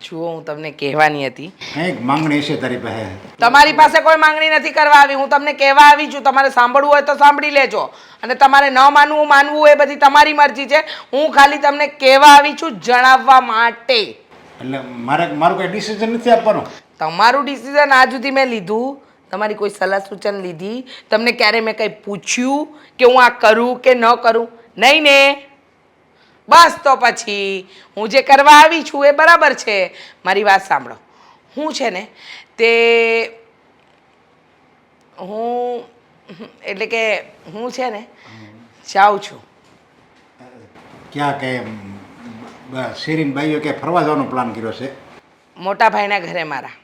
જુઓ હું તમને કહેવાની હતી કંઈક માંગણી છે તારી પાસે? તમારી પાસે કોઈ માંગણી નથી કરવા આવી, હું તમને કહેવા આવી છું. તમારે સાંભળવું હોય તો સાંભળી લેજો, અને તમારે ન માનવું માનવું એ બધી તમારી મરજી છે. હું ખાલી તમને કહેવા આવી છું, જણાવવા માટે. એટલે મારું કોઈ ડિસિઝન નથી આપવાનું? તમારું ડિસિઝન આજ સુધી મેં લીધું, તમારી કોઈ સલાહ સૂચન લીધી? તમને ક્યારે મેં કંઈ પૂછ્યું કે હું આ કરું કે ન કરું? નહીં ને? બસ તો પછી હું જે કરવા આવી છું એ બરાબર છે. મારી વાત સાંભળો. હું છે ને તે હું એટલે કે હું છે ને જાઉં છું. ક્યાં કે શેરીન બાઈઓ કે ફરવા જવાનો પ્લાન કર્યો છે? મોટા ભાઈના ઘરે મારા.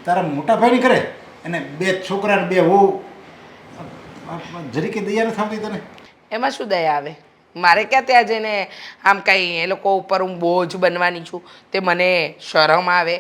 તારા મોટા ભાઈની કરે? અને બે છોકરા ને બે વહુ, જરીકે દયા નથી આવતી તને? એમાં શું દયા આવે? મારે ક્યાં ત્યાં જઈને આમ કંઈ એ લોકો ઉપર હું બોજ બનવાની છું? તે મને શરમ આવે?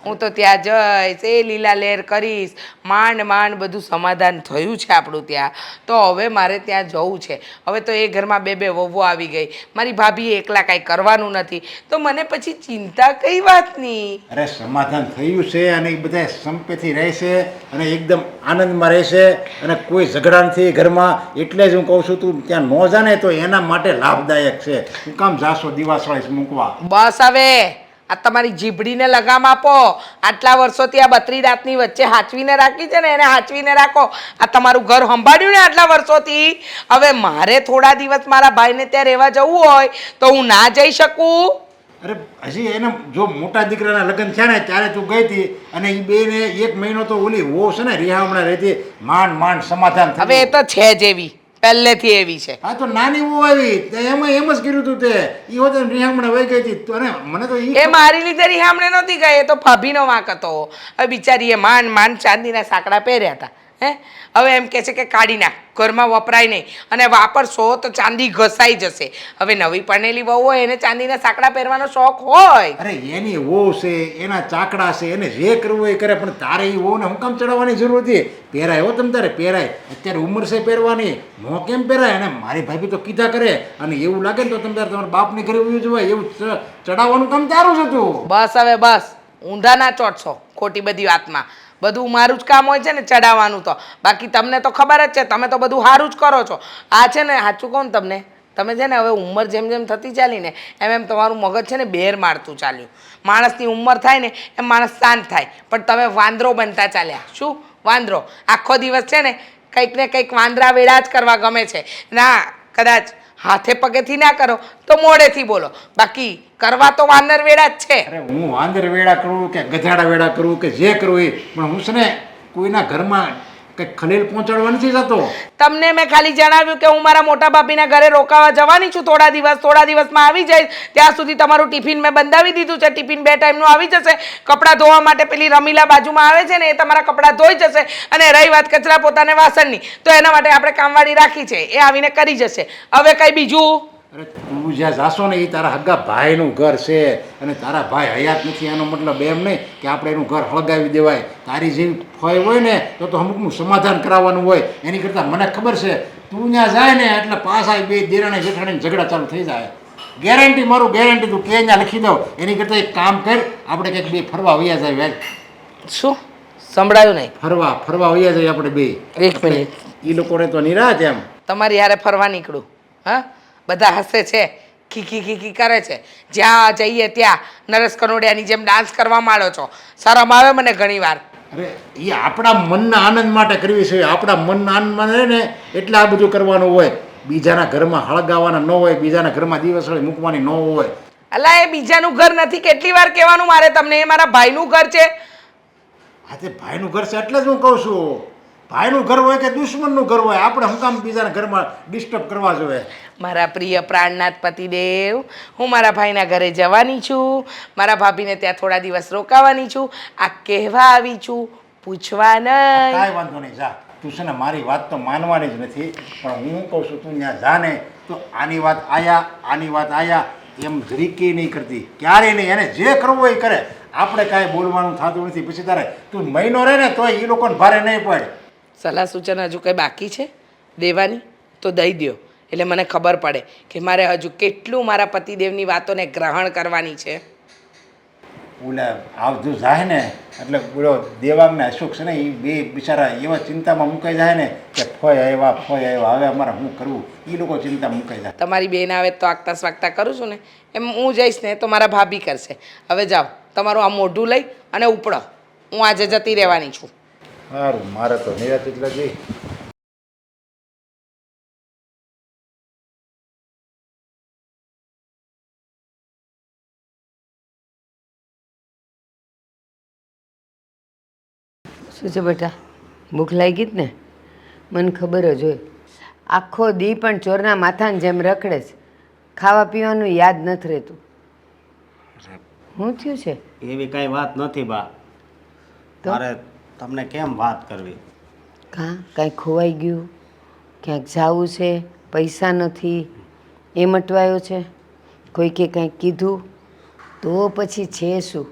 હું તો ત્યાં જઈશ, એ લીલા લહેર કરીશ, માંડ બધું સમાધાન થયું છે આપણું ત્યાં. તો હવે મારે ત્યાં જવું છે. હવે તો એ ઘરમાં બે વહુઓ આવી ગઈ, મારી ભાભી એકલા કાંઈ કરવાનું નથી, તો મને પછી ચિંતા કઈ વાતની? અરે સમાધાન થયું છે અને એ બધા સંપેથી રહેશે અને એકદમ આનંદમાં રહેશે અને કોઈ ઝઘડા નથી ઘરમાં. એટલે જ હું કહું છું તું ત્યાં ન જાને તો એના માટે લાભદાયક છે. હું કામ જાશો દિવાસળી મૂકવા? બસ હવે આ તમારી જીભડીને લગામ આપો. આટલા વર્ષોથી આ બત્રી દાંતની વચ્ચે હાચવીને રાખી છે ને, એને હાચવીને રાખો. આ તમારું ઘર સંભાળ્યું ને આટલા વર્ષોથી, હવે મારે થોડા દિવસ મારા ભાઈને ત્યાં રહેવા જવું હોય તો હું ના જઈ શકું? અરે હજી એને જો મોટા દીકરાના લગ્ન થયા ને ત્યારે તું ગઈ હતી અને એ બેને 1 મહિનો તો ઓલી વો છે ને રિહામણા રહેતી, માંડ સમાધાન થયું. હવે એ તો છે જ એવી, પહેલેથી એવી છે. હા તો નાની વો આવી એમાં એમ જ કર્યું તું તે. એ હોતે રિહામણા વહી ગઈ હતી અને મને તો એ મારી લીધે રિહામણે નહોતી ગઈ, એ તો ભાભીનો વાંક હતો. હવે બિચારીએ માંડ ચાંદીના સાંકડા પહેર્યા હતા. હવે એમ કહે છે કે કાઢી નાખ, ઘરમાં વપરાય નહીં, અને વાપરશો તો ચાંદી ઘસાઈ જશે. હવે નવી પરણેલી વહુ હોય એને ચાંદીના સાંકડા પહેરવાનો શોખ હોય. અરે એની વહુ છે, એના ચાકડા છે, એને જે કરવું એ કરે, પણ તારે એ વહુને હું કામ ચડાવવાની જરૂર હતી? પહેરાય હો તમ તારે પહેરાય, અત્યારે ઉંમર છે પહેરવાની, નો કેમ પહેરાય? અને મારી ભાભી તો કીધા કરે, અને એવું લાગે ને તો તમે તારે તમારા બાપની ઘરે ઉયું જવાય, એવું ચડાવવાનું કામ તારું જ હતું. બસ હવે બસ, ઊંધા ના ચોટશો ખોટી બધી વાતમાં. બધું મારું જ કામ હોય છે ને ચડાવવાનું તો. બાકી તમને તો ખબર જ છે, તમે તો બધું સારું જ કરો છો. આ છે ને સાચું કહું તમને, તમે છે ને હવે ઉંમર જેમ જેમ થતી ચાલી ને એમ તમારું મગજ છે ને બેર મારતું ચાલ્યું. માણસની ઉંમર થાય ને એમ માણસ શાંત થાય, પણ તમે વાંદરો બનતા ચાલ્યા. શું વાંદરો? આખો દિવસ છે ને કંઈક ને કંઈક વાંદરા વેળા જ કરવા ગમે છે. ના, કદાચ હાથે પગેથી ના કરો તો મોડેથી બોલો, બાકી કરવા તો વાંદર વેળા જ છે. અરે હું વાંદર વેળા કરું કે ગધાડા વેળા કરું કે જે કરું એ, પણ હું છે ને કોઈના ઘરમાં કંઈક ખલેલ પહોંચાડવા નથી જતો. તમને મેં ખાલી જણાવ્યું કે હું મારા મોટા ભાભીના ઘરે રોકાવા જવાની છું થોડા દિવસમાં આવી જઈશ. ત્યાં સુધી તમારું ટિફિન મેં બંધાવી દીધું છે. ટિફિન 2 ટાઈમનું આવી જશે. કપડાં ધોવા માટે પેલી રમીલા બાજુમાં આવે છે ને એ તમારા કપડાં ધોઈ જશે. અને રહી વાત કચરા પોતાને વાસણની, તો એના માટે આપણે કામવાળી રાખી છે, એ આવીને કરી જશે. હવે કંઈ બીજું? અરે તું જ્યાં જાશો ને એ તારા હગા ભાઈનું ઘર છે અને તારા ભાઈ હયાત નથી, એનો મતલબ એમ નહીં કે આપણે એનું ઘર હળગાવી દેવાય. તારી જેવી ફોય હોય ને તો અમુકનું સમાધાન કરાવવાનું હોય. એની કરતાં મને ખબર છે તું ત્યાં જાય ને એટલે પાછા બે દેરાણી જેઠાણીને ઝઘડા ચાલુ થઈ જાય. ગેરંટી, મારું ગેરંટી, તું કે ત્યાં લખી દઉં. એની કરતાં એક કામ કર, આપણે કંઈક બે ફરવા વયા જાય. શું સંભળાયું નહીં? ફરવા વયા જાય આપણે બે. 1 મિનિટ, એ લોકોને તો નિરાશ એમ. તમારી હારે ફરવા નીકળું? હા, બધા હસે છે, ખીખી કરે છે. જ્યાં જઈએ ત્યાં નરેશ કનોડિયાની જેમ ડાન્સ કરવા માંડો છો. શરમ આવે મને ઘણી વાર. અરે એ આપણા મનના આનંદ માટે કરવી છે. આપણા મનના આનંદમાં રહે ને એટલે આ બધું કરવાનું હોય. બીજાના ઘરમાં હળગાવાના ન હોય, બીજાના ઘરમાં દિવસળી મૂકવાની ન હોય. અલા એ બીજાનું ઘર નથી, કેટલી વાર કહેવાનું મારે તમને? એ મારા ભાઈનું ઘર છે. હા તે ભાઈનું ઘર છે એટલે જ હું કહું છું. ભાઈનું ઘર હોય કે દુશ્મનનું ઘર હોય, આપણે શું કામ બીજાના ઘરમાં ડિસ્ટર્બ કરવા જોઈએ? મારા પ્રિય પ્રાણનાથ પતિદેવ, હું મારા ભાઈના ઘરે જવાની છું. મારા ભાભીને ત્યાં થોડા દિવસ રોકાવાની છું. આ કહેવા આવી છું, પૂછવા નહીં. કાંઈ વાંધો નહીં, જા. તું છે ને મારી વાત તો માનવાની જ નથી, પણ હું કહું છું તું ત્યાં જા ને તો આની વાત આયા એમ જરીકે નહીં કરતી, ક્યારેય નહીં. એને જે કરવું હોય એ કરે, આપણે કાંઈ બોલવાનું થતું નથી. પછી તારે તું મહિનો રહે ને તોય એ લોકોને ભારે નહીં પડે. સલાહ સૂચન હજુ કંઈ બાકી છે દેવાની? તો દઈ દો. એટલે મને ખબર પડે કે મારે હજુ કેટલું મારા પતિદેવની વાતોને ગ્રહણ કરવાની છે. ઓલા આવતું જાય ને એટલે પેલો દેવાંગ ને અશોક છે ને એ બે બિચારા એવા ચિંતામાં મુકાઈ જાય ને કે ફોય આવ્યા હવે અમારે શું કરવું, એ લોકો ચિંતામાં મુકાઈ જાય. તમારી બેન આવે તો આગતા સ્વાગતા કરું છું ને એમ હું જઈશ ને તો મારા ભાભી કરશે. હવે જાઓ તમારું આ મોઢું લઈ અને ઉપડો, હું આજે જતી રહેવાની છું. સારું, મારે તો નિરાત એટલે જઈ. શું છે બેટા, ભૂખ લાગી જ ને? મને ખબર જ હોય, આખો દી પણ ચોરના માથાને જેમ રખડે છે, ખાવા પીવાનું યાદ નથી રહેતું. શું થયું છે? એવી કાંઈ વાત નથી બા. તો? મારે તમને કેમ વાત કરવી? કાંઈ ખોવાઈ ગયું, ક્યાંક જાવું છે, પૈસા નથી, એ મટવાયો છે, કોઈકે કાંઈક કીધું તો પછી છે શું?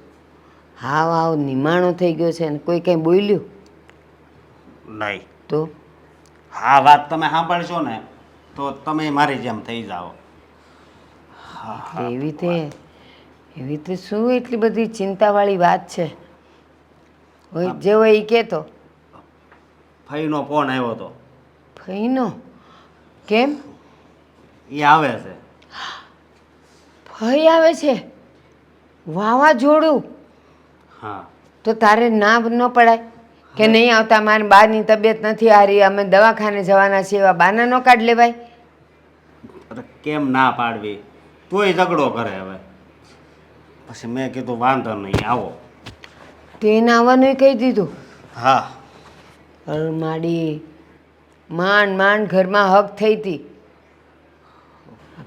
હાવ નિમાણો થઈ ગયો છે ને કોઈ કંઈ બોલ્યું નહીં. તો હા, વાત તમે સાંભળશો ને તો તમે મારી જેમ થઈ જાઓ. એવી તે શું એટલી બધી ચિંતાવાળી વાત છે? હોય જે હોય એ કહેતો. ફઈનો ફોન આવ્યો હતો. ફઈનો? કેમ? એ આવે છે. ફઈ આવે છે? વાવાઝોડું? હા. તો તારે ના ન પડાય કે નહીં આવતા, મારી બાની તબિયત નથી હારી, અમે દવાખાને જવાના છીએ, એવા બાના ન કાઢ લેવાય? અરે કેમ ના પાડવી, તોય ઝઘડો કરે. હવે પછી મેં કીધું વાંધો નહીં, આવો. તેને આવવાનું કહી દીધું? હા. માડી માંડ માંડ ઘરમાં હક થઈ હતી,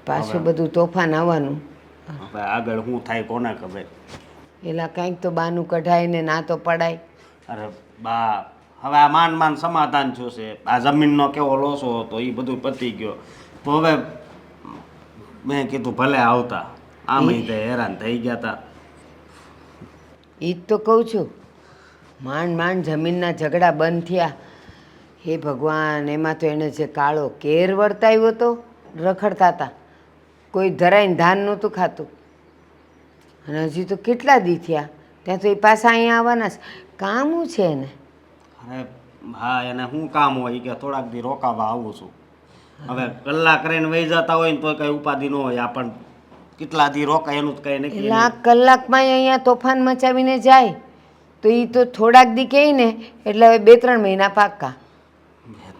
પાછું બધું તોફાન આવવાનું. હવે આગળ શું થાય કોને ખબર. એલા કંઈક તો બાનું કઢાય ને ના તો પડાય. અરે બા, હવે આ માંડ સમાધાન થયું છે. આ જમીનનો કેવો લોસો હતો એ બધું પતી ગયો. તો હવે મેં કીધું ભલે આવતા, આમ તે હેરાન થઈ ગયા હતા. એ જ તો કહું છું, માંડ માંડ જમીનના ઝઘડા બંધ થયા. હે ભગવાન, એમાં તો એને જે કાળો કેર વર્તાવ્યો હતો, રખડતા હતા, કોઈ ધરાઈને ધાન નહોતું ખાતું. અને હજી તો કેટલા દી થયા, ત્યાં તો એ પાછા અહીંયા આવવાના છે. કામું છે એને? અરે હા, એને શું કામ હોય કે થોડાક દી રોકાવા આવું છું. હવે કલાક રહીને વહી જતા હોય ને તો કઈ ઉપાધિ ન હોય, આપણ કેટલા દી રોકાય એનું જ કઈ નક્કી એટલે આ કલાકમાં અહીંયા તોફાન મચાવીને જાય તો એ તો થોડાક દી કહે ને એટલે હવે 2-3 મહિના પાક્કા.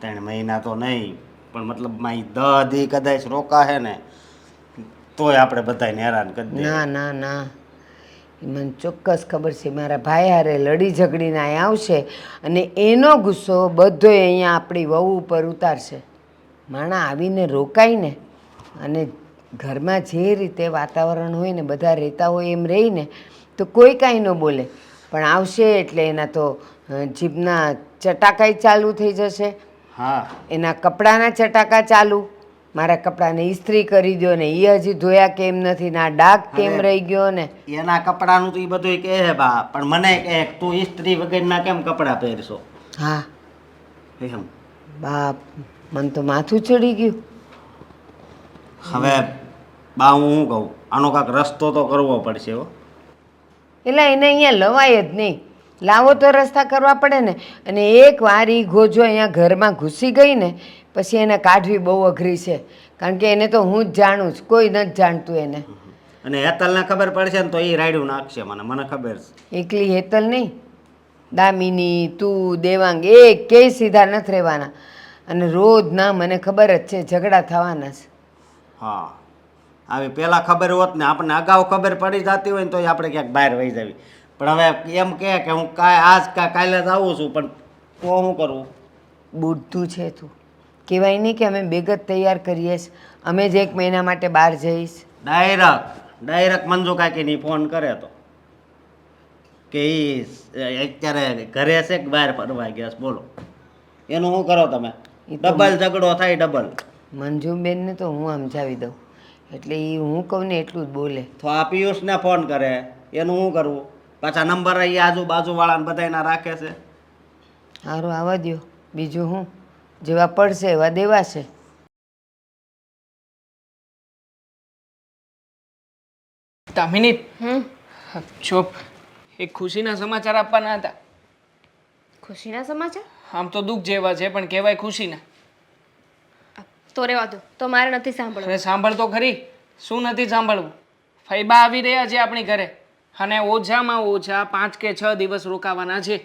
2-3 મહિના તો નહીં, પણ મતલબ 10 દી કદાચ રોકાશે ને તોય આપણે બધાને હેરાન કરી દે. ના ના ના, એ મને ચોક્કસ ખબર છે. મારા ભાઈ હારે લડી ઝઘડીને અહીં આવશે અને એનો ગુસ્સો બધો અહીંયા આપણી વહુ ઉપર ઉતારશે. માણા આવીને રોકાય ને અને ઘરમાં જે રીતે વાતાવરણ હોય ને બધા રહેતા હોય એમ રહીને તો કોઈ કાંઈ ન બોલે, પણ આવશે એટલે એના તો જીભના ચટાકાઈ ચાલુ થઈ જશે. હા. એના કપડાના ચટાકા ચાલુ, મારા કપડાને ઇસ્ત્રી કરી દો ને એ હજી ધોયા કેમ નથી, ના ડાઘ કેમ રહી ગયો ને. એના કપડાનું તો એ બધું કહે છે બા, પણ મને કહે તું ઇસ્ત્રી વગરના કેમ કપડાં પહેરશો. હા એમ. બાપ, મને તો માથું ચડી ગયું. હવે બા હું શું કહું, આનો કાંઈક રસ્તો તો કરવો પડશે હો. એટલે એને અહીંયા લવાય જ નહીં, લાવો તો રસ્તા કરવા પડે ને. અને એક વાર એ ગોજો અહીંયા ઘરમાં ઘૂસી ગઈ ને પછી એને કાઢવી બહુ અઘરી છે, કારણ કે એને તો હું જ જાણું છું, કોઈ નથી જાણતું એને. અને હેતલને ખબર પડશે ને તો એ રાયડું નાખશે મને ખબર છે. એકલી હેતલ નહીં, દામિની, તું, દેવાંગ, એક કેય સીધા નથી રહેવાના. અને રોજ ના મને ખબર જ છે ઝઘડા થવાના છે. હા, આવી પહેલાં ખબર હોત ને, આપણને અગાઉ ખબર પડી જતી હોય ને તો આપણે ક્યાંક બહાર વહી જવી. પણ હવે એમ કે હું કાલે જ આવું છું, પણ તો શું કરવું. બુદ્ધું છે તું, કહેવાય નહીં કે અમે બેગત તૈયાર કરીએ છીએ, અમે જ 1 મહિના માટે બહાર જઈશ. ડાયરેક્ટ મંજુ કાકીની ફોન કરે તો કે એ અત્યારે ઘરે છે કે બહાર ફરવા ગયા છે, બોલો એનું શું કરો તમે. ડબલ ઝઘડો થાય, ડબલ. મંજુબેનને તો હું સમજાવી દઉં, એટલે એ હું કહું ને એટલું જ બોલે. તો આ પિયુષને ફોન કરે, એનું શું કરવું. પાછા નંબર અહીં આજુબાજુવાળાને બધાના રાખે છે. સારું આવવા દ્યો, બીજું હું, જેવા પડશે એવા દેવાશે. દામિની હમ જો એક ખુશીના સમાચાર આપવાના હતા. ખુશીના સમાચાર આમ તો દુઃખ જેવા છે પણ કહેવાય ખુશીના. તો રહેવા દો, તો મારે નથી સાંભળવું. અરે સાંભળ તો ખરી. શું નથી સાંભળવું? ફૈબા આવી રહ્યા છે આપણી ઘરે અને ઓછામાં ઓછા 5 કે 6 દિવસ રોકાવાના છે.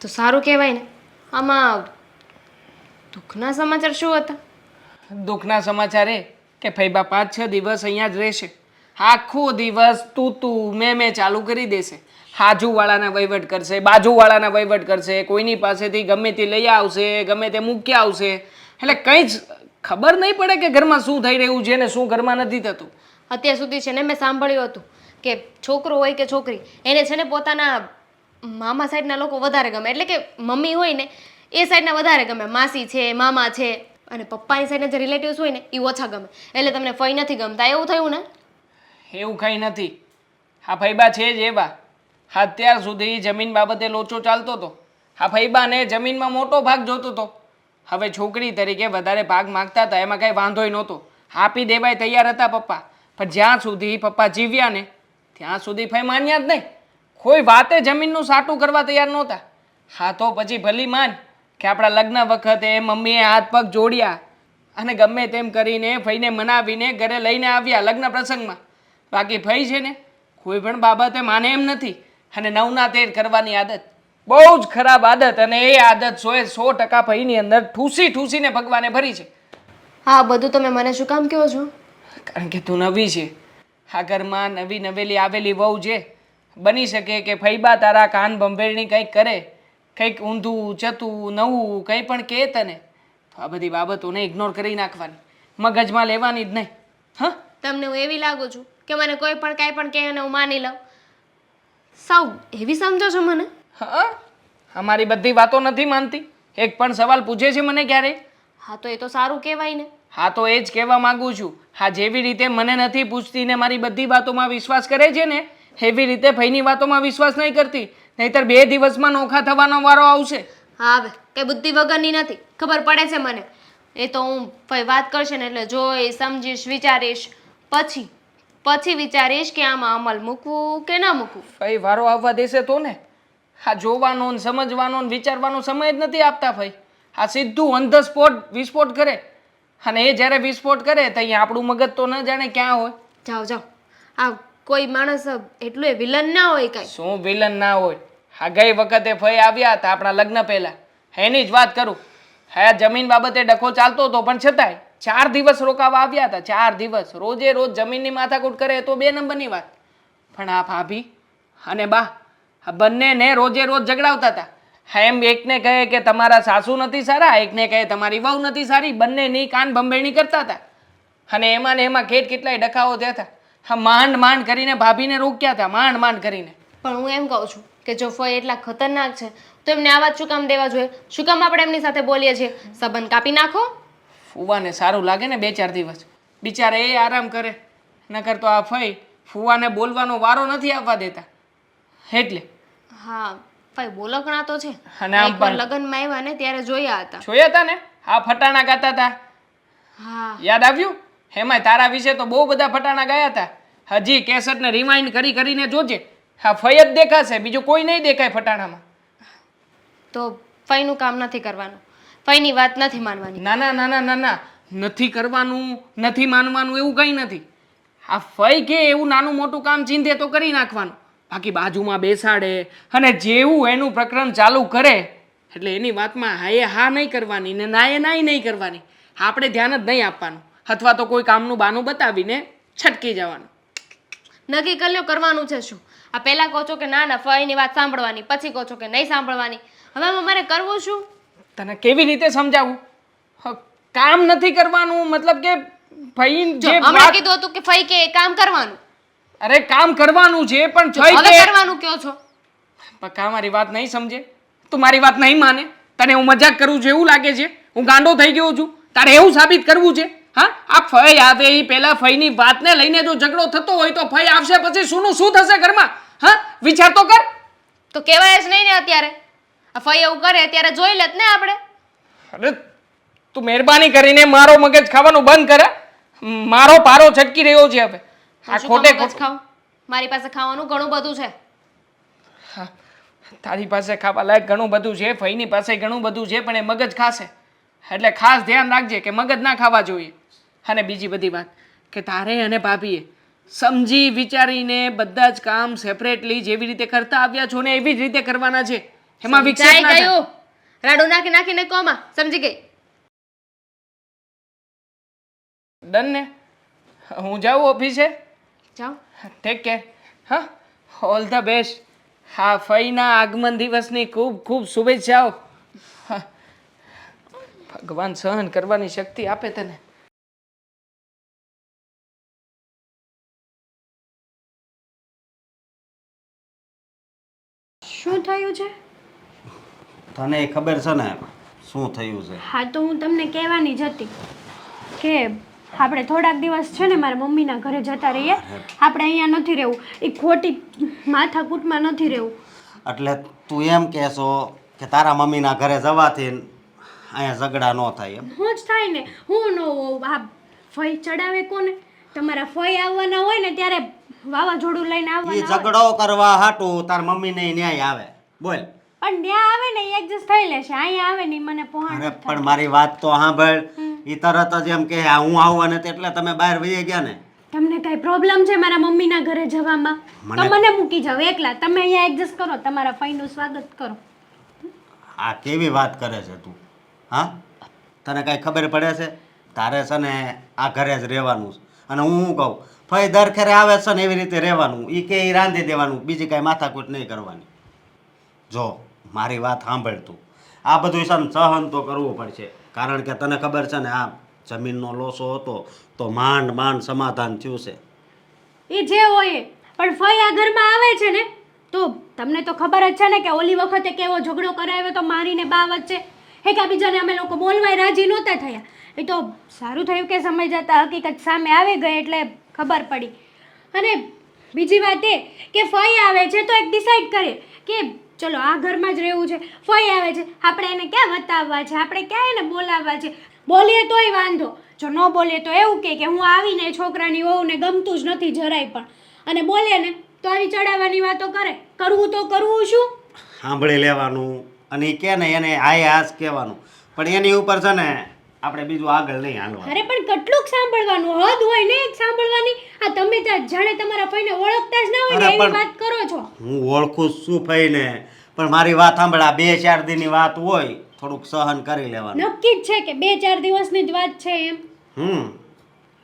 તો સારું કહેવાય ને. આમાં દુઃખના સમાચાર શું હતા? દુઃખના સમાચાર એ કે ફૈબા 5-6 દિવસ અહીંયા જ રહેશે. આખો દિવસ તું મેં ચાલુ કરી દેશે. હાજુવાળાના વહીવટ કરશે, બાજુવાળાના વહીવટ કરશે, કોઈની પાસેથી ગમે તે લઈ આવશે, ગમે તે મૂકી આવશે. એટલે કંઈ જ ખબર નહીં પડે કે ઘરમાં શું થઈ રહ્યું છે ને શું ઘરમાં નથી થતું. અત્યાર સુધી છે ને મેં સાંભળ્યું હતું કે છોકરો હોય કે છોકરી એને છે ને પોતાના મામા સાઈડના લોકો વધારે ગમે. એટલે કે મમ્મી હોય ને એ સાઈડના વધારે ગમે. માસી છે, મામા છે, અને પપ્પાની સાઈડના જે રિલેટિવ્સ હોય ને એ ઓછા ગમે. એટલે તમને ફઈ નથી ગમતા એવું થયું ને? એવું કંઈ નથી. આ ફૈબા છે જ એવા. અત્યાર સુધી જમીન બાબતે લોચો ચાલતો હતો. આ ફૈબાને જમીનમાં મોટો ભાગ જોતો હતો. હવે છોકરી તરીકે વધારે ભાગ માગતા હતા, એમાં કાંઈ વાંધોય નહોતો. આપી દેવાય તૈયાર હતા પપ્પા. પણ જ્યાં સુધી પપ્પા જીવ્યા ને ત્યાં સુધી ફઈ માન્યા જ નહીં. કોઈ વાતે જમીનનું સાટું કરવા તૈયાર નહોતા. હા તો પછી ભલી માન કે આપણા લગ્ન વખતે મમ્મીએ હાથ પગ જોડ્યા અને ગમે તેમ કરીને ફઈને મનાવીને ઘરે લઈને આવ્યા લગ્ન પ્રસંગમાં. બાકી ફઈ છે ને કોઈ પણ બાબતે માને એમ નથી. અને નવના તેર કરવાની આદત બહુ જ ખરાબ આદત. અને એ આદત 100% ફઈની અંદર ઠૂસીને ભગવાને ભરી છે. હા બધું તમે મને શું કામ કહો છો? કારણ કે તું નવી છે. આ ઘરમાં નવી નવેલી આવેલી વહુ છે. બની શકે કે ફૈબા તારા કાન ભંભેરણી કંઈક કરે, કંઈક ઊંધું ચતું નવું કંઈ પણ કહે તને, તો આ બધી બાબતોને ઇગ્નોર કરી નાખવાની, મગજમાં લેવાની જ નહીં. હા, તમને હું એવી લાગુ છું કે મને કોઈ પણ કાંઈ પણ કહે અને હું માની લઉં? સાવ એવી સમજો છો મને? હા, અમારી બધી વાતો નથી માનતી. એક પણ સવાલ પૂછે છે મને ક્યારેય? હા તો એ તો સારું કહેવાય ને. હા તો એ જ કહેવા માંગુ છું. હા જેવી રીતે મને નથી પૂછતી ને મારી બધી વાતોમાં વિશ્વાસ કરે છે ને એવી રીતે ફઈની વાતોમાં વિશ્વાસ નહીં કરતી, નહીંતર 2 દિવસમાં નોખા થવાનો વારો આવશે. હા હવે કઈ બુદ્ધિ વગરની નથી, ખબર પડે છે મને. એ તો હું ફઈ વાત કરશે ને એટલે જોઈશ, સમજીશ, વિચારીશ, પછી વિચારીશ કે આમાં અમલ મૂકવું કે ના મૂકવું. ફઈ વારો આવવા દેશે તો ને. હા જોવાનો ને સમજવાનો ને વિચારવાનો સમય જ નથી આપતા ફઈ. આ સીધું ઓન ધ સ્પોટ વિસ્ફોટ કરે. અને એ જ્યારે વિસ્ફોટ કરે તો અહીંયા આપણું મગજ તો ન જાણે ક્યાં હોય. જાઓ આ કોઈ માણસ એટલું એ વિલન ના હોય કાંઈ. શું વિલન ના હોય? હા ગઈ વખતે ફઈ આવ્યા હતા આપણા લગ્ન પહેલા, એની જ વાત કરું. હા જમીન બાબતે ડખો ચાલતો હતો પણ છતાંય 4 દિવસ રોકાવા આવ્યા હતા. 4 દિવસ રોજે રોજ જમીનની માથાકૂટ કરે તો 2 નંબરની વાત. પણ આ ભાભી અને બા આ બંનેને રોજે રોજ ઝઘડાવતા હતા. હા એમ એકને કહે કે તમારા સાસુ નથી સારા, એકને કહે તમારી વહુ નથી સારી. બંનેની કાન ભંભેરણી કરતા હતા. અને એમાં ને એમાં કેટલાય ડખાઓ થયા હતા. હા માંડ કરીને ભાભીને રોક્યા હતા, માંડ કરીને. પણ હું એમ કહું છું કે જો ફઈ એટલા ખતરનાક છે તો એમને આ વાત શું કામ દેવા જોઈએ? શું કામ આપણે એમની સાથે બોલીએ છીએ? સંબંધ કાપી નાખો. ફુવાને સારું લાગે ને 2-4 દિવસ, બિચારા એ આરામ કરે. નકર તો આ ફઈ ફુવાને બોલવાનો વારો નથી આવવા દેતા. એટલે હા ફઈ બોલકણા તો છે. અને આમ એકવાર પણ લગ્નમાં આવ્યા ને ત્યારે જોયા હતા. જોયા હતા ને? હા ફટાણા ગાતા હતા. હા યાદ આવ્યું? એમાંય તારા વિશે તો બહુ બધા ફટાણા ગાયા હતા. હજી કેસેટને રિવાઇન્ડ કરીને જોજે. હા ફઈ જ દેખાશે, બીજું કોઈ નહીં દેખાય ફટાણામાં. તો ફઈનું કામ નથી કરવાનું, ફઈની વાત નથી માનવાની. ના નથી કરવાનું, નથી માનવાનું એવું કંઈ નથી. આ ફઈ કે એવું નાનું મોટું કામ ચીંધે તો કરી નાખવાનું. બાકી બાજુમાં બેસાડે અને જેવું એનું પ્રકરણ ચાલુ કરે એટલે એની વાતમાં હા એ હા નહીં કરવાની ને ના એ નાઈ નહીં કરવાની. આપણે ધ્યાન જ નહીં આપવાનું, અથવા તો કોઈ કામનું બાનું બતાવીને છટકી જવાનું. નક્કી કર્યો કરવાનું છે શું? આ પહેલા કહો છો કે ના ફઈની વાત સાંભળવાની, પછી કહો છો કે નહીં સાંભળવાની. હવે મારે કરવું શું? તને કેવી રીતે સમજાવું? કામ નથી કરવાનું મતલબ કે ફઈ જો જે હમણાં કીધું હતું કે ફઈ કે એ કામ કરવાનું. અરે કામ કરવાનું છે પણ જો ફઈ હવે કે કરવાનું કહો છો. પક્કા મારી વાત નહીં સમજે? તું મારી વાત નહીં માને? તને હું મજાક કરું છું એવું લાગે છે? હું ગાંડો થઈ ગયો છું? તારે એવું સાબિત કરવું છે? હા આ ફઈ આવે એ પહેલા ફઈની વાતને લઈને જો ઝઘડો થતો હોય તો ફઈ આવશે પછી શું થશે ઘરમાં? હા વિચાર તો કર. તો કહેવાય જ નહીં ને અત્યારે. આ ફઈ એવું કરે ત્યારે જોઈ લેત ને આપણે. અરે તું મહેરબાની કરીને મારો મગજ ખાવાનું બંધ કરે. મારો પારો છટકી રહ્યો છે હવે. આ શું કામ ખોટે મગજ ખાવ? મારી પાસે ખાવાનું ઘણું બધું છે. હા તારી પાસે ખાવા લાયક ઘણું બધું છે, ફઈની પાસે ઘણું બધું છે, પણ એ મગજ ખાશે એટલે ખાસ ધ્યાન રાખજે કે મગજ ના ખાવા જોઈએ. અને બીજી બધી વાત કે તારે અને ભાભીએ સમજી વિચારીને બધા જ કામ સેપરેટલી જેવી રીતે કરતા આવ્યા છો ને એવી જ રીતે કરવાના છે. એમાં વિક્ષેપ સમજાઈ ના થાય. ગયું. રાડું નાખી નાખીને કોમાં સમજી ગઈ. ડન ને? હું જાઉં ઓફિસે. જાઓ. Take care. હા ઓલ ધ બેસ્ટ. હા ફઈના આગમન દિવસની ખૂબ ખૂબ શુભેચ્છાઓ. હા, ભગવાન સહન કરવાની શક્તિ આપે તને. શું થયું છે? તને એ ખબર છે ને શું થયું છે? હા તો હું તમને કહેવાની જ હતી કે આપણે થોડાક દિવસ છે ને મારા મમ્મીના ઘરે જતા રહીએ. આપણે અહીંયા નથી રહેવું. એ ખોટી માથાકૂટમાં નથી રહેવું. એટલે તું એમ કહેશો કે તારા મમ્મીના ઘરે જવાથી અહીંયા ઝઘડા ન થાય એમ? હું જ થાય ને. હું ન હોઉં. આ ફઈ ચડાવે કોને? તમારા ફઈ આવવાના હોય ને ત્યારે વાવાઝોડું લઈને એ આવવાના હોય. ઝઘડો કરવા હાટું તાર મમ્મીને ન્યાય આવે. બોલ. પણ ત્યાં આવે ને એ એડજસ્ટ થઈ લેશે. અહીંયા આવે ને ઈ મને પહોંચ અરે પણ મારી વાત તો સાંભળ. એ તરત જ એમ કે આ હું આવવા નથી એટલે તમે બહાર વહી ગયા ને. તમને કઈ પ્રોબ્લેમ છે મારા મમ્મીના ઘરે જવામાં? તો મને મૂકી જાઓ એકલા. તમે અહીંયા એડજસ્ટ કરો. તમારા ફઈનું સ્વાગત કરો. આ કેવી વાત કરે છે તું? હા તને કાંઈ ખબર પડે છે? તારે છે ને આ ઘરે જ રહેવાનું છે. અને હું શું કહું, ફઈ દર ખેરે આવે છે ને એવી રીતે રહેવાનું. એ કે એ રાંધી દેવાનું, બીજી કાંઈ માથાકૂટ નહીં કરવાની. જો મારી વાત સાંભળ તું. આ બધું છે ને સહન તો કરવું પડશે. કારણ કે તને ખબર છે ને આ જમીનનો લોસો હતો તો માંડ માંડ સમાધાન થયું છે. એ જે હોય એ. પણ ફઈ આ ઘરમાં આવે છે ને તો તમને તો ખબર જ છે ને કે ઓલી વખતે કેવો ઝઘડો કરાવ્યો તો મારીને બા વચ્ચે. એકાબીજાને અમે લોકો બોલવાય રાજી નહોતા થયા. એ તો સારું થયું કે સમય જતાં હકીકત સામે આવી ગઈ એટલે ખબર પડી. અને બીજી વાત એ કે ફઈ આવે છે તો એક ડિસાઈડ કરીએ કે ચલો આ ઘરમાં જ રહેવું છે. ફઈ આવે છે આપણે એને ક્યાં વતાવવા છે? આપણે ક્યાં એને બોલાવવા છે? બોલીએ તોય વાંધો. જો ન બોલીએ તો એવું કે હું આવીને છોકરાની વહુને ગમતું જ નથી જરાય પણ. અને બોલીએ ને તો આવી ચડાવવાની વાતો કરે. કરવું તો કરવું શું? સાંભળી લેવાનું અને એ કે ને એને હાય હાસ કહેવાનું. પણ એની ઉપર છે ને આપણે બીજું આગળ નહીં હાલવાનું. અરે પણ કેટલુંક સાંભળવાનું? હદ હોય ને એક સાંભળવાની. આ તમે ત્યાં જાણે તમારા ફઈને ઓળખતા જ ના હોય ને અરે એવી પણ વાત કરો છો. હું ઓળખું જ છું ફઈને. પણ મારી વાત સાંભળ, આ 2-4 દીની વાત હોય થોડુંક સહન કરી લેવાનું. નક્કી જ છે કે 2-4 દિવસની જ વાત છે એમ.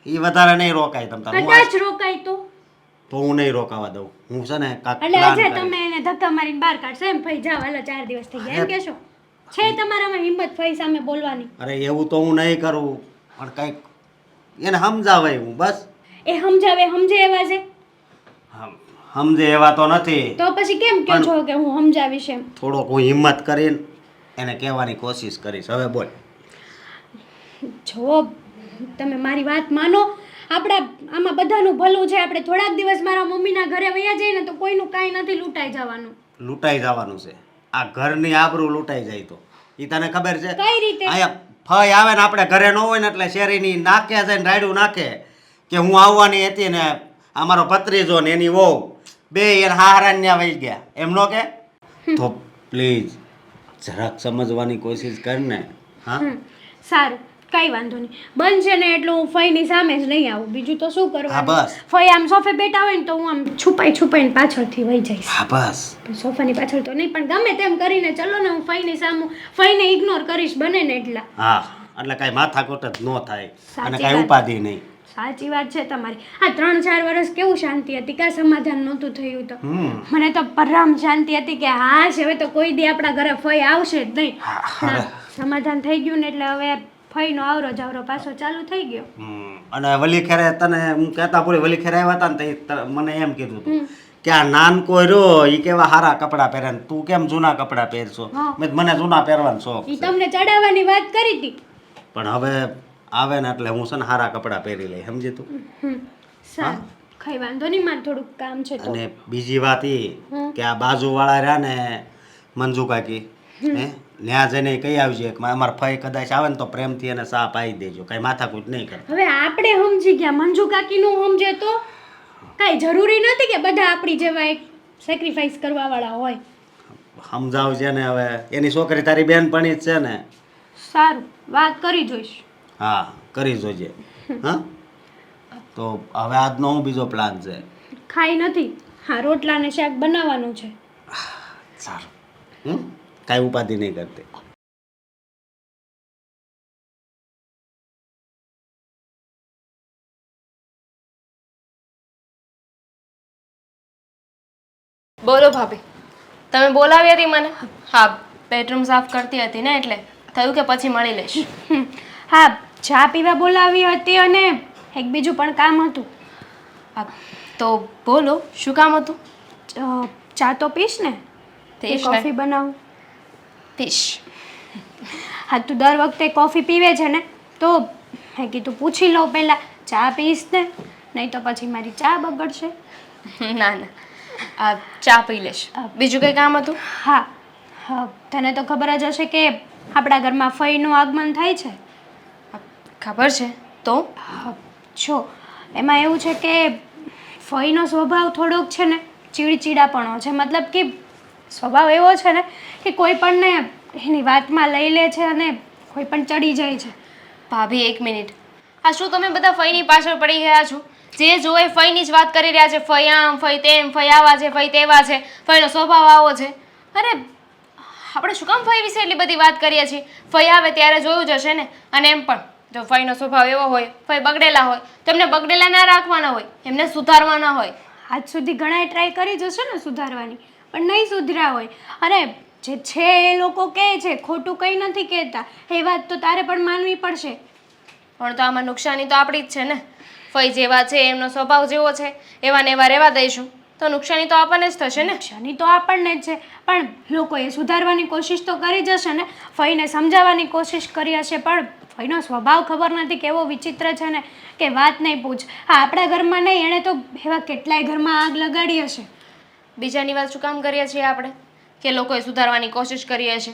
એ વધારે નહીં રોકાય તમ તાર. કદાચ રોકાય તો હું નહીં રોકાવા દઉં. હું છે ને કાંઈક એટલે plan આજે કરીશ. તમે એને ધક્કા મારીને બહાર કાઢશો એમ? ફઈ જાવ હાલો 4 દિવસ થઈ ગયા એમ કહેશો? છે તમારામાં હિંમત ફઈ સામે બોલવાની? અરે એવું તો હું નહીં કરું પણ કંઈક એને સમજાવાય હું બસ. એ સમજાવે સમજે એવા છે સમજે એવા તો નથી. તો પછી કેમ કહો છો કે હું સમજાવીશ એમ? થોડોક હું હિંમત કરીને એને કહેવાની કોશિશ કરીશ. હવે બોલ. જો તમે મારી વાત માનો. આપણા આમાં બધાનું ભલું છે. આપણે થોડાક દિવસ મારા મમ્મીના ઘરે વયા જઈએ ને તો કોઈનું કાંઈ નથી લૂંટાઈ જવાનું. લૂંટાઈ જવાનું છે? આ ઘરની આબરૂ લૂંટાઈ જાય તો એ તને ખબર છે? કઈ રીતે? અહીંયા ફઈ આવે ને આપણે ઘરે ન હોય ને એટલે શેરીની નાકે જઈને રાયડું નાખે કે હું આવવાની હતી ને અમારો ભત્રીજો ને એની વહુ બે એને હારાન્યા વહી ગયા. એમ નો કે? તો પ્લીઝ જરાક સમજવાની કોશિશ કર ને. હા સારું કઈ વાંધો નહીં. બનશે ને એટલું હું ફઈની સામે જ નહીં આવું. બીજું તો શું હા કરવાનું? બસ. ફઈ આમ સોફે બેઠા હોય ને તો હું આમ છુપાઈને પાછળથી વહી જઈશ. હા બસ. પણ સોફાની પાછળ તો નહીં, પણ ગમે તેમ કરીને ચલો ને હું ફઈની સામે ફઈને ઇગ્નોર કરીશ બને ને એટલા. હા એટલે કાંઈ માથાકૂટ જ ન થાય અને સાચી કાંઈ વાત. ઉપાધિ નહીં. સાચી વાત છે તમારી. આ 3-4 વર્ષ કેવું શાંતિ હતી, કાં સમાધાન નહોતું થયું તો મને તો પરમ શાંતિ હતી કે હા હવે તો કોઈ દી આપણા ઘરે ફઈ આવશે જ નહીં. પણ આ સમાધાન થઈ ગયું ને એટલે હવે ફઈનો આવરો જાવરો પાછો ચાલુ થઈ ગયો. અને વલી ખેરે તને હું કહેતા પૂરી વલી ખેરે આવ્યા હતા ને તો મને એમ કીધું હતું કે આ નાનકો રહ્યો એ કેવા સારા કપડાં પહેરે ને તું કેમ જૂના કપડાં પહેરશો? મેં કીધું, મને જૂના પહેરવાનો શોખ ઈ છે તમને ચડાવવાની વાત કરી હતી. પણ હવે આવે ને એટલે હું છે ને સારા કપડાં પહેરી લઈ. સમજી તું? સારું કઈ વાંધો નહીં. મારે થોડુંક કામ છે તો. અને બીજી વાત એ કે આ બાજુવાળા રહ્યા ને મંજુ કાકી હે ત્યાં જઈને કહી આવજે કે અમારા ફઈ કદાચ આવે ને તો પ્રેમથી એને ચા પાઈ દેજો, કાંઈ માથાકૂટ નહીં કરે. હવે આપણે સમજી ગયા, મંજુ કાકીનું સમજે તો કાંઈ જરૂરી નથી કે બધા આપણી જેવા એક સેક્રિફાઈસ કરવાવાળા હોય. સમજાવજે ને હવે, એની છોકરી તારી બેનપણી જ છે ને. સારું, વાત કરી જોઈશ. હા, કરી જોજે. હા, તો હવે આજનો હું બીજો પ્લાન છે. ખાઈ નથી, હા રોટલા ને શાક બનાવવાનું છે. સારું, કાંઈ ઉપાધિ નહીં કરતી. બોલો ભાભી, તમે બોલાવી હતી મને? હા, બેડરૂમ સાફ કરતી હતી ને એટલે થયું કે પછી મળી લઈશ. હા, ચા પીવા બોલાવી હતી અને એક બીજું પણ કામ હતું. હા, તો બોલો શું કામ હતું? ચા તો પીશ ને? કે પીશ ને. કોફી બનાવું? પીશ. હા, તું દર વખતે કોફી પીવે છે ને, તો મેં કીધું પૂછી લઉં પહેલાં, ચા પીશ ને? નહીં તો પછી મારી ચા બગડશે. ના ના, આ ચા પી લઈશ. બીજું કંઈ કામ હતું? હા, હા, તને તો ખબર જ હશે કે આપણા ઘરમાં ફઈનું આગમન થાય છે. ખબર છે તો? જો એમાં એવું છે કે ફઈનો સ્વભાવ થોડોક છે ને ચીડચીડાપણો છે. મતલબ કે સ્વભાવ એવો છે ને કે કોઈ પણને એની વાતમાં લઈ લે છે અને કોઈ પણ ચડી જાય છે. ભાભી એક મિનિટ, આ શું તમે બધા ફઈની પાછળ પડી ગયા છો? જે જોએ ફઈની જ વાત કરી રહ્યા છે. ફઈ આમ, ફઈ તેમ, ફઈ આવા છે, ફઈ તેવા છે, ફઈનો સ્વભાવ આવો છે. અરે આપણે શું કામ ફઈ વિશે એટલી બધી વાત કરીએ છીએ? ફઈ આવે ત્યારે જોયું જ હશે ને. અને એમ પણ જો ફઈનો સ્વભાવ એવો હોય, ફઈ બગડેલા હોય, તો એમને બગડેલા ના રાખવાના હોય, એમને સુધારવાના હોય. આજ સુધી ઘણાએ ટ્રાય કરી જશે ને સુધારવાની, પણ નહીં સુધર્યા હોય. અને જે છે એ લોકો કહે છે, ખોટું કંઈ નથી કહેતા, એ વાત તો તારે પણ માનવી પડશે. પણ તો આમાં નુકસાની તો આપણી જ છે ને. ફઈ જેવા છે, એમનો સ્વભાવ જેવો છે, એવા ને એવા રહેવા દઈશું તો નુકસાની તો આપણને જ થશે ને. શનિ તો આપણને જ છે, પણ લોકોએ સુધારવાની કોશિશ તો કરી જશે ને. ફઈને સમજાવવાની કોશિશ કરી હશે, પણ ફઈનો સ્વભાવ ખબર નથી કેવો વિચિત્ર છે ને કે વાત નહીં પૂછ. હા, આપણા ઘરમાં નહીં, એણે તો એવા કેટલાય ઘરમાં આગ લગાડી હશે. બીજાની વાત શું કામ કરીએ છીએ આપણે કે લોકોએ સુધારવાની કોશિશ કરી હશે?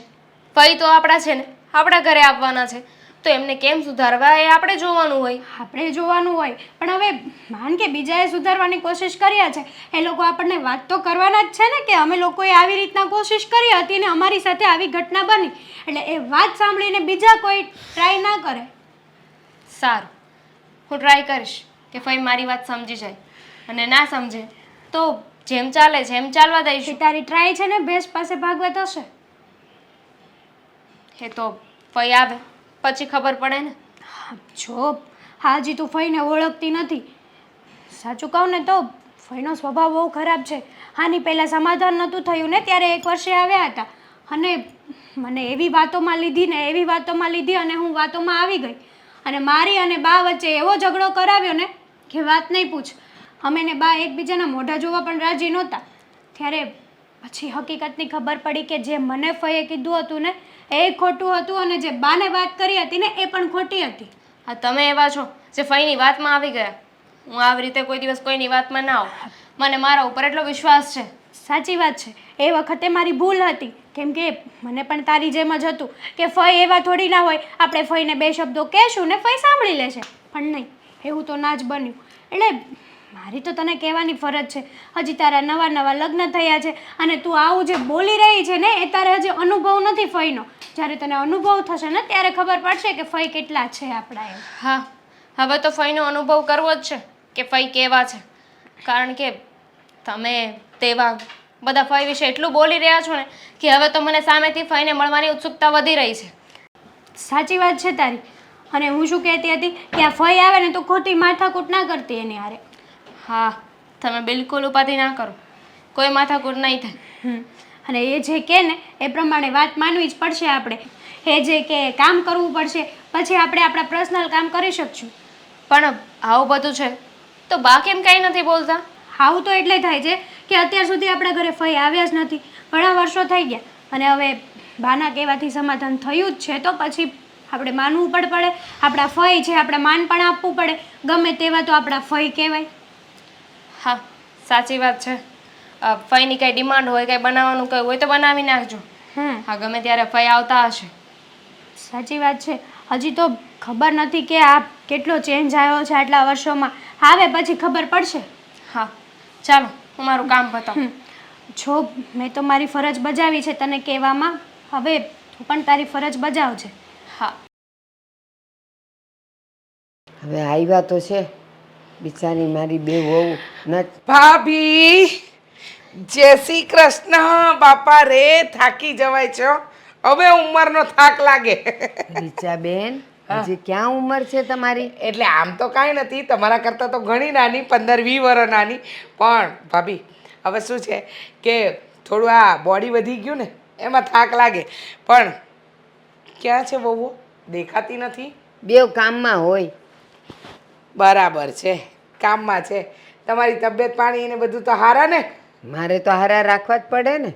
ફઈ તો આપણા છે ને, આપણા ઘરે આવવાના છે, તો એમને કેમ સુધારવા એ આપણે જોવાનું હોય. આપણે જોવાનું હોય, પણ હવે માન કે બીજાએ સુધારવાની કોશિશ કર્યા છે, એ લોકો આપણને વાત તો કરવાના જ છે ને કે અમે લોકોએ આવી રીતના કોશિશ કરી હતી ને અમારી સાથે આવી ઘટના બની. એટલે એ વાત સાંભળીને બીજા કોઈ ટ્રાય ના કરે. સારું, હું ટ્રાય કરીશ કે ફઈ મારી વાત સમજી જાય, અને ના સમજે તો જેમ ચાલે છે એમ ચાલવા કે દઈશું. તારી ટ્રાય છે ને ભેંસ પાસે ભાગવત હશે. એ તો ફઈ આવે પછી ખબર પડે ને. જો હાજી તું ફઈને ઓળખતી નથી. સાચું કહું ને તો ફઈનો સ્વભાવ બહુ ખરાબ છે. આની પહેલાં સમાધાન નહોતું થયું ને ત્યારે 1 વર્ષે આવ્યા હતા અને મને એવી વાતોમાં લીધી અને હું વાતોમાં આવી ગઈ અને મારી અને બા વચ્ચે એવો ઝઘડો કરાવ્યો ને કે વાત નહીં પૂછ. અમે ને બા એકબીજાના મોઢા જોવા પણ રાજી નહોતા. ત્યારે પછી હકીકતની ખબર પડી કે જે મને ફઈએ કીધું હતું ને એ ખોટું હતું અને જે બાને વાત કરી હતી ને એ પણ ખોટી હતી. હા, તમે એવા છો જે ફઈની વાતમાં આવી ગયા. હું આવી રીતે કોઈ દિવસ કોઈની વાતમાં ના આવું. મને મારા ઉપર એટલો વિશ્વાસ છે. સાચી વાત છે, એ વખતે મારી ભૂલ હતી. કેમ કે મને પણ તારી જેમ જ હતું કે ફઈ એવા થોડી ના હોય, આપણે ફઈને 2 શબ્દો કહેશું ને ફઈ સાંભળી લેશે. પણ નહીં, એવું તો ના જ બન્યું. એટલે મારી તો તને કહેવાની ફરજ છે. હજી તારા નવા લગ્ન થયા છે અને તું આવું જે બોલી રહી છે ને એ તારે હજી અનુભવ નથી ફઈનો. જ્યારે તને અનુભવ થશે ને ત્યારે ખબર પડશે કે ફઈ કેટલા છે આપણા એમ. હા, હવે તો ફઈનો અનુભવ કરવો જ છે કે ફઈ કેવા છે. કારણ કે તમે તેવા બધા ફઈ વિશે એટલું બોલી રહ્યા છો ને કે હવે તો મને સામેથી ફઈને મળવાની ઉત્સુકતા વધી રહી છે. સાચી વાત છે તારી. અને હું શું કહેતી હતી કે આ ફઈ આવે ને તો ખોટી માથાકૂટ ના કરતી એની હારે. હા, તમે બિલકુલ ઉપાધિ ના કરો, કોઈ માથાકૂટ નહીં થાય. અને એ જે કહે ને એ પ્રમાણે વાત માનવી જ પડશે આપણે. એ જે કે કામ કરવું પડશે, પછી આપણે આપણા પર્સનલ કામ કરી શકશું. પણ આવું બધું છે તો બા કેમ કંઈ નથી બોલતા? આવું તો એટલે થાય છે કે અત્યાર સુધી આપણા ઘરે ફઈ આવ્યા જ નથી. ઘણા વર્ષો થઈ ગયા અને હવે બાના કહેવાથી સમાધાન થયું જ છે તો પછી આપણે માનવું પડે. આપણા ફઈ છે, આપણે માન પણ આપવું પડે. ગમે તેવા તો આપણા ફઈ કહેવાય. હા, સાચી વાત છે. ફઈની કંઈ ડિમાન્ડ હોય, કંઈ બનાવવાનું કંઈ હોય તો બનાવી નાખજો. હા, ગમે ત્યારે ફઈ આવતા હશે. સાચી વાત છે. હજી તો ખબર નથી કે આ કેટલો ચેન્જ આવ્યો છે આટલા વર્ષોમાં. આવે પછી ખબર પડશે. હા ચાલો હું મારું કામ બતાવું. જો મેં તો મારી ફરજ બજાવી છે તને કહેવામાં, હવે તું પણ તારી ફરજ બજાવજે. હા હવે આવ્યા તો છે બિચારી મારી બે વહુ ન ભાભી જય શ્રી કૃષ્ણ. બાપા રે થાકી જવાય છે હો. હવે ઉંમરનો થાક લાગે. રીચાબેન હજી ક્યાં ઉંમર છે તમારી? એટલે આમ તો કાંઈ નથી, તમારા કરતાં તો ઘણી નાની, 15-20 વર્ષ નાની. પણ ભાભી હવે શું છે કે થોડું આ બોડી વધી ગયું ને એમાં થાક લાગે. પણ ક્યાં છે વહુઓ? દેખાતી નથી. બેવ કામમાં હોય. બરાબર છે, કામમાં છે. તમારી તબિયત પાણી ને બધું તો હારા ને? મારે તો હારા રાખવા જ પડે ને,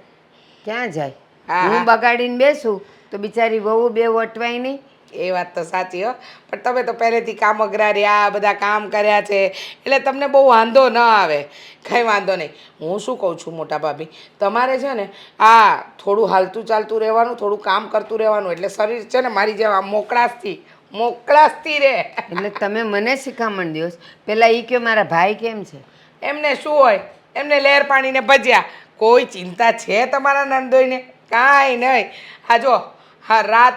ક્યાં જાય? હા, હું બગાડીને બેસું તો બિચારી વહુ બે અટવાય નહીં. એ વાત તો સાચી હો. પણ તમે તો પહેલેથી કામ અઘરા રહ્યા, બધા કામ કર્યા છે એટલે તમને બહુ વાંધો ન આવે. કંઈ વાંધો નહીં. હું શું કહું છું મોટા ભાભી, તમારે છે ને આ થોડું હાલતું ચાલતું રહેવાનું, થોડું કામ કરતું રહેવાનું, એટલે શરીર છે ને મારી જેવા મોકળાશથી રહે. એટલે તમે મને શીખામણ દો. પેલા એ કહો મારા ભાઈ કેમ છે? એમને શું હોય, એમને લહેર પાણીને ભજ્યા. કોઈ ચિંતા છે તમારા નંદોઈને? કાંઈ નહીં. હા જો, હા રાત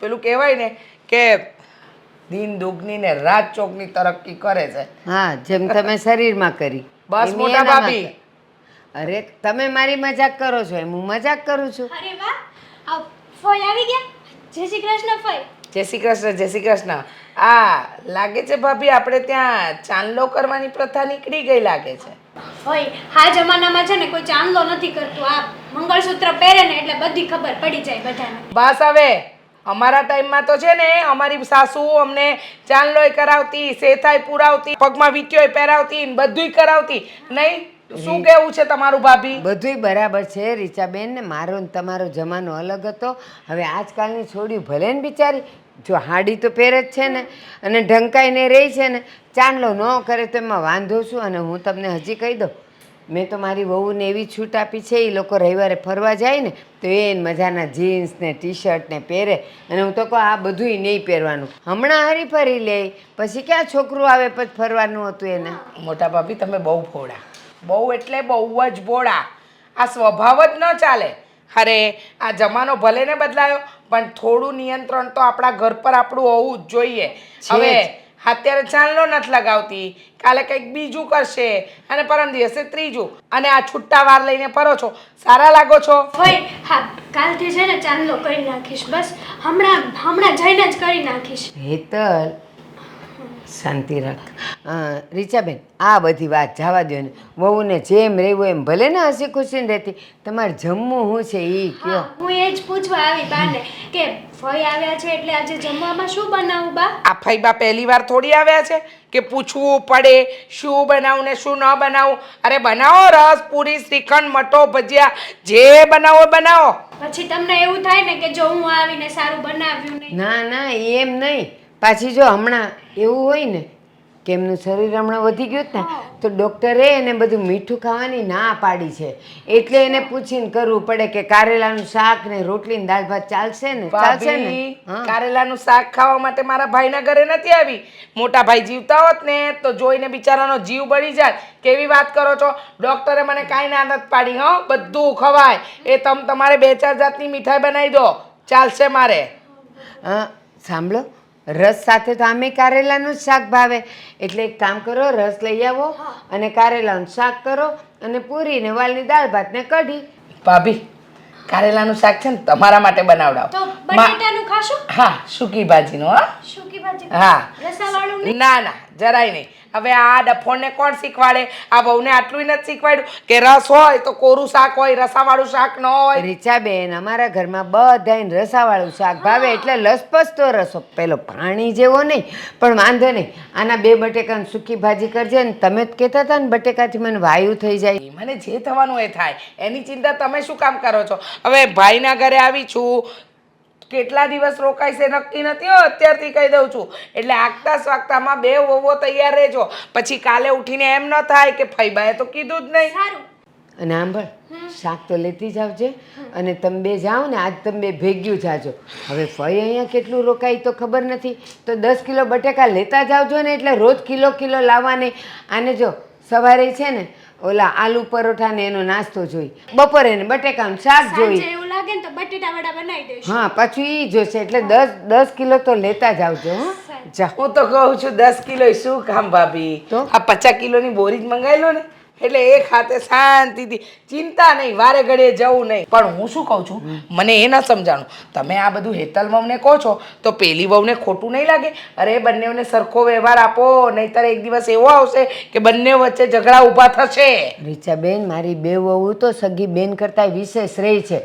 પેલું કહેવાય ને કે દિન દુગની ને રાત ચોકની તરક્કી કરે છે. હા, જેમ તમે શરીરમાં કરી બસ એમ મોટા એનામાં ભાભી. કર. અરે તમે મારી મજાક કરો છો એમ હું મજાક કરું છું. અરે વાહ, આ ફોઈ આવી ગયા. જય શ્રી કૃષ્ણ ફોઈ. જય શ્રી કૃષ્ણ, જય શ્રી કૃષ્ણ. આ લાગે છે ભાભી આપણે ત્યાં ચાંદલો કરવાની પ્રથા નીકળી ગઈ લાગે છે. ફોઈ આ જમાનામાં છે ને કોઈ ચાંદલો નથી કરતું. આ મંગળસૂત્ર પહેરે ને એટલે બધી ખબર પડી જાય બધાને. બસ હવે અમારા ટાઈમમાં તો છે ને અમારી સાસુ અમને ચાંદલોય કરાવતી, શેથાય પુરાવતી, પગમાં વીંટીઓય પહેરાવતી, ને બધુંય કરાવતી. નહીં? શું કેવું છે તમારું ભાભી? બધુંય બરાબર છે રીચાબેન. ને મારો ને તમારો જમાનો અલગ હતો. હવે આજકાલની છોડીઓ ભલે ને બિચારી જો હાડી તો પહેરે જ છે ને અને ઢંકાઈને રહી છે ને, ચાંદલો ન કરે તો એમાં વાંધો શું? અને હું તમને હજી કહી દઉં, મેં તો મારી વહુને એવી છૂટ આપી છે, એ લોકો રવિવારે ફરવા જાય ને તો એ મજાના જીન્સ ને ટી શર્ટ ને પહેરે. અને હું તો કહું આ બધુંય નહીં પહેરવાનું. હમણાં હરી ફરી લે, પછી ક્યાં છોકરું આવે પછી ફરવાનું હતું એને. મોટા ભાભી તમે બહુ ભોળા, બહુ એટલે બહુ જ ભોળા. આ સ્વભાવ જ ન ચાલે. અરે આ જમાનો ભલે ને બદલાયો પણ થોડું નિયંત્રણ તો આપણા ઘર પર આપણું હોવું જ જોઈએ. હવે અત્યારે ચાંદલો નથી લગાવતી, કાલે કંઈક બીજું કરશે અને પરમ દિવસે ત્રીજું, અને આ છુટ્ટા વાર લઈને ફરો છો. સારા લાગો છો. ફોઈ હા કાલથી છે ને ચાંદલો કરી નાખીશ. બસ હમણાં જઈને જ કરી નાખીશ. હેતલ શાંતિ રાખ. રીચાબેન આ બધી વાત જવા દો ને. વહુને જેમ રહેવું એમ ભલે ને હસી ખુશીને રહેતી. તમારે જમવું શું છે એ કયો. હા, હું એ જ પૂછવા આવી બાને કે ફોઈ આવ્યા છે એટલે આજે જમવામાં શું બનાવું બા? આ ફઈબા પહેલી વાર થોડી આવ્યા છે કે પૂછવું પડે શું બનાવું ને શું ન બનાવું. અરે બનાવો રસ પૂરી, શ્રીખંડ, મઠો, ભજીયા, જે બનાવો બનાવો. પછી તમને એવું થાય ને કે જો હું આવીને સારું બનાવ્યું નહીં. ના ના એમ નહીં. પાછી જો હમણાં એવું હોય ને કે એમનું શરીર હમણાં વધી ગયું જ ને તો ડૉક્ટરે એને બધું મીઠું ખાવાની ના પાડી છે. એટલે એને પૂછીને કરવું પડે કે કારેલાનું શાક ને રોટલી ને દાળ ભાત ચાલશે ને? ચાલશે ને? ભાભી, હા. કારેલાનું શાક ખાવા માટે મારા ભાઈના ઘરે નથી આવી. મોટા ભાઈ જીવતા હોત ને તો જોઈને બિચારાનો જીવ બળી જાય. કેવી વાત કરો છો? ડોક્ટરે મને કાંઈ ના નથી પાડી. હો બધું ખવાય. એ તમારે 2-4 જાતની મીઠાઈ બનાવી દો, ચાલશે મારે. સાંભળો, રસ સાથે તો આમે કારેલાનું જ શાક ભાવે. એટલે એક કામ કરો, રસ લઈ આવો અને કારેલાનું શાક કરો અને પૂરી ને વાલની દાળ ભાત ને કઢી. ભાભી કારેલાનું શાક છે ને તમારા માટે બનાવડાવ. તો બટેટાનું ખાશો? હા, સૂકી ભાજીનું. હા સૂકી ભાજી? હા. રસાવાળું નહીં? ના ના જરાય નહીં. હવે આ ડફોડને કોણ શીખવાડે? આ બહુને આટલું નથી શીખવાડ્યું કે રસ હોય તો કોરું શાક હોય, રસાવાળું શાક ન હોય. રીચાબેન અમારા ઘરમાં બધાને રસાવાળું શાક ભાવે. એટલે લસપસતો રસો, પેલો પાણી જેવો નહીં. પણ વાંધો નહીં, આના 2 બટેકાની સૂકી ભાજી કરજે. ને તમે જ કહેતા હતા ને બટેકાથી મને વાયુ થઈ જાય. મને જે થવાનું એ થાય, એની ચિંતા તમે શું કામ કરો છો? હવે ભાઈના ઘરે આવી છું, કેટલા દિવસ રોકાઈશ એ નક્કી નથી હો, અત્યારથી કહી દઉં છું. એટલે આગતા સ્વાગતામાં 2 વહુઓ તૈયાર રહેજો. પછી કાલે ઉઠીને એમ ન થાય કે ફઈબાએ તો કીધું જ નહીં. સારું. અને સાંભળ, શાક તો લેતી જ આવજે. અને તમે બે જાઓ ને આજ તમે બે ભેગ્યું જાજો. હવે ફઈ અહીંયા કેટલું રોકાય તો ખબર નથી, તો 10 કિલો બટેકા લેતા જ આવજો ને. એટલે રોજ કિલો લાવવાની. આને જો સવારે છે ને ઓલા આલુ પરોઠા ને એનો નાસ્તો જોઈ, બપોરે ને બટેકાનું શાક જોઈ. સાંજે એવું લાગે ને તો બટેટા વડા બનાવી દઈશ. હા પાછું ઈ જોશે એટલે 10 કિલો તો લેતા જ આવજો. હો જા. હું તો કહું છું 10 કિલો શું કામ ભાભી, તો? આ 50 કિલોની બોરી જ મંગાવી લો ને, એટલે એક હાથે શાંતિથી, ચિંતા નહીં, વારે ઘડીએ જવું નહીં. પણ હું શું કહું છું, મને એ ન સમજાણું, તમે આ બધું હેતલ વહુને કહો છો તો પેલી વહુને ખોટું નહીં લાગે? અરે બંનેઓને સરખો વ્યવહાર આપો, નહીંતર એક દિવસ એવો આવશે કે બંને વચ્ચે ઝઘડા ઊભા થશે. રીચાબેન મારી બે વહુ તો સગી બેન કરતાં વિશેષ રહી છે.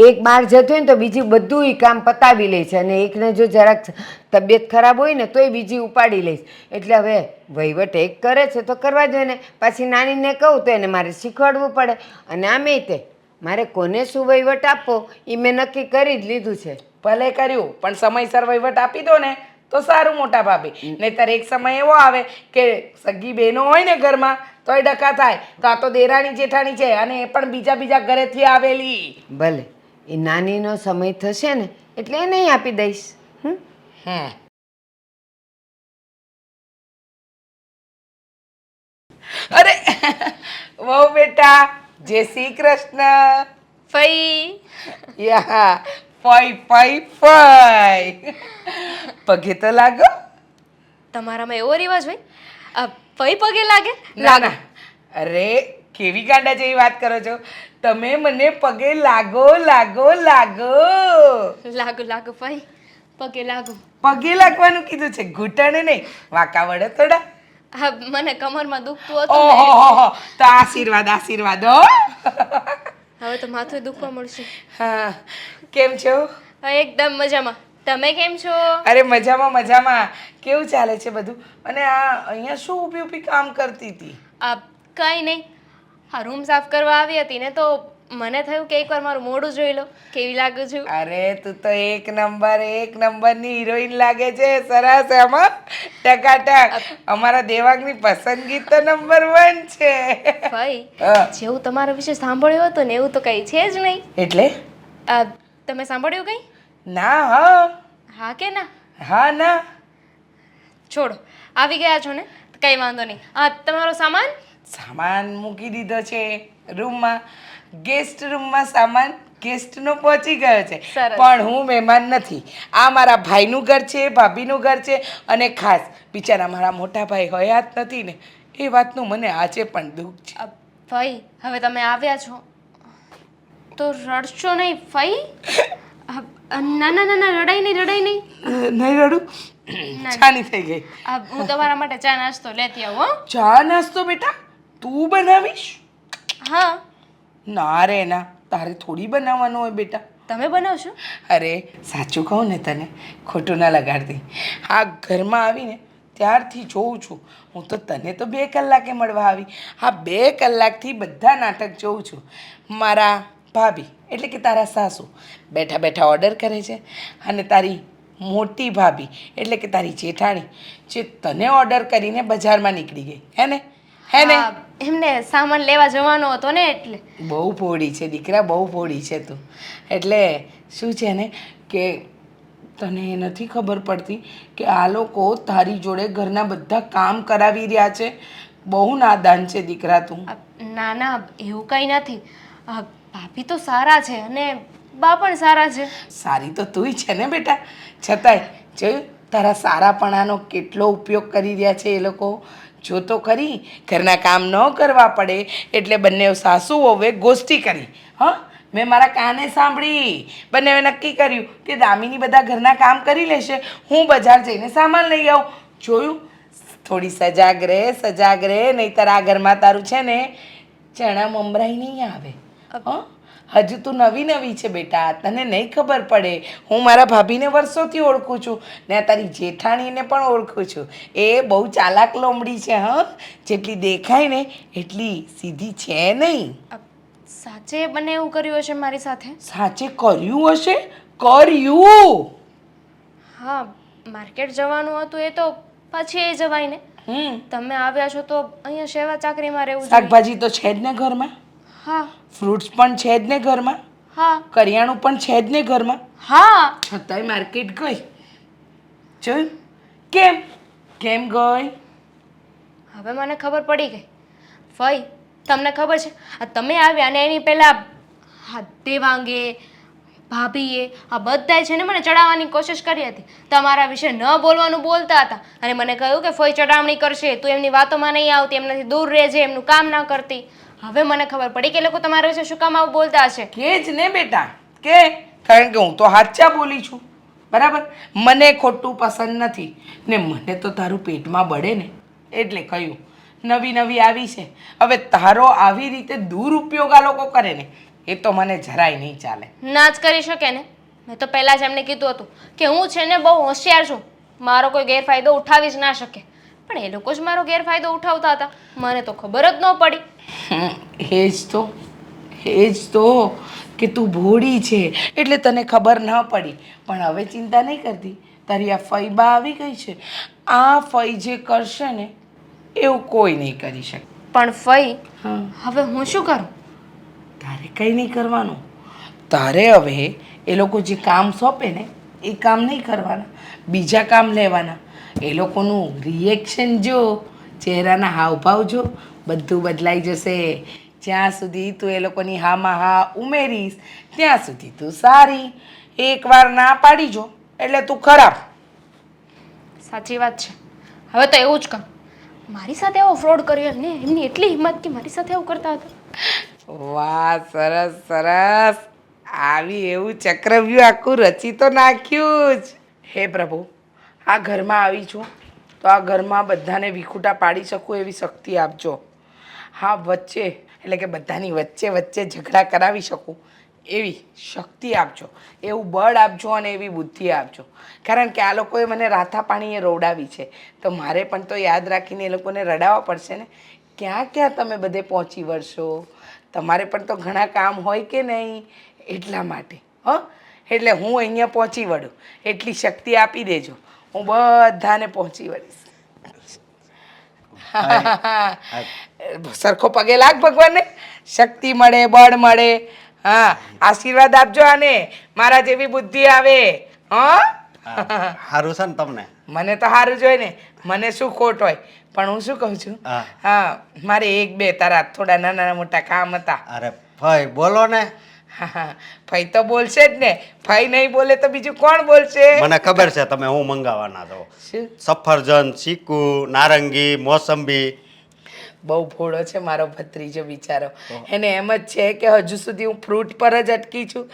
એક બહાર જતો હોય ને તો બીજી બધું ઈ કામ પતાવી લે છે, અને એકને જો જરાક તબિયત ખરાબ હોય ને તોય બીજી ઉપાડી લઈશ. એટલે હવે વહીવટ એક કરે છે તો કરવા જોઈએ ને. પાછી નાનીને કહું તો એને મારે શીખવાડવું પડે. અને આમે તે મારે કોને શું વહીવટ આપવો એ મેં નક્કી કરી જ લીધું છે. ભલે કર્યું, પણ સમયસર વહીવટ આપી દો ને તો સારું મોટા ભાભી. નહીંતર એક સમય એવો આવે કે સગી બહેનો હોય ને ઘરમાં તોય ડખા થાય, તો આ તો દેરાણી જેઠાણી છે અને એ પણ બીજા ઘરેથી આવેલી. ભલે એ નાનીનો સમય થશે ને એટલે એને આપી દઈશ. અરે વહુ બેટા, જય શ્રી કૃષ્ણ. ફઈ યા ફઈ ફઈ ફઈ, પગે તો લાગો. તમારામાં એવો રિવાજ હોય? આ ફઈ પગે લાગે? ના ના, અરે કેવી ગાંડા જેવી વાત કરો છો તમે. મને પગે લાગો લાગો લાગો. લાગુ લાગુ ફઈ, પગે લાગુ. પગે લાગવાનું કીધું છે, ઘૂંટણે નહીં. વાંકા વડે થોડા. હા મને કમરમાં દુખતું હતું ને. ઓહો, તો આશીર્વાદ આશીર્વાદ હો. હવે તો માથું દુખવા મળશે. હા, કેમ છો? હા, એકદમ મજામાં. તમે કેમ છો? અરે મજામાં મજામાં. કેવું ચાલે છે બધું? અને આ અહીંયા શું ઊભી ઊભી કામ કરતી હતી? આ કંઈ નહીં, હા રૂમ સાફ કરવા આવી હતી ને તો મને થયું કે એકવાર મારું મોઢું જોઈ લો, કેવી લાગુ છું. અરે તું તો એક નંબરની હિરોઈન લાગે છે. સરસ એમાં ટકાટક. અમારા દેવાંગની પસંદગી તો નંબર 1 છે. ભાઈ હા. જેવું તમારા વિશે સાંભળ્યું હતું ને એવું તો કંઈ છે જ નહીં. એટલે? તમે સાંભળ્યું કંઈ? ના. હા હા કે ના? હા ના. છોડો, આવી ગયા છો ને કંઈ વાંધો નહીં. તમારો સામાન સામાન મૂકી દીધો છે રૂમમાં. ગેસ્ટ રૂમમાં સામાન ગેસ્ટનો પહોંચી ગયો છે. સરસ. પણ હું મહેમાન નથી. આ મારા ભાઈનું ઘર છે, ભાભીનું ઘર છે. અને ખાસ બિચારા મારા મોટા ભાઈ હયાત નથી ને, એ વાતનું મને આજે પણ દુઃખ છે. ભાઈ હવે તમે આવ્યા છો તો રડશો નહીં ફઈ. ના ના ના ના, રડાઈ નહીં. નહીં રડું. છાની થઈ ગઈ. હું તમારા માટે ચા નાસ્તો લેતી આવું. હો ચા નાસ્તો બેટા તું બનાવીશ? હા, ના રે ના, તારે થોડી બનાવવાનું હોય બેટા. તમે બનાવશો? અરે સાચું કહું ને તને, ખોટું ના લગાડતી. આ ઘરમાં આવીને ત્યારથી જોઉં છું. હું તો તને તો 2 કલાકે મળવા આવી. આ 2 કલાકથી બધા નાટક જોઉં છું. મારા ભાભી એટલે કે તારા સાસુ બેઠા બેઠા ઓર્ડર કરે છે, અને તારી મોટી ભાભી એટલે કે તારી જેઠાણી જે તને ઓર્ડર કરીને બજારમાં નીકળી ગઈ. હે ને? હા, એમને સામાન લેવા જવાનો હતો ને એટલે. બહુ ભોળી છે દીકરા, બહુ ભોળી છે તું. એટલે શું છે ને કે તને એ નથી ખબર પડતી કે આ લોકો તારી જોડે ઘરના બધા કામ કરાવી રહ્યા છે. બહુ નાદાન છે દીકરા તું. ના ના, એવું કંઈ નથી. ભાભી તો સારા છે અને બા પણ સારા છે. સારી તો તુંય છે ને બેટા, છતાંય જોયું તારા સારાપણાનો કેટલો ઉપયોગ કરી રહ્યા છે એ લોકો. જો તો ખરી, ઘરના કામ ન કરવા પડે એટલે બંને સાસુ વહુએ ગોષ્ઠી કરી. હા, મેં મારા કાને સાંભળી. બંનેએ નક્કી કર્યું કે દામિની બધા ઘરના કામ કરી લેશે, હું બજાર જઈને સામાન લઈ આવું. જોયું? થોડી સજાગ રહે, નહીંતર આ ઘરમાં તારું છે ને ચણા મમરાઈ નહીં આવે. હજુ તું નવી છે બેટા, તને નહીં ખબર પડે. હું મારા ભાભીને વર્ષોથી ઓળખું છું ને તારી જેઠાણીને પણ ઓળખું છું. એ બહુ ચાલાક લોમડી છે. જેટલી દેખાય ને એટલી સીધી છે નહીં. સાચે બંને એવું કર્યું હશે મારી સાથે? સાચે કર્યું હશે? કર્યું? હા, માર્કેટ જવાનું હતું એ તો પછી એ જવાય ને. તમે આવ્યા છો તો અહીંયા સેવા ચાકરીમાં રહેવું જોઈએ. શાકભાજી તો છે જ ને ઘરમાં. હા ફ્રૂટ્સ પણ છે જ ને ઘરમાં. હા કરિયાણું પણ છે જ ને ઘરમાં. હા, છતાંય માર્કેટ ગઈ. જોયું? કેમ ગઈ? હવે મને ખબર પડી ગઈ ફઈ તમને ખબર છે આ તમે આવ્યા અને એની પહેલાં હા દેવાંગે ભાભીએ આ બધાય છે ને મને ચડાવવાની કોશિશ કરી હતી, તમારા વિશે ન બોલવાનું બોલતા હતા અને મને કહ્યું કે ફઈ ચડાવણી કરશે, તું એમની વાતોમાં નહીં આવતી, એમનાથી દૂર રહેજે, એમનું કામ ના કરતી. હવે મને ખબર પડી કે એ લોકો તમારા વિશે શું કામ આવું બોલતા હશે. કે જ ને બેટા કે, કારણ કે હું તો સાચા બોલી છું, બરાબર. મને ખોટું પસંદ નથી ને મને તો તારું પેટમાં બળે ને એટલે કહ્યું. નવી નવી આવી છે, હવે તારો આવી રીતે દુરુપયોગ આ લોકો કરે ને એ તો મને જરાય નહીં ચાલે. ના જ કરી શકે ને. મેં તો પહેલાં જ એમને કીધું હતું કે હું છે ને બહુ હોશિયાર છું, મારો કોઈ ગેરફાયદો ઉઠાવી જ ના શકે, પણ એ લોકો જ મારો ગેરફાયદો ઉઠાવતા હતા, મને તો ખબર જ ન પડી. એ જ તો કે તું ભોળી છે એટલે તને ખબર ન પડી, પણ હવે ચિંતા નહીં કરતી, તારી આ ફઈબા આવી ગઈ છે, આ ફઈ જે કરશે ને એવું કોઈ નહીં કરી શકે. પણ ફઈ હા, હવે હું શું કરું? તારે કંઈ નહીં કરવાનું. તારે હવે એ લોકો જે કામ સોંપે ને એ કામ નહીં કરવાના, બીજા કામ લેવાના. એ લોકોનું રિએક્શન જો, ચહેરાના હાવભાવ જો, બધું બદલાઈ જશે. જ્યાં સુધી તું એ લોકોની હામાં હા ઉમેરીશ ત્યાં સુધી તું સારી, એકવાર ના પાડી જો એટલે તું ખરાબ. સાચી વાત છે, હવે તો એવું જ કર. મારી સાથે એવો ફ્રોડ કર્યો ને, એમની એટલી હિંમત કે મારી સાથે એવું કરતા હતા. વાહ, સરસ સરસ. આવી એવું ચક્રવ્યૂહ આખું રચી તો નાખ્યું જ. હે પ્રભુ, આ ઘરમાં આવી છું તો આ ઘરમાં બધાને વિખૂટા પાડી શકું એવી શક્તિ આપજો. હા, વચ્ચે એટલે કે બધાની વચ્ચે વચ્ચે ઝઘડા કરાવી શકું એવી શક્તિ આપજો, એવું બળ આપજો અને એવી બુદ્ધિ આપજો. કારણ કે આ લોકોએ મને રાથા પાણીએ રોવડાવી છે તો મારે પણ તો યાદ રાખીને એ લોકોને રડાવવા પડશે ને. ક્યાં ક્યાં તમે બધે પહોંચી વળશો, તમારે પણ તો ઘણા કામ હોય કે નહીં, એટલા માટે એટલે હું અહીંયા પહોંચી વળું એટલી શક્તિ આપી દેજો, હું બધાને પહોંચી વળીશ. સરખો પગે લાગ ભગવાનને, શક્તિ મળે, બળ મળે. હા, આશીર્વાદ આપજો આને, મારા જેવી બુદ્ધિ આવે. સારું છે ને તમને? મને તો સારું જ હોય ને, મને શું ખોટ હોય. પણ હું શું કહું છું, હા, મારે એક બે તારા થોડા નાના મોટા કામ હતા. અરે ભાઈ બોલો ને. ફઈ તો બોલશે જ ને, ફઈ નહીં બોલે તો બીજું કોણ બોલશે? મને ખબર છે તમે હું મંગાવવાના છો. શું? સફરજન, ચીકુ, નારંગી, મોસંબી. બહુ ભોળો છે મારો ભત્રીજો બિચારો, એને એમ જ છે કે હજુ સુધી હું ફ્રૂટ પર જ અટકી છું.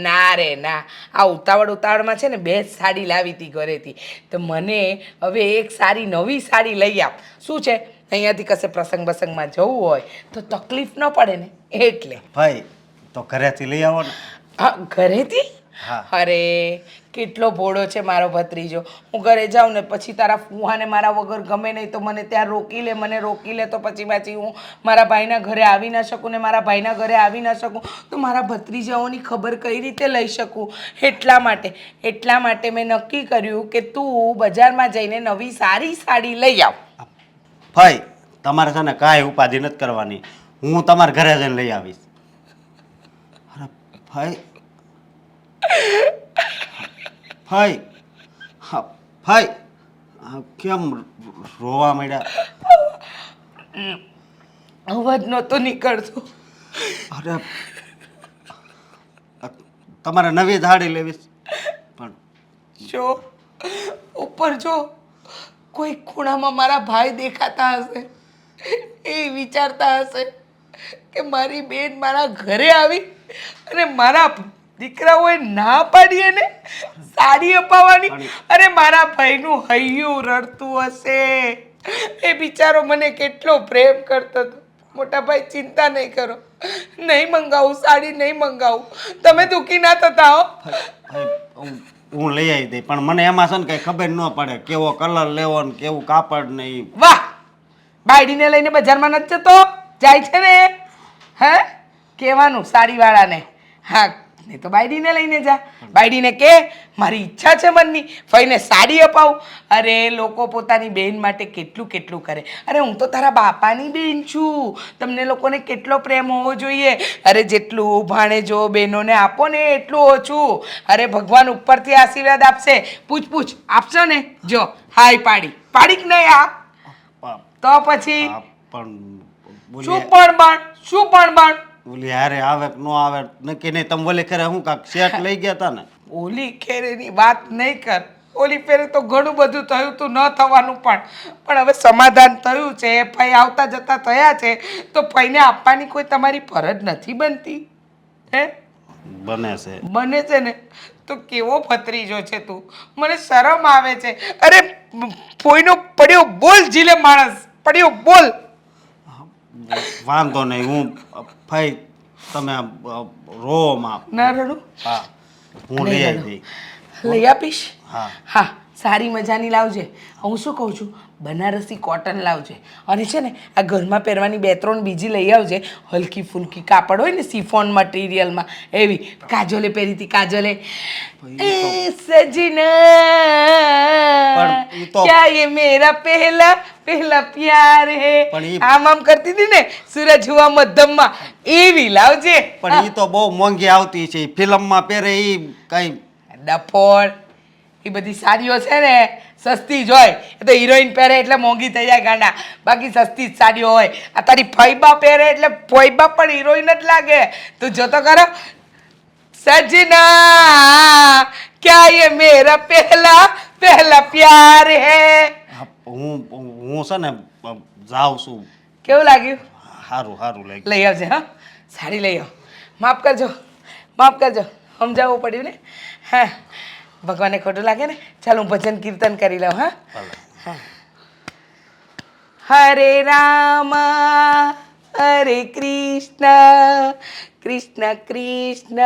ના રે ના, આ ઉતાવળમાં છે ને 2 સાડી લાવી હતી ઘરેથી, તો મને હવે એક સારી નવી સાડી લઈ આપ. શું છે, અહીંયાથી કશે પ્રસંગ બસંગમાં જવું હોય તો તકલીફ ન પડે ને એટલે. ભાઈ તો ઘરેથી લઈ આવો ને. હા, ઘરેથી? હા. અરે કેટલો ભોળો છે મારો ભત્રીજો. હું ઘરે જાઉં ને પછી તારા ફુહાને મારા વગર ગમે નહીં તો મને ત્યાં રોકી લે, મને રોકી લે તો પછી હું મારા ભાઈના ઘરે આવી ના શકું ને મારા ભાઈના ઘરે આવી ના શકું તો મારા ભત્રીજાઓની ખબર કઈ રીતે લઈ શકું. એટલા માટે મેં નક્કી કર્યું કે તું બજારમાં જઈને નવી સારી સાડી લઈ આવ. ભાઈ તમારે છે ને કાંઈ ઉપાધિ નથી કરવાની, હું તમારા ઘરે જઈને લઈ આવીશ. અરે ભાઈ ભાઈ, હા ભાઈ, કેમ રોવા માંડ્યા? અવાજ નહોતો નીકળતો. અરે તમારે નવી સાડી લેવી પણ જો ઉપર જો, કોઈ ખૂણામાં મારા ભાઈ દેખાતા હશે, એ વિચારતા હશે કે મારી બેન મારા ઘરે આવી અને મારા દીકરાઓએ ના પાડીએ ને સાડી અપાવવાની. અરે મારા ભાઈનું હૈયું રડતું હશે, એ બિચારો મને કેટલો પ્રેમ કરતો હતો. મોટા ભાઈ ચિંતા નહીં કરો, નહીં મંગાવું સાડી, નહીં મંગાવું, તમે દુઃખી ના થતા હો. હું લઈ આવી દઈ, પણ મને એમાં છે ને કઈ ખબર ન પડે કેવો કલર લેવો ને કેવું કાપડ નહીં. વાહ, બાયડીને લઈને બજારમાં નથી જતો, જાય છે ને? હે, કહેવાનું સાડીવાળાને, હા નહીં તો બાયડીને લઈને જા. બાયડીને કે મારી ઈચ્છા છે મનની ફઈને સાડી અપાવું. અરે લોકો પોતાની બેન માટે કેટલું કેટલું કરે. અરે હું તો તારા બાપાની બેન છું, તમને લોકોને કેટલો પ્રેમ હોવો જોઈએ. અરે જેટલું ભાણેજો બહેનોને આપો ને એટલું ઓછું. અરે ભગવાન ઉપરથી આશીર્વાદ આપશે. પૂછ આપશો ને? જો હાય પાડી કે નહીં? આ તો પછી પણ શું પણ ઓલી હારે આવે કે ન આવે નક્કી નહીં. તમે ઓલી ખરે હું કાંક શેઠ લઈ ગયા હતા ને? ઓલી ખેરેની વાત નહીં કર. ઓલી ફેરે તો ઘણું બધું થયું તું, ન થવાનું પણ હવે સમાધાન થયું છે. ફઈ આવતા જતા થયા છે તો ફઈને આપવાની કોઈ તમારી ફરજ નથી બનતી હે? બને છે ને તો કેવો ભત્રીજો છે તું, મને શરમ આવે છે. અરે ફોઈનો પડ્યો બોલ જીલે માણસ, પડ્યો બોલ. વાંધો નહીં, હું ભાઈ તમે રો માં. ના રડું, હા હું લઈ આવી. લઈ આપીશ. હા હા, સારી મજાની લાવજે. હું શું કહું છું, બનારસી કોટન લાવજે. અને છે ને આ ઘરમાં પહેરવાની 2-3 બીજી લઈ આવજે, હલકી ફુલકી કાપડ હોય ને સિફોન મટીરિયલમાં એવી. કાજોલે પહેરી હતી, કાજોલે. એ સजना क्या ये मेरा पहला प्यार है, આમ કરતી હતી ને સૂરજ હુઆ મધ્યમમાં, એવી લાવજે. પણ ઈ તો બહુ મોંઘી આવતી છે, ફિલ્મમાં પહેરે ઈ કઈ ડફોળ. એ બધી સાડીઓ છે ને સસ્તી જ હોય. એ તો હિરોઈન પહેરે એટલે મોંઘી થઈ જાય ગાંડા, બાકી સસ્તી જ સાડીઓ હોય. આ તારી ફઈબા પહેરે એટલે ફઈબા પણ હિરોઈન જ લાગે. તું જોતો કરો. સजना क्या ये मेरा पहला प्यार है. હું છે ને જાઉં છું. કેવું લાગ્યું? સારું લાગ્યું. લઈ આવજે. હા, સાડી લઈ આવ. માફ કરજો, સમજાવવું પડ્યું ને. હા, ભગવાનને ખોટું લાગે ને. ચાલ હું ભજન કીર્તન કરી લઉં. હા, હરે રામ હરે કૃષ્ણ કૃષ્ણ કૃષ્ણ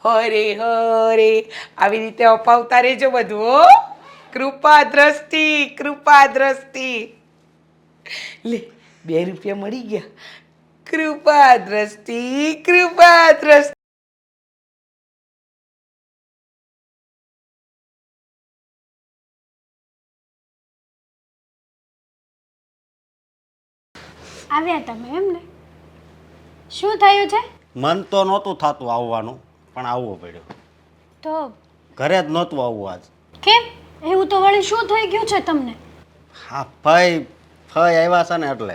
હરે હરે. આવી રીતે અપાવતા રહેજો બધું હો. કૃપા દ્રષ્ટિ. લે, 2 રૂપિયા મળી ગયા. કૃપા દ્રષ્ટિ. આવ્યા તમે એમ ને? શું થયું છે? મન તો નહોતું થતું આવવાનું, પણ આવવું પડ્યું. તો ઘરે જ નહોતું આવવું આજ. કેમ એવું? તો વળી શું થઈ ગયું છે તમને? હા, ફઈ આવ્યા છે ને એટલે.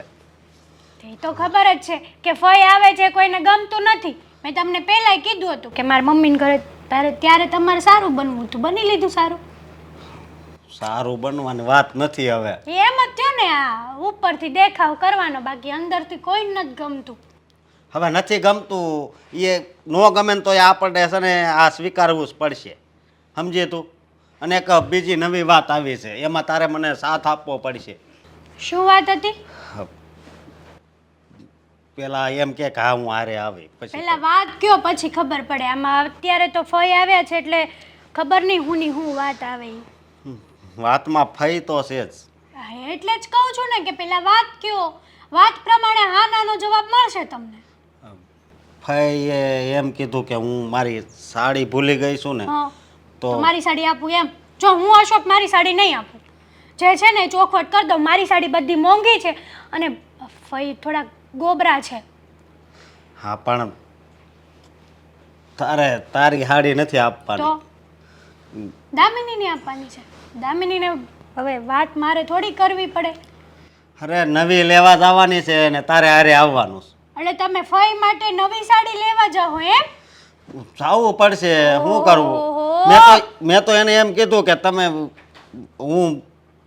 તે તો ખબર જ છે કે ફઈ આવે છે કોઈને ગમતું નથી. મેં તમને પહેલાંય કીધું હતું કે મારા મમ્મીને ઘરે ત્યારે તમારે સારું બનવું હતું, બની લીધું સારું. સારું બનવાની વાત નથી હવે. એમ જ થયો ને, આ ઉપરથી દેખાવ કરવાનો, બાકી અંદરથી કોઈ નથી ગમતું. હવે નથી ગમતું એ ન ગમે ને તો આપણે છે ને આ સ્વીકારવું જ પડશે, સમજે તું. અને એક બીજી નવી વાત આવી છે, એમાં તારે મને સાથ આપવો પડશે. શું વાત હતી? પેલા એમ કે હા હું હારે આવી, પછી પેલા વાત કયો પછી ખબર પડે. આમાં અત્યારે તો ફઈ આવ્યા છે એટલે ખબર નહીં હું વાત આવે ઈ. વાતમાં ફઈ તો છે જ. એટલે જ કહું છું ને કે પેલા વાત કયો, વાત પ્રમાણે હા નાનો જવાબ મળશે તમને. ફઈએ એમ કીધું કે હું મારી સાડી ભૂલી ગઈ છું ને, હા, તો તો મારી સાડી આપું એમ? જો હું અશોક મારી સાડી નહીં આપું. જે છે ને ચોખવટ કરી દઉં. મારી સાડી બધી મોંઘી છે અને ફઈ થોડા ગોબરા છે. હા, પણ તારી સાડી નથી આપવાની. તો દામિનીને આપવાની છે. દામિનીને હવે વાત મારે થોડી કરવી પડે. અરે નવી લેવા જવાની છે ને તારે હારે આવવાનું છે. એટલે તમે ફઈ માટે નવી સાડી લેવા જાઓ એમ? જાવું પડશે, શું કરવું. મેં તો એને એમ કીધું કે તમે હું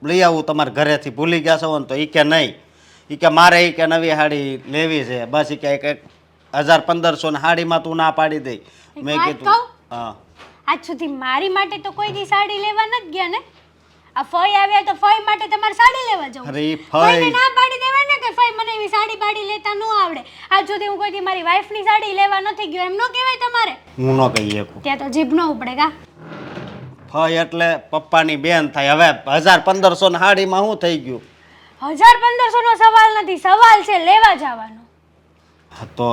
લઈ આવું તમારા ઘરેથી, ભૂલી ગયા છો ને? તો એ કે નહીં, એ કે મારે એ કે નવી સાડી લેવી છે બસ. એ કે 1000-1500 ની સાડીમાં તું ના પાડી દઈ. મેં કીધું હા, આજ સુધી મારી માટે તો કોઈ દી સાડી લેવા નથી ગયા ને. આ ફઈ આવ્યા તો ફઈ માટે તમારે સાડી લેવા જવું. અરે ઈ ફઈને ફઈ ના પાડી દેવાય ને કે ફઈ મને એવી સાડી બાડી લેતા ન આવડે. આજ સુધી હું કોઈ દી મારી વાઈફની સાડી લેવા નથી ગયો, એમ ન કહેવાય તમારે? હું ન કહી શકું. ત્યાં તો જીભ ન ઉપડે કા. ફઈ એટલે પપ્પાની બેન થાય. હવે 1000-1500 ની સાડીમાં શું થઈ ગયું? 1000-1500 નો સવાલ નથી, સવાલ છે લેવા જવાનો. તો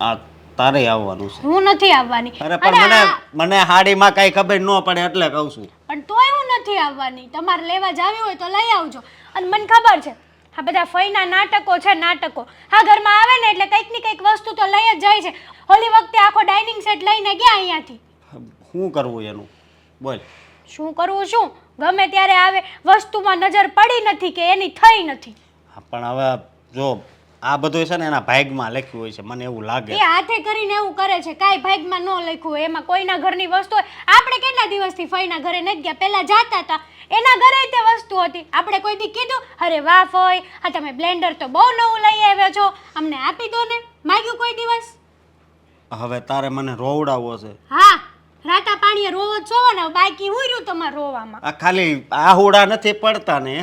આ તારે આવવાનું છે. હું નથી આવવાની. અરે પણ મને સાડીમાં કઈ ખબર ન પડે એટલે કહું છું. પણ તોય હું નથી આવવાની. તમારે લેવા જાવી હોય તો લઈ આવજો. અને મને ખબર છે આ બધા ફઈના નાટકો છે, નાટકો. હા, ઘરમાં આવે ને એટલે કંઈક ની કંઈક વસ્તુ તો લઈ જ જાય છે. ઓલી વખતે આખો ડાઇનિંગ સેટ લઈને ગયા અહીંયાથી. શું કરવું એનું બોલ? શું કરવું શું? ગમે ત્યારે આવે, વસ્તુમાં નજર પડી નથી કે એની થઈ નથી. પણ હવે જો આ બધું છે ને એના ભાગમાં લખ્યું હોય છે મને એવું લાગે એ હાથે કરીને એવું કરે છે કાંઈ ભાગમાં ન લખ્યું હોય એમાં કોઈના ઘરની વસ્તુ હોય આપણે કેટલા દિવસથી ફઈના ઘરે નથી ગયા પહેલાં જાતા હતા એના ઘરે તે વસ્તુ હતી આપણે કોઈ દી કીધું અરે વાહ ફઈ આ તમે બ્લેન્ડર તો બહુ નવું લઈ આવ્યા છો અમને આપી દો ને માગ્યું કોઈ દિવસ હવે તારે મને રોવડાવવો છે હા રાતા પાણીએ રોવો છો ને બાકી હું રહ્યું તમારે રોવામાં આ ખાલી આહુડા નથી પડતા ને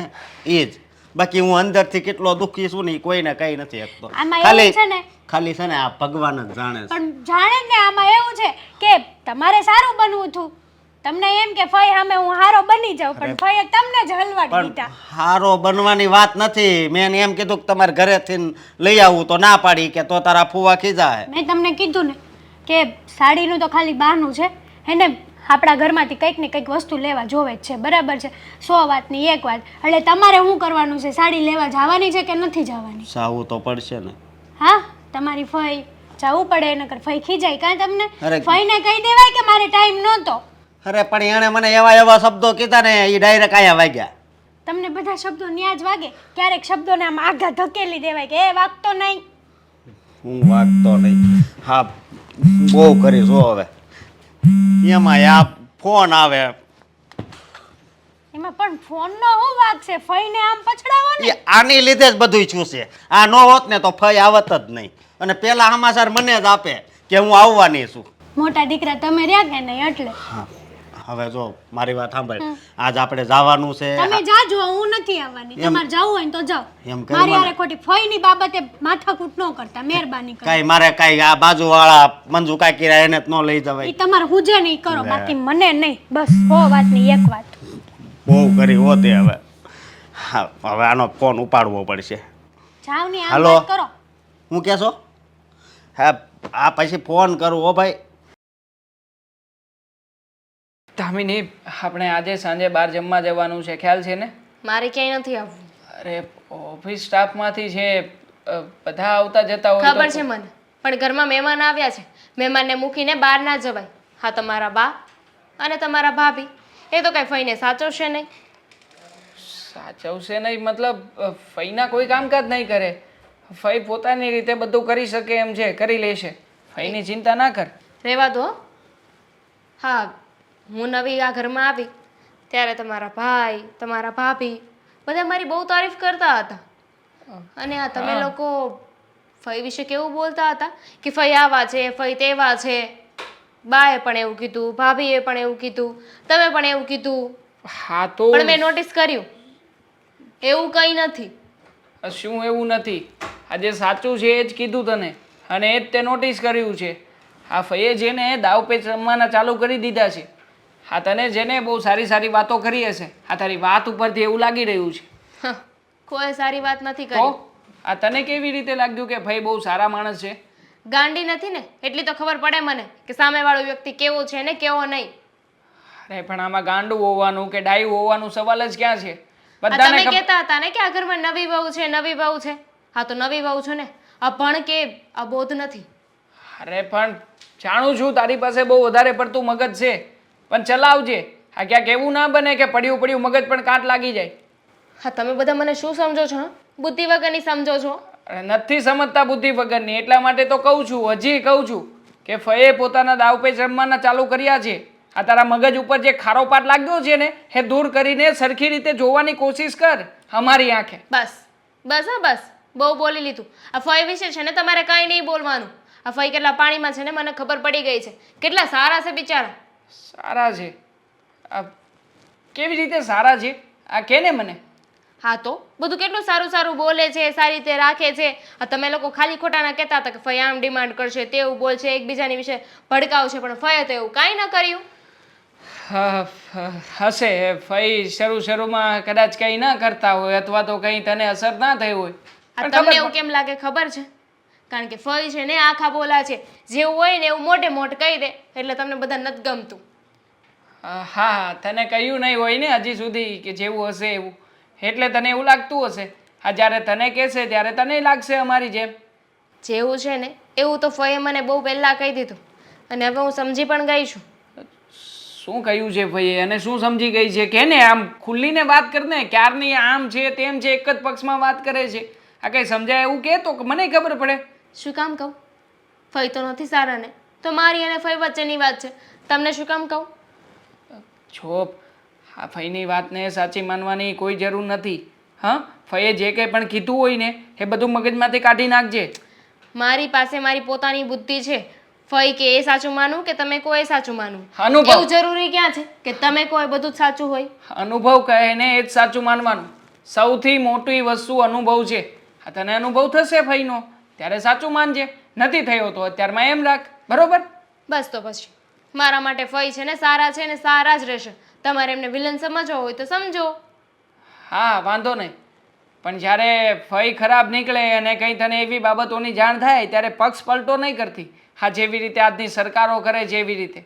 એ જ બાકી હું અંદરથી કેટલો દુઃખી છું ને ઈ કોઈને કઈ નથી શકતો આમાં એવું ખાલી છે ને ખાલી છે ને આ ભગવાન જ જાણે છે પણ જાણે જ ને આમાં એવું છે કે તમારે સારું બનવું હતું તમને એમ કે ફઈ સામે હું હારો બની જાઉં પણ ફઈએ તમને જ હલવાડી પણ દીધા હારો બનવાની વાત નથી મેં એને એમ કીધું કે તમારે ઘરેથી લઈ આવું તો ના પાડી કે તો તારા ફુવા ખીજાય મેં તમને કીધું ને કે સાડીનું તો ખાલી બહારનું છે એને આપણા ઘરમાંથી કંઈક ને કંઈક વસ્તુ લેવા જોવે જ છે બરાબર છે 100 વાતની એક વાત એટલે તમારે શું કરવાનું છે સાડી લેવા જવાની છે કે નથી જવાની સાવું તો પડશે ને હા તમારી ફઈ જવું પડે નકર ફઈ ખીજાય કાં તમને અરે. ફઈને કહી દેવાય કે મારે ટાઈમ નહોતો અરે પણ એણે મને એવા એવા શબ્દો કીધા ને એ ડાયરેક્ટ અહીંયા વાગ્યા તમને બધા શબ્દો ન્યા જ વાગે ક્યારેક શબ્દોને આમ આઘા ધકેલી દેવાય કે એ વાગતો નહીં હું વાગતો નહીં હા બહુ કરીશ હો હવે એમાં આ ફોન આવે એમાં પણ ફોનનો શું વાગ છે ફઈને આમ પછડાવો ને એ આની લીધે જ બધું છું છે આ ન હોત ને તો ફઈ આવત જ નહીં અને પેલા સમાચાર મને જ આપે કે હું આવવાની છું મોટા દીકરા તમે રહ્યા કે નહીં એટલે હા હવે જો મારી વાત સાંભળ આજ આપણે જવાનું છે તમે જાજો હું નથી આવવાની તમારે જવું હોય ને તો જાઓ એમ કરી મારી મને. હારે ખોટી ફઈની બાબતે માથાકૂટ ન કરતા મહેરબાની કરી કાંઈ મારે કાંઈ આ બાજુવાળા મંજુ કાકી રહ્યા એને જ ન લઈ એ જવાય તમારે હુજે નહીં કરો બાકી મને નહીં બસ 100 વાતની એક વાત બહુ કરી હોતે હવે હા હવે આનો ફોન ઉપાડવો પડશે જાવ ની આમ હાલો. વાત કરો હું કહેશો હા આ પછી ફોન કરું હો ભાઈ દામિની આપણે આજે સાંજે બહાર જમવા જવાનું છે ખ્યાલ છે ને મારે ક્યાંય નથી આવવું અરે ઓફિસ સ્ટાફમાંથી છે બધા આવતા જતા હોય ખબર તો છે મને પણ ઘરમાં મહેમાન આવ્યા છે મહેમાનને મૂકીને બહાર ના જવાય હા તમારા બા અને તમારા ભાભી એ તો કઈ ફઈને સાચવશે નહીં સાચવશે નહીં મતલબ ફઈના કોઈ કામકાજ નહીં કરે ફઈ પોતાની રીતે બધું કરી શકે એમ છે કરી લેશે ફઈની ચિંતા ના કર રહેવા દો હો. હા હું નવી આ ઘરમાં આવી ત્યારે તમારા ભાઈ તમારા ભાભી બધા મારી બહુ તારીફ કરતા હતા અને આ તમે લોકો ફઈ વિશે કેવું બોલતા હતા કે ફઈ આવા છે ફઈ તેવા છે બાએ પણ એવું કીધું ભાભીએ પણ એવું કીધું તમે પણ એવું કીધું હા તો પણ મેં નોટિસ કર્યું એવું કંઈ નથી શું એવું નથી આજે સાચું છે એ જ કીધું તને અને એ જ તે નોટિસ કર્યું છે આ ફઈએ જેને દાવ પેચ રમવાના ચાલુ કરી દીધા છે હા તને જેને બહુ સારી સારી વાતો કરી હશે આ તારી વાત ઉપરથી એવું લાગી રહ્યું છે હ, કોઈ સારી વાત નથી તો કરી આ તને કેવી રીતે લાગ્યું કે ભાઈ બહુ સારા માણસ છે ગાંડી નથી ને એટલી તો ખબર પડે મને કે સામેવાળો વ્યક્તિ કેવો છે ને કેવો નહીં અરે પણ આમાં ગાંડું હોવાનું કે ડાયું હોવાનું સવાલ જ ક્યાં છે આ બધાને તમે કહેતા હતા ને કે આ ઘરમાં નવી વહુ છે નવી વહુ છે હા તો નવી વહુ છો ને આ ભણ કે આ બોધ નથી અરે પણ જાણું છું તારી પાસે બહુ વધારે પડતું મગજ છે પણ ચલાવજે આ ક્યાંક એવું ના બને કે પડ્યું પડ્યું મગજ પણ કાટ લાગી જાય હા તમે બધા મને શું સમજો છો બુદ્ધિ વગરની સમજો છો અરે નથી સમજતા બુદ્ધિ વગરની એટલા માટે તો કહું છું હજી કહું છું કે ફઈએ પોતાના દાવપેચ રમવાના ચાલુ કર્યા છે આ તારા મગજ ઉપર જે ખારો પાટ લાગ્યો છે ને એ દૂર કરીને સરખી રીતે જોવાની કોશિશ કર અમારી આંખે બસ બસ હા બસ બહુ બોલી લીધું આ ફઈ વિશે છે ને તમારે કાંઈ નહીં બોલવાનું આ ફઈ કેટલા પાણીમાં છે ને મને ખબર પડી ગઈ છે કેટલા સારા છે બિચારા સારા છે આ કેવી રીતે સારા છે આ કે ને મને હા તો બધું કેટલું સારું સારું બોલે છે સારી રીતે રાખે છે આ તમે લોકો ખાલી ખોટાના કહેતા હતા કે ફઈ આમ ડિમાન્ડ કરશે તેવું બોલશે એકબીજાની વિશે ભડકાવશે પણ ફઈએ તો એવું કાંઈ ન કર્યું હશે ફઈ શરૂમાં કદાચ કંઈ ના કરતા હોય અથવા તો કંઈ તને અસર ના થઈ હોય આ પણ તમને ખબર એવું કેમ લાગે ખબર છે કારણ કે ફઈ છે ને આખા બોલા છે જેવું હોય ને એવું મોટે મોટ કહી દે એટલે તમને બધા નથી ગમતું હા તને કહ્યું નહીં હોય ને હજી સુધી કે જેવું હશે એવું એટલે તને એવું લાગતું હશે હા જ્યારે તને કહેશે ત્યારે તને લાગશે અમારી જેમ જેવું છે ને એવું તો ફઈએ મને બહુ પહેલાં કહી દીધું અને હવે હું સમજી પણ ગઈ છું શું કહ્યું છે ભાઈ અને શું સમજી ગઈ છે કે ને આમ ખુલ્લીને વાત કર ને ક્યારની આમ છે તેમ છે એક જ પક્ષમાં વાત કરે છે આ કંઈ સમજાય એવું કહે તો મને ખબર પડે. શું કામ કહું? ફઈ તો નથી સારા ને, તો મારી અને ફઈ વચ્ચેની વાત છે, તમને શું કામ કહું? છો આ ફઈની વાતને સાચી માનવાની કોઈ જરૂર નથી. હા, ફઈએ જે કંઈ પણ કીધું હોય ને એ બધું મગજમાંથી કાઢી નાખજે. મારી પાસે મારી પોતાની બુદ્ધિ છે. ફઈ કે એ સાચું માનવું કે તમે કહો એ સાચું માનવું, અનુભવ. એવું જરૂરી ક્યાં છે કે તમે કહો એ બધું જ સાચું હોય? અનુભવ કહે ને એ જ સાચું માનવાનું. સૌથી મોટી વસ્તુ અનુભવ છે. આ તને અનુભવ થશે ફઈનો ત્યારે સાચું માનજે, નથી થયો તો અત્યારમાં એમ રાખ. બરોબર? બસ તો પછી મારા માટે ફઈ છે ને સારા છે ને સારા જ રહેશે. તમારે એમને વિલન સમજવો હોય તો સમજો. હા, વાંધો નહીં. પણ જ્યારે ફઈ ખરાબ નીકળે અને કંઈ તને એવી બાબતોની જાણ થાય ત્યારે પક્ષ પલટો નહીં કરતી. હા, જેવી રીતે આજની સરકારો કરે જેવી રીતે.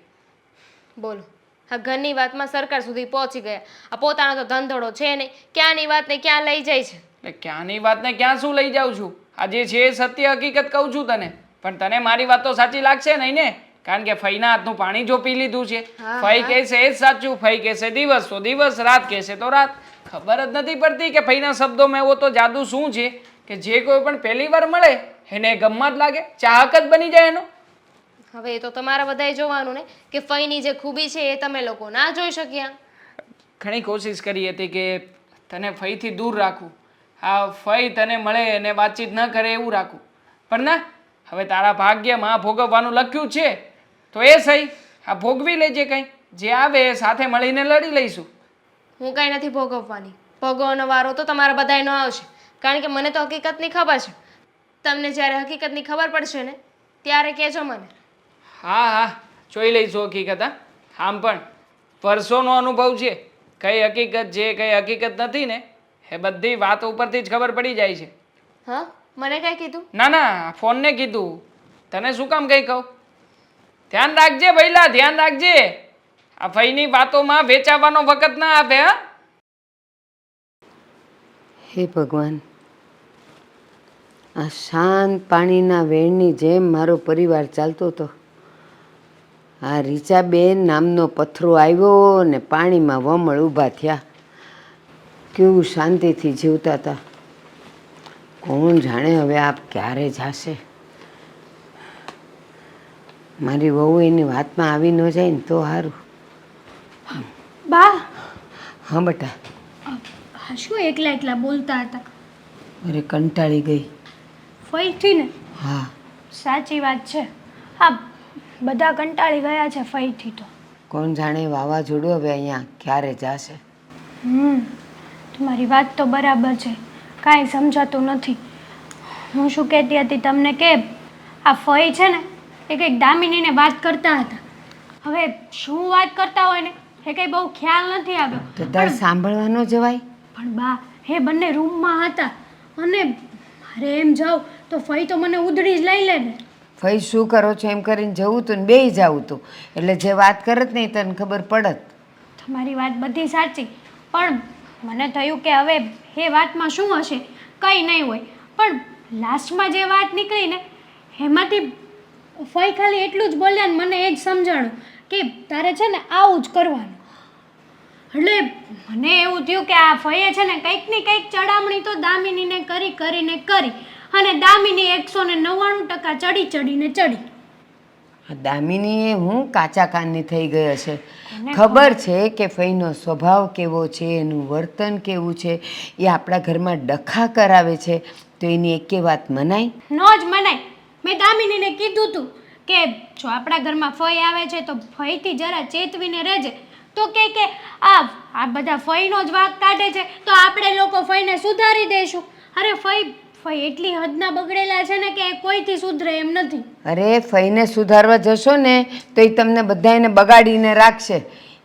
બોલો, આ ઘરની વાતમાં સરકાર સુધી પહોંચી ગયા. આ પોતાનો તો ધંધોડો છે નહીં, ક્યાંની વાતને ક્યાં લઈ જાય છે. એટલે ક્યાંની વાતને ક્યાં શું લઈ જાઉં છું? આ જે છે એ સત્ય હકીકત કહું છું તને. પણ તને મારી વાત તો સાચી લાગશે નહીં ને? કારણ કે ફઈના હાથનું પાણી જો પી લીધું છે. ફઈ કહેશે એ જ સાચું, ફઈ કહેશે દિવસ તો દિવસ, રાત કહેશે તો રાત. ખબર જ નથી પડતી કે ફઈના શબ્દોમાં એવો તો જાદુ શું છે કે જે કોઈ પણ પહેલી વાર મળે એને ગમમાં જ લાગે, ચાહક જ બની જાય એનો. હવે એ તો તમારા બધાએ જોવાનું ને કે ફઈની જે ખૂબી છે એ તમે લોકો ના જોઈ શક્યા. ઘણી કોશિશ કરી હતી કે તને ફઈથી દૂર રાખું, આ ફઈ તને મળે અને વાતચીત ન કરે એવું રાખું. પણ ના, હવે તારા ભાગ્યમાં ભોગવવાનું લખ્યું છે તો એ સહી. આ ભોગવી લેજે, કંઈ જે આવે એ સાથે મળીને લડી લઈશું. હું કાંઈ નથી ભોગવવાની. ભોગવવાનો વારો તો તમારા બધાયનો આવશે, કારણ કે મને તો હકીકતની ખબર છે. તમને જ્યારે હકીકતની ખબર પડશે ને ત્યારે કહેજો મને. હા હા, જોઈ લઈશું હકીકત. હા, આમ પણ વર્ષોનો અનુભવ છે. કઈ હકીકત છે કઈ હકીકત નથી ને એ બધી વાત ઉપરથી જ ખબર પડી જાય છે. હા, મને કાંઈ કીધું? ના ના, ફોનને કીધું. તને શું કામ કંઈ કહું? ધ્યાન રાખજે ભઈલા, ધ્યાન રાખજે. આ ફઈની વાતોમાં વેચાવાનો વખત ના આપે. હા, હે ભગવાન, આ શાંત પાણીના વેણની જેમ મારો પરિવાર ચાલતો હતો. આ રીચાબેન નામનો પથરો આવ્યો ને પાણીમાં વમળ ઊભા થયા. કેવું શાંતિથી જીવતા હતા. કોણ જાણે હવે આપ ક્યારે જાશે. મારી વહુ એની વાતમાં આવી ન જાય ને તો સારું. બા, હા બેટા. આ શું એકલા એકલા બોલતા હતા? અરે કંટાળી ગઈ. ફઈથી ને? હા, સાચી વાત છે. હા, બધા કંટાળી ગયા છે ફઈથી તો. કોણ જાણે વાવાઝોડું હવે અહીંયા ક્યારે જાશે. તમારી વાત તો બરાબર છે, કાંઈ સમજાતું નથી. હું શું કહેતી હતી તમને કે આ ફઈ છે ને એ કંઈક દામિનીને વાત કરતા હતા. હવે શું વાત કરતા હોય ને એ કંઈ બહુ ખ્યાલ નથી આવ્યો. તો તારે સાંભળવાનો જવાય. પણ બા, એ બંને રૂમમાં હતા અને મારે એમ જાઉં તો ફઈ તો મને ઉધડી જ લઈ લે ને. ફઈ શું કરો છો એમ કરીને જવું તું ને બેય જવું તું, એટલે જે વાત કરત ને તને ખબર પડત. તમારી વાત બધી સાચી, પણ મને થયું કે હવે એ વાતમાં શું હશે, કંઈ નહીં હોય. પણ લાસ્ટમાં જે વાત નીકળી ને એમાંથી ફઈ ખાલી એટલું જ બોલ્યા ને મને એ જ સમજાણું કે તારે છે ને આવું જ કરવાનું. એટલે મને એવું થયું કે આ ફઈએ છે ને કંઈક ને કંઈક ચડામણી તો દામિનીને કરીને કરી અને દામિની 199% ચડીને ચડી. આ દામિનીએ હું કાચા કાનની થઈ ગઈ હશે. ખબર છે કે ફઈનો સ્વભાવ કેવો છે, એનું વર્તન કેવું છે, એ આપણા ઘરમાં ડખા કરાવે છે તો એની એકે વાત મનાય? ન જ મનાય. મેં દામિનીને કીધું તું કે જો આપણા ઘરમાં ફઈ આવે છે તો ફઈથી જરા ચેતવીને રહેજે. તો કે આ બધા ફઈનો જ વાંક કાઢે છે તો આપણે લોકો ફઈને સુધારી દઈશું. અરે ફઈ એટલી હદના બગડેલા છે ને કે કોઈથી સુધરે એમ નથી. અરે ફઈને સુધારવા જશો ને તો એ તમને બધાને બગાડીને રાખશે.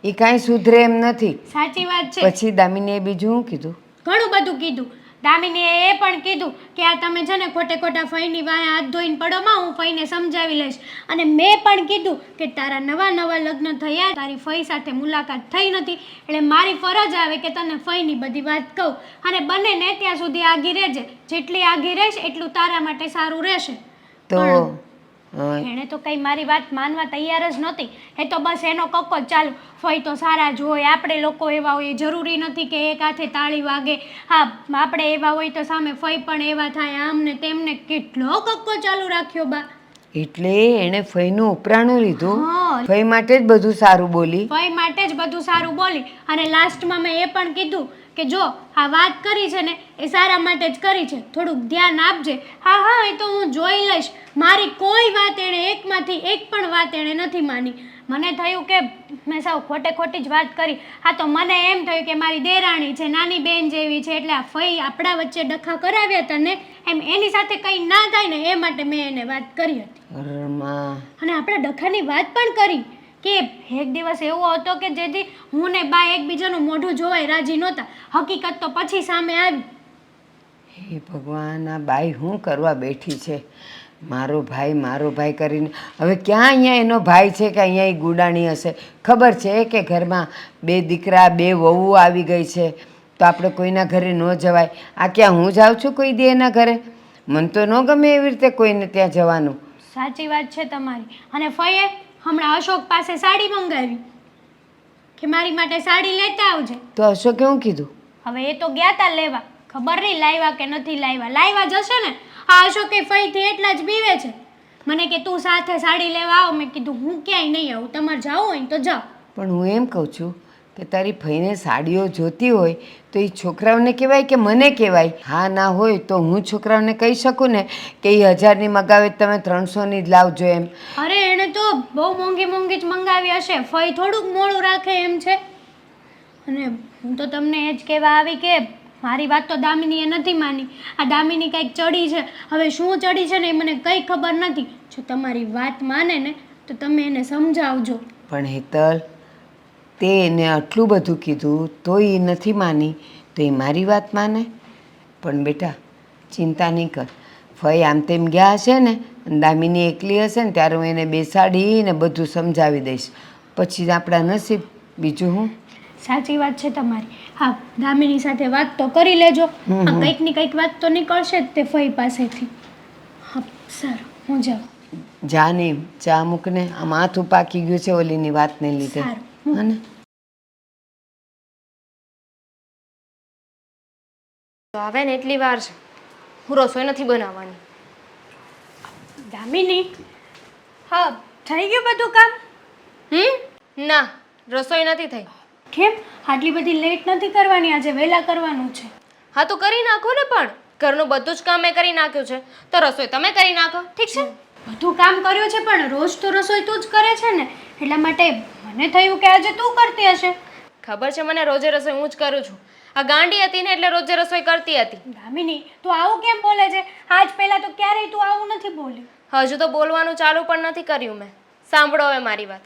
એ કાંઈ સુધરે એમ નથી. સાચી વાત છે. પછી દામિનીએ બીજું શું કીધું? ઘણું બધું કીધું. દામિનીએ એ પણ કીધું કે આ તમે છે ને ખોટે ખોટા ફઈની વાંહે હાથ ધોઈને પડોમાં, હું ફઈને સમજાવી લઈશ. અને મેં પણ કીધું કે તારા નવા લગ્ન થયા, તારી ફઈ સાથે મુલાકાત થઈ નથી, એટલે મારી ફરજ આવે કે તને ફઈની બધી વાત કહું. અને બંનેને ત્યાં સુધી આગી રહેજે. જેટલી આગી રહેશ એટલું તારા માટે સારું રહેશે. તો એણે તો કંઈ મારી વાત માનવા તૈયાર જ નહોતી. એ તો બસ એનો કક્કો જ ચાલુ. ફઈ તો સારા જ હોય, આપણે લોકો એવા હોય, જરૂરી નથી કે એક હાથે તાળી વાગે. હા, આપણે એવા હોય તો સામે ફઈ પણ એવા થાય, આમ ને તેમને કેટલો કક્કો ચાલુ રાખ્યો બા. એટલે એણે ફઈનું ઉપરાણું લીધું. હા. ફઈ માટે જ બધું સારું બોલી. ફઈ માટે જ બધું સારું બોલી. અને લાસ્ટમાં મેં એ પણ કીધું કે જો આ વાત કરી છે ને એ સારા માટે જ કરી છે, થોડુંક ધ્યાન આપજે. હા હા, એ તો હું જોઈ લઈશ. મારી કોઈ વાત એણે એકમાંથી એક પણ વાત એણે નથી માની. મને થયું કે મેં સાવ ખોટે ખોટી જ વાત કરી. હા, તો મને એમ થયું કે મારી દેરાણી છે, નાની બેન જેવી છે, એટલે આ ફઈ આપણા વચ્ચે ડખા કરાવ્યા હતા ને એમ એની સાથે કંઈ ના થાય ને એ માટે મેં એને વાત કરી હતી. ઘરમાં અને આપણે ડખાની વાત પણ કરી કે એક દિવસ એવો હતો કે જેથી હું ને બા એકબીજાનું મોઢું જોવાય રાજી નહોતા. હકીકત તો પછી સામે આવી. હે ભગવાન, આ બાઈ શું કરવા બેઠી છે? મારો ભાઈ કરીને હવે ક્યાં અહીંયા એનો ભાઈ છે કે અહીંયા એ ગુડાણી હશે? ખબર છે કે ઘરમાં 2 દીકરા 2 વહુ આવી ગઈ છે, તો આપણે કોઈના ઘરે ન જવાય. આ ક્યાં હું જાઉં છું કોઈ દી એના ઘરે? મને તો ન ગમે એવી રીતે કોઈને ત્યાં જવાનું. સાચી વાત છે તમારી. અને ફઈએ હમણાં અશોક પાસે સાડી મંગાવી કે મારી માટે સાડી લેતા આવજે. તો અશોકે કેવું કીધું? હવે એ તો ગયા તા લેવા, ખબર નહીં લાવ્યા કે નથી લાવ્યા. લાવ્યા જશે ને. આ અશોકે ફઈથી એટલા જ બીવે છે. મને કે તું સાથે સાડી લેવા આવ. મેં કીધું હું ક્યાંય નહીં આવું, તમારે જાવું હોય તો જાઓ. પણ હું એમ કહું છું કે તારી ફઈને સાડીઓ જોતી હોય તો એ છોકરાઓને કહેવાય કે મને કહેવાય? હા ના હોય તો હું છોકરાઓને કહી શકું ને કે એ 1000ની મગાવે તમે 300ની જ લાવજો એમ. અરે એણે તો બહુ મોંઘી મોંઘી જ મંગાવી હશે. ફઈ થોડુંક મોડું રાખે એમ છે. અને હું તો તમને એ જ કહેવા આવી કે મારી વાત તો દામિનીએ નથી માની. આ દામિની કંઈક ચડી છે. હવે શું ચડી છે ને એ મને કંઈ ખબર નથી. જો તમારી વાત માને ને તો તમે એને સમજાવજો. પણ હેતલ, તે એને આટલું બધું કીધું તોય એ નથી માની, તો એ મારી વાત માને? પણ બેટા ચિંતા નહીં કર, ફઈ આમ તેમ ગયા હશે ને અને દામિની એકલી હશે ને ત્યારે હું એને બેસાડીને બધું સમજાવી દઈશ. પછી આપણા નસીબ, બીજું હું. સાચી વાત છે તમારી. હા, દામિની સાથે વાત તો કરી લેજો. આ કંઈક ની કંઈક વાત તો નીકળશે જ તે ફઈ પાસેથી. હા સારું, હું જાઉં. જા નહીં, ચા મૂકને. આ માથું પાકી ગયું છે ઓલીની વાતને લીધે. સારું. હને તો આવે ને એટલી વાર છે, હું રસોઈ નથી બનાવવાની. દામિની, હા થઈ ગયું બધું કામ? ના, રસોઈ નથી થઈ. કેમ આટલી બધી લેટ નથી કરવાની? આજે વહેલા કરવાનું છે. હા તો કરી નાખો ને. પણ ઘરનું બધું જ કામ મેં કરી નાખ્યું છે, તો રસોઈ તમે કરી નાખો. ઠીક છે? બધું કામ કર્યું છે પણ રોજ તો રસોઈ તું જ કરે છે ને, એટલા માટે મને થયું કે આજે તું કરતી હશે. ખબર છે મને, રોજે રસોઈ હું જ કરું છું. આ ગાંડી હતી ને એટલે રોજે રસોઈ કરતી હતી. દામિની, તું આવું કેમ બોલે છે? આજ પહેલા તો ક્યારેય તું આવું નથી બોલી. હજુ તો બોલવાનું ચાલુ પણ નથી કર્યું મેં. સાંભળો હવે મારી વાત.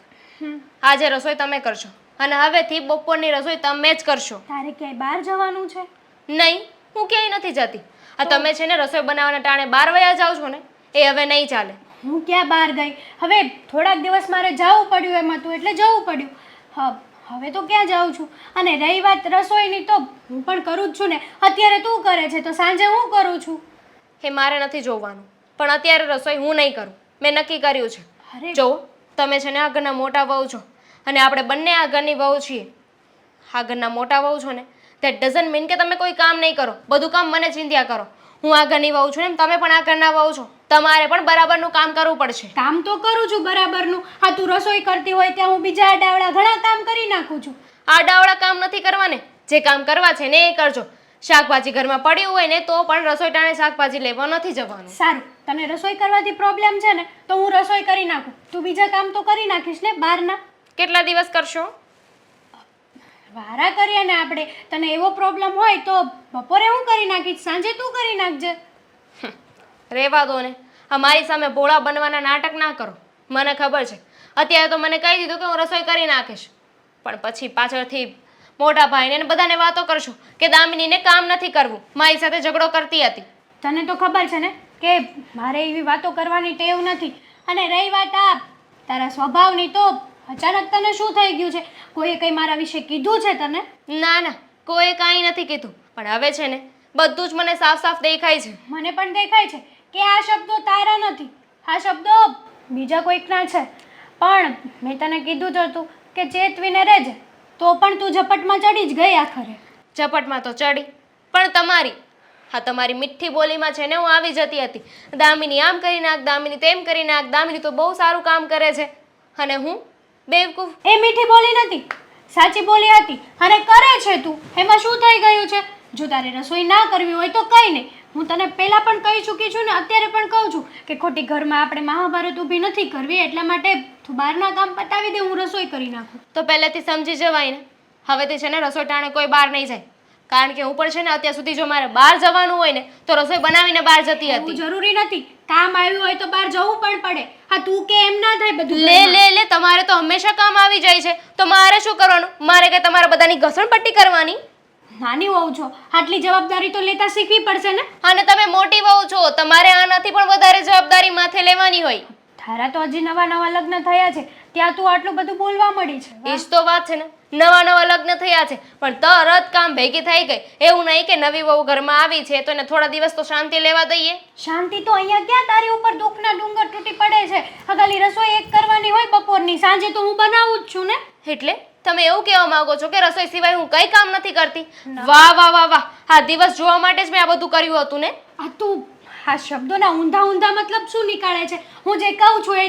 આજે રસોઈ તમે કરશો અને હવેથી બપોરની રસોઈ તમે જ કરશો. તારે ક્યાંય બહાર જવાનું છે? નહીં, હું ક્યાંય નથી જતી. આ તમે છે ને રસોઈ બનાવવાના ટાણે 12 વાગ્યા જાઓ છો ને, એ હવે નહીં ચાલે. હું ક્યાં બહાર ગઈ? હવે થોડાક દિવસ મારે જવું પડ્યું એમાં તું એટલે જવું પડ્યું. હા, હવે તો ક્યાં જાઉં છું. અને રહી વાત રસોઈની તો હું પણ કરું જ છું ને. અત્યારે તું કરે છે તો સાંજે હું કરું છું. એ મારે નથી જોવાનું, પણ અત્યારે રસોઈ હું નહીં કરું. મેં નક્કી કર્યું છે. અરે જો તમે છે ને આ ઘરના મોટા વહુ છો અને આપણે બંને આ ઘરની વહુ છીએ. આ ઘરના મોટા વહુ છો ને, દેટ ડઝન્ટ મીન કે તમે કોઈ કામ નહીં કરો, બધું કામ મને ચિંત્યા કરો. હું આ ઘરની વહુ છું ને, તમે પણ આ ઘરના વહુ છો, તમારે પણ બરાબરનું કામ કરવું પડશે. કામ તો કરું છું બરાબરનું. હા, તું રસોઈ કરતી હોય ત્યાં હું બીજા આડાવડા ઘણા કામ કરી નાખું છું. આડાવડા કામ નથી કરવા ને, જે કામ કરવા છે ને એ કરજો. શાકભાજી ઘરમાં પડ્યું હોય ને તો પણ રસોઈ ટાણે શાકભાજી લેવા નથી જવાનું. સારું, તને રસોઈ કરવાથી પ્રોબ્લેમ છે ને તો હું રસોઈ કરી નાખું. તું બીજા કામ તો કરી નાખીશ ને બહારના? કેટલા દિવસ કરશો? વારા કરીએ ને આપણે. તને એવો પ્રોબ્લેમ હોય તો બપોરે હું કરી નાખીશ, સાંજે તું કરી નાખજે. રહેવા દો ને, આ મારી સામે ભોળા બનવાના નાટક ના કરો. મને ખબર છે, અત્યારે તો મને કહી દીધું કે હું રસોઈ કરી નાખીશ, પણ પછી પાછળથી મોટા ભાઈને બધાને વાતો કરશો કે દામિનીને કામ નથી કરવું, મારી સાથે ઝઘડો કરતી હતી. તને તો ખબર છે ને કે મારે એવી વાતો કરવાની ટેવ નથી. અને રહી વાત આ તારા સ્વભાવની, તો અચાનક તને શું થઈ ગયું છે? કોઈએ કંઈ મારા વિશે કીધું છે તને? ના ના, કોઈ કાંઈ નથી કીધું, પણ હવે છે ને બધું જ મને સાફ સાફ દેખાય છે. મને પણ દેખાય છે કે આ શબ્દો તારા નથી, આ શબ્દો બીજા કોઈકના છે, પણ મેં તને કીધું જ હતું કે ચેતવીને રહેજે, તો પણ તું ઝપટમાં ચડી જ ગઈ આખરે. ઝપટમાં તો ચડી, પણ તમારી તમારી મીઠી બોલીમાં છે ને હું આવી જતી હતી. દામિની આમ કરી નાખ, દામિની તેમ કરી નાખ, દામિની તો બહુ સારું કામ કરે છે. અને હું બેવકૂફ. એ મીઠી બોલી નથી, સાચી બોલી હતી. અને કરે છે તું, એમાં શું થઈ ગયું છે? જો તારે રસોઈ ના કરવી હોય તો કંઈ નહીં, હું તને પહેલાં પણ કહી ચૂકી છું ને અત્યારે પણ કહું છું કે ખોટી ઘરમાં આપણે મહાભારત ઊભી નથી કરવી, એટલા માટે તું બહારના કામ પતાવી દે, હું રસોઈ કરી નાખું. તો પહેલેથી સમજી જવાય ને. હવેથી છે ને રસોઈ ટાણે કોઈ બહાર નહીં જાય, કારણ કે હું પણ છે ને અત્યાર સુધી જો મારે બહાર જવાનું હોય ને તો રસોઈ બનાવીને બહાર જતી એવું હતી. જરૂરી નથી, કામ આવ્યું હોય તો બહાર જવું પણ પડે. હા તું કે એમ ના થાય બધું લે ઘરમાં. લે લે તમારે તો હંમેશા કામ આવી જાય છે, તો મારે શું કરવાનું? મારે કે તમારા બધાની ઘસણપટ્ટી કરવાની? નાની હોઉં છો, આટલી જવાબદારી તો લેતા શીખવી પડશે ને. અને તમે મોટી વહુ છો, તમારે આનાથી પણ વધારે જવાબદારી માથે લેવાની હોય. તારા તો હજી નવા નવા લગ્ન થયા છે, ત્યાં તું આટલું બધું બોલવા મળી છે. એ જ તો વાત છે ને, નવા નવા લગ્ન થયા છે પણ તરત કામ ભેગી થઈ ગઈ. એવું નહીં કે નવી વહુ ઘરમાં આવી છે તો એને થોડા દિવસ તો શાંતિ લેવા દઈએ. શાંતિ તો અહીંયા ક્યાં, તારી ઉપર દુઃખના ડુંગર તૂટી પડે છે. ખાલી રસોઈ એક કરવાની હોય બપોરની, સાંજે તો હું બનાવું જ છું ને. એટલે તમે એવું કહેવા માંગો છો કે રસોઈ સિવાય હું કઈ કામ નથી કરતી? વાહ વાહ વાહ વાહ, આ દિવસ જોવા માટે જ મેં આ બધું કર્યું હતું ને. આ તું આ શબ્દોના ઊંધા ઊંધા મતલબ શું નીકાળે છે? હું જે કહું છું એ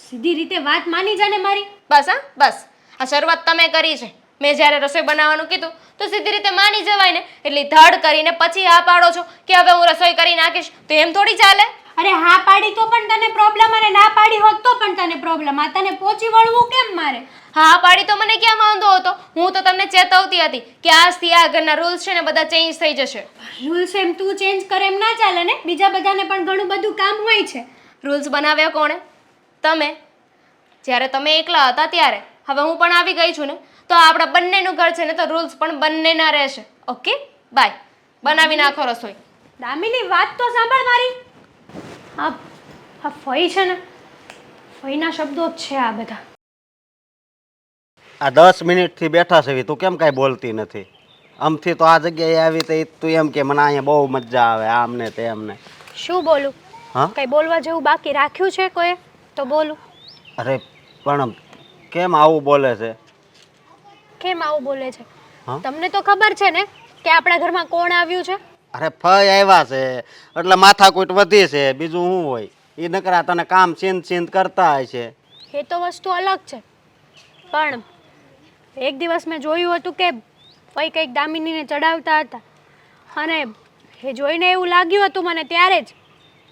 સીધી રીતે વાત માની જાને મારી. બસ હા બસ, આ શરૂઆત તમે કરી છે. મેં જ્યારે રસોઈ બનાવવાનું કીધું તો સીધી રીતે માની જવાય ને, એટલી ધડ કરીને પછી હા પાડો છો કે હવે હું રસોઈ કરી નાખીશ. તો એમ થોડી ચાલે. અરે હા પાડી તો પણ તને પ્રોબ્લેમ, અને ના પાડી હોત તો પણ તને પ્રોબ્લેમ. આ તને પહોંચી વળવું કેમ મારે? હા પાડી તો મને ક્યાં વાંધો હતો? હું તો તમને ચેતવતી હતી કે આજથી આ ઘરના રૂલ્સ છે ને બધા ચેન્જ થઈ જશે. રૂલ્સ એમ તું ચેન્જ કરે એમ ના ચાલે ને, બીજા બધાને પણ ઘણું બધું કામ હોય છે. રૂલ્સ બનાવ્યા કોણે? તમે. જ્યારે તમે એકલા હતા ત્યારે. હવે હું પણ આવી ગઈ છું ને, તો આપણા બંનેનું ઘર છે ને, તો રૂલ્સ પણ બંનેના રહેશે. Okay bye. બનાવી નાખો રસોઈ. દામિની વાત તો સાંભળ મારી. આ ફઈ છે ને, ફઈના શબ્દો જ છે આ બધા. આ 10 મિનિટથી બેઠા છે, તું કેમ કાંઈ બોલતી નથી? આમથી તો આ જગ્યાએ આવી તો તું એમ કે મને અહીંયા બહુ મજા આવે, આમ ને તેમ ને. શું બોલું? હા કઈ બોલવા જેવું બાકી રાખ્યું છે કોઈ તો બોલું? અરે પણ કેમ આવું બોલે છે? કેમ આવું બોલે છે? હા? તમને તો ખબર છે ને કે આપણા ઘરમાં કોણ આવ્યું છે? અરે ફઈ આવ્યા છે એટલે માથાકૂટ વધી છે, બીજું શું હોય? એ નકરા તને કામ ચીંદ ચીંદ કરતા હોય છે. એ તો વસ્તુ અલગ છે, પણ એક દિવસ મેં જોયું હતું કે ફઈ કંઈક દામિનીને ચડાવતા હતા, અને એ જોઈને એવું લાગ્યું હતું મને ત્યારે જ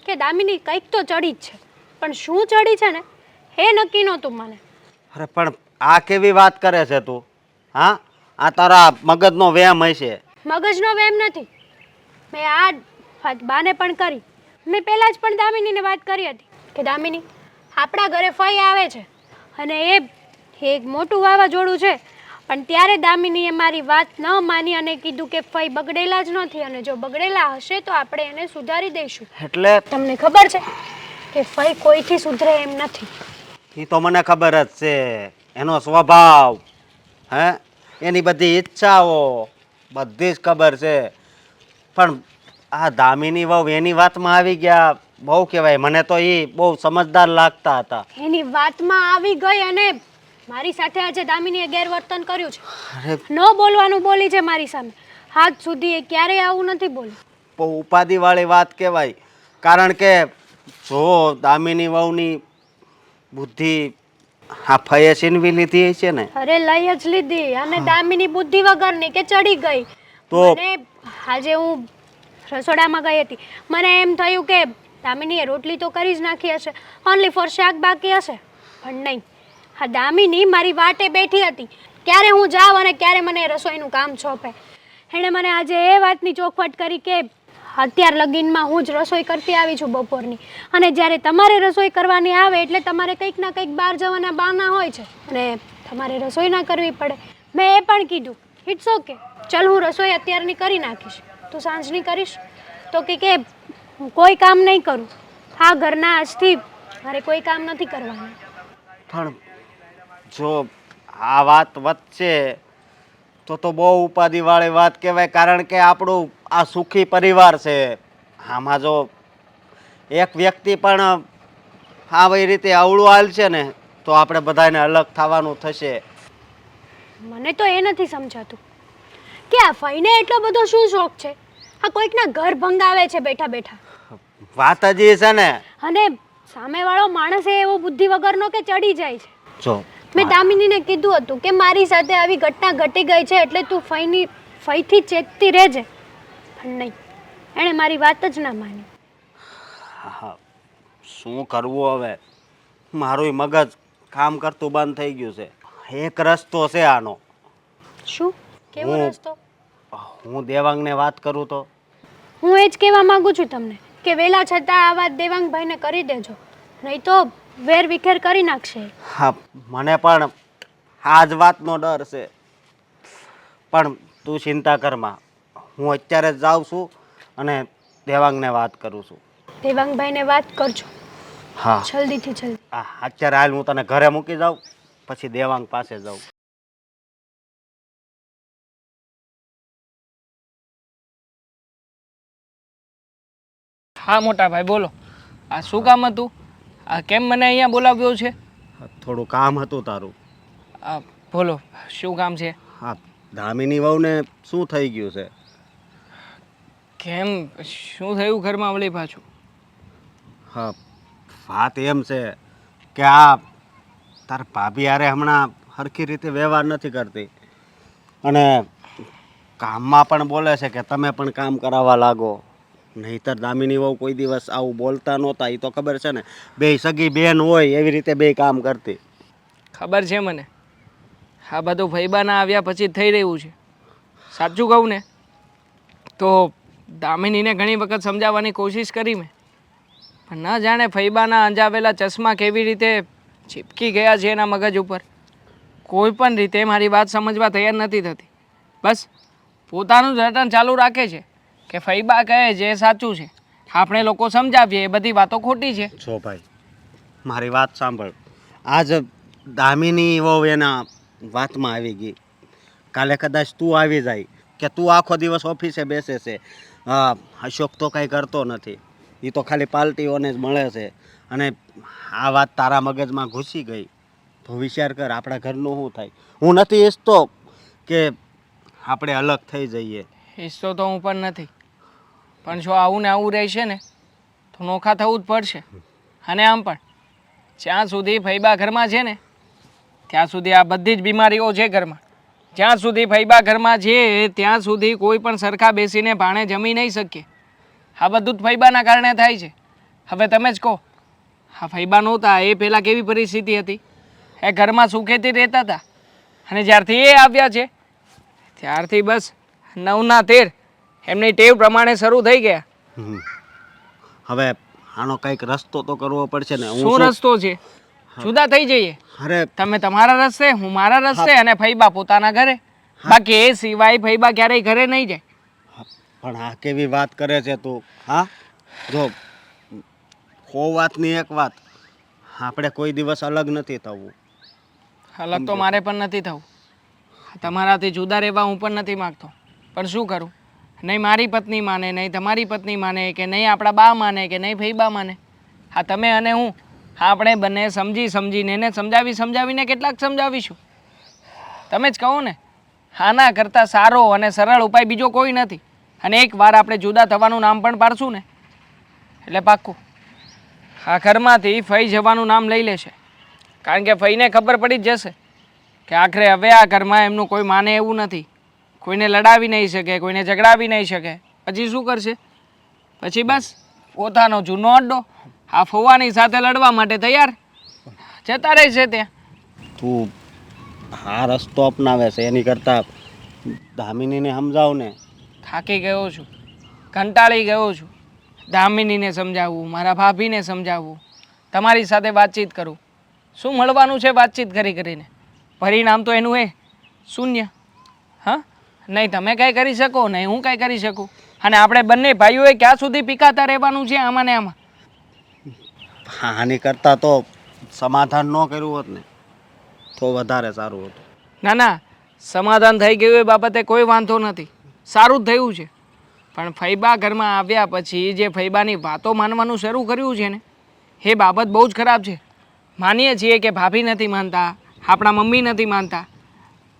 કે દામિની કંઈક તો ચડી જ છે, પણ શું ચડી છે ને એ નક્કી નહોતું મને. અરે પણ આ કેવી વાત કરે છે તું? હા, આ તારા મગજનો વ્યાયામ હશે. મગજનો વેમ નથી. મેં આ વાત બાને પણ કરી. મેં પહેલાં જ પણ દામિનીને વાત કરી હતી કે દામિની, આપણા ઘરે ફઈ આવે છે અને એ એક મોટું વાવાઝોડું છે. પણ ત્યારે દામિનીએ મારી વાત ન માની અને કીધું કે ફઈ બગડેલા જ નથી, અને જો બગડેલા હશે તો આપણે એને સુધારી દઈશું. એટલે તમને ખબર છે કે ફઈ કોઈથી સુધરે એમ નથી. એ તો મને ખબર જ છે, એનો સ્વભાવ, હે, એની બધી ઈચ્છાઓ બધી જ ખબર છે. પણ આ દામિની વહુ એની વાતમાં આવી ગયા, બહુ કહેવાય. મને તો એ બહુ સમજદાર લાગતા હતા. એની વાતમાં આવી ગઈ અને મારી સાથે આજે દામિનીએ ગેરવર્તન કર્યું છે. અરે ન બોલવાનું બોલી છે મારી સામે. હાથ સુધી એ ક્યારેય આવું નથી બોલી. બહુ ઉપાધિવાળી વાત કહેવાય, કારણ કે જો દામિની વહુની બુદ્ધિ આ ફઈએ છીનવી લીધી છે ને. અરે લઈ જ લીધી, અને દામિની બુદ્ધિ વગરની કે ચડી ગઈ. તો મને આજે હું રસોડામાં ગઈ હતી, મને એમ થયું કે દામિનીએ રોટલી તો કરી જ નાખી હશે, ઓનલી ફોર શાક બાકી હશે. પણ નહીં, હા દામિની મારી વાટે બેઠી હતી ક્યારે હું જાઉં અને ક્યારે મને રસોઈનું કામ સોંપે. એણે મને આજે એ વાતની ચોખવટ કરી કે અત્યાર લગીનમાં હું જ રસોઈ કરતી આવી છું બપોરની, અને જ્યારે તમારે રસોઈ કરવાની આવે એટલે તમારે કંઈક ના કંઈક બહાર જવાના બહાના હોય છે અને તમારે રસોઈ ના કરવી પડે. મેં એ પણ કીધું ઇટ્સ ઓકે, ચાલ હું રસોઈ અત્યારની કરી નાખીશ, તું સાંજની કરીશ. તો કે હું કોઈ કામ નહીં કરું, આ ઘરના આજથી મારે કોઈ કામ નથી કરવાનું. પણ જો આ વાત વચ્ચે તો બહુ ઉપાધિવાળી વાત કહેવાય, કારણ કે આપણું આ સુખી પરિવાર છે. આમાં જો એક વ્યક્તિ પણ આવી રીતે અવળું હાલ છે ને તો આપણે બધાને અલગ થવાનું થશે. મને તો એ નથી સમજાતું કે આ ફઈને એટલો બધો શું શોખ છે આ કોઈકના ઘર ભંગાવે છે બેઠા બેઠા. વાત જ એ છે ને. અને સામેવાળો માણસ એવો બુદ્ધિ વગરનો કે ચડી જાય છે. જો મેં દામિનીને કીધું હતું કે મારી સાથે આવી ઘટના ઘટી ગઈ છે એટલે તું ફઈથી ચેતતી રહેજે, પણ નહીં, એણે મારી વાત જ ના માની. હા, શું કરવું હવે? મારું મગજ કામ કરતું બંધ થઈ ગયું છે. એક રસ્તો છે આનો. શું? કેવો હું- રસ્તો? હું દેવાંગને વાત કરું તો. હું એ જ કહેવા માંગુ છું તમને કે વહેલા છતાં આ વાત દેવાંગભાઈને કરી દેજો, નહીં તો વેર વિખેર કરી નાખશે. હા, મને પણ આ જ વાતનો ડર છે. પણ તું ચિંતા કરમાં, હું અત્યારે જ જાઉં છું અને દેવાંગને વાત કરું છું. દેવાંગભાઈને વાત કરજો હા, જલ્દીથી જલ્દી. અત્યારે હાલ હું તને ઘરે મૂકી જાઉં, પછી દેવાંગ પાસે જાઉં. હા મોટા ભાઈ બોલો, આ શું કામ હતું? આ કેમ મને અહીંયા બોલાવ્યો છે? થોડું કામ હતું તારું. આ બોલો શું કામ છે? હા, દામિની વહુને શું થઈ ગયું છે? કેમ શું થયું ઘરમાં વળી પાછું? હા, વાત એમ છે કે આ તાર ભાભી હારે હમણાં સરખી રીતે વ્યવહાર નથી કરતી અને કામમાં પણ બોલે છે કે તમે પણ કામ કરાવવા લાગો. નહીંતર દામિની વહુ કોઈ દિવસ આવું બોલતા નહોતા. એ તો ખબર છે ને, બે સગી બેન હોય એવી રીતે બે કામ કરતી. ખબર છે મને. આ બધું ફૈબાના આવ્યા પછી જ થઈ રહ્યું છે. સાચું કહું ને તો દામિનીને ઘણી વખત સમજાવવાની કોશિશ કરી મેં, પણ ન જાણે ફૈબાના અંજાવેલા ચશ્મા કેવી રીતે ચીપકી ગયા છે એના મગજ ઉપર. કોઈ પણ રીતે મારી વાત સમજવા તૈયાર નથી થતી. બસ પોતાનું જ રટણ ચાલુ રાખે છે કે ફૈબા કહે છે એ સાચું છે, આપણે લોકો સમજાવીએ એ બધી વાતો ખોટી છે. છો ભાઈ, મારી વાત સાંભળ. આજ દામિની વહુ એના વાતમાં આવી ગઈ. કાલે કદાચ તું આવી જાય કે તું આખો દિવસ ઓફિસે બેસે છે. અશોક તો કાંઈ કરતો નથી, એ તો ખાલી પાર્ટીઓને જ મળે છે, અને આ વાત તારા મગજમાં ઘૂસી ગઈ તો વિચાર કર આપણા ઘરનું શું થાય. હું નથી ઈચ્છતો કે આપણે અલગ થઈ જઈએ. હિસ્સો તો હું પણ નથી, પણ જો આવું ને આવું રહેશે ને તો નોખા થવું જ પડશે. અને આમ પણ જ્યાં સુધી ફૈબા ઘરમાં છે ને ત્યાં સુધી આ બધી જ બીમારીઓ છે ઘરમાં. જ્યાં સુધી ફૈબા ઘરમાં છે ત્યાં સુધી કોઈ પણ સરખા બેસીને ભાણે જમી નહીં શકીએ. આ બધું જ ફૈબાના કારણે થાય છે. હવે તમે જ કહો, આ ફૈબા નહોતા એ પહેલાં કેવી પરિસ્થિતિ હતી? એ ઘરમાં સુખેથી રહેતા હતા, અને જ્યારથી એ આવ્યા છે ત્યારથી બસ 9 ના 13 એમની ટેવ પ્રમાણે શરૂ થઈ ગયા. હવે આનો કંઈક રસ્તો તો કરવો પડશે ને. શું રસ્તો છે? જુદા થઈ જઈએ. અરે તમે તમારા રસ્તે, હું મારા રસ્તે, અને ફૈબા પોતાના ઘરે. બાકી એ સિવાય ફૈબા ક્યારેય ઘરે નહીં જાય. પણ આ કેવી વાત કરે છે તું? હા, જો વાતની એક વાત, આપણે કોઈ દિવસ અલગ નથી થવું. અલગ તો મારે પણ નથી થવું. તમારાથી જુદા રહેવા હું પણ નથી માગતો, પણ શું કરું? નહીં મારી પત્ની માને, નહીં તમારી પત્ની માને, કે નહીં આપણા બા માને, કે નહીં ફૈબા માને. હા, તમે અને હું, આપણે બંને સમજીને એને સમજાવીને કેટલાક સમજાવીશું. તમે જ કહો ને, આના કરતાં સારો અને સરળ ઉપાય બીજો કોઈ નથી. અને એકવાર આપણે જુદા થવાનું નામ પણ પાડશું ને એટલે પાક્કું આ ઘરમાંથી ફઈ જવાનું નામ લઈ લેશે. કારણ કે ફઈને ખબર પડી જ જશે કે આખરે હવે આ ઘરમાં એમનું કોઈ માને એવું નથી. કોઈને લડાવી નહીં શકે, કોઈને ઝઘડાવી નહીં શકે. પછી શું કરશે? પછી બસ પોતાનો જૂનો અડ્ડો આ ફોવાની સાથે લડવા માટે તૈયાર જતા રહેશે ત્યાં. તું આ રસ્તો અપનાવે છે એની કરતાં દામિનીને સમજાવ ને. થાકી ગયો છું, કંટાળી ગયો છું. દામિનીને સમજાવવું, મારા ભાભીને સમજાવવું, તમારી સાથે વાતચીત કરું. શું મળવાનું છે વાતચીત કરીને? પરિણામ તો એનું એ શૂન્ય. હા, નહીં તમે કાંઈ કરી શકો, નહીં હું કાંઈ કરી શકું. અને આપણે બંને ભાઈઓએ ક્યાં સુધી પીકાતા રહેવાનું છે આમાં ને આમાં? આની કરતાં તો સમાધાન ન કર્યું હોત ને તો વધારે સારું હતું. ના ના, સમાધાન થઈ ગયું એ બાબતે કોઈ વાંધો નથી, સારું જ થયું છે. પણ ફૈબા ઘરમાં આવ્યા પછી જે ફૈબાની વાતો માનવાનું શરૂ કર્યું છે ને એ બાબત બહુ જ ખરાબ છે. માનીએ છીએ કે ભાભી નથી માનતા, આપણા મમ્મી નથી માનતા,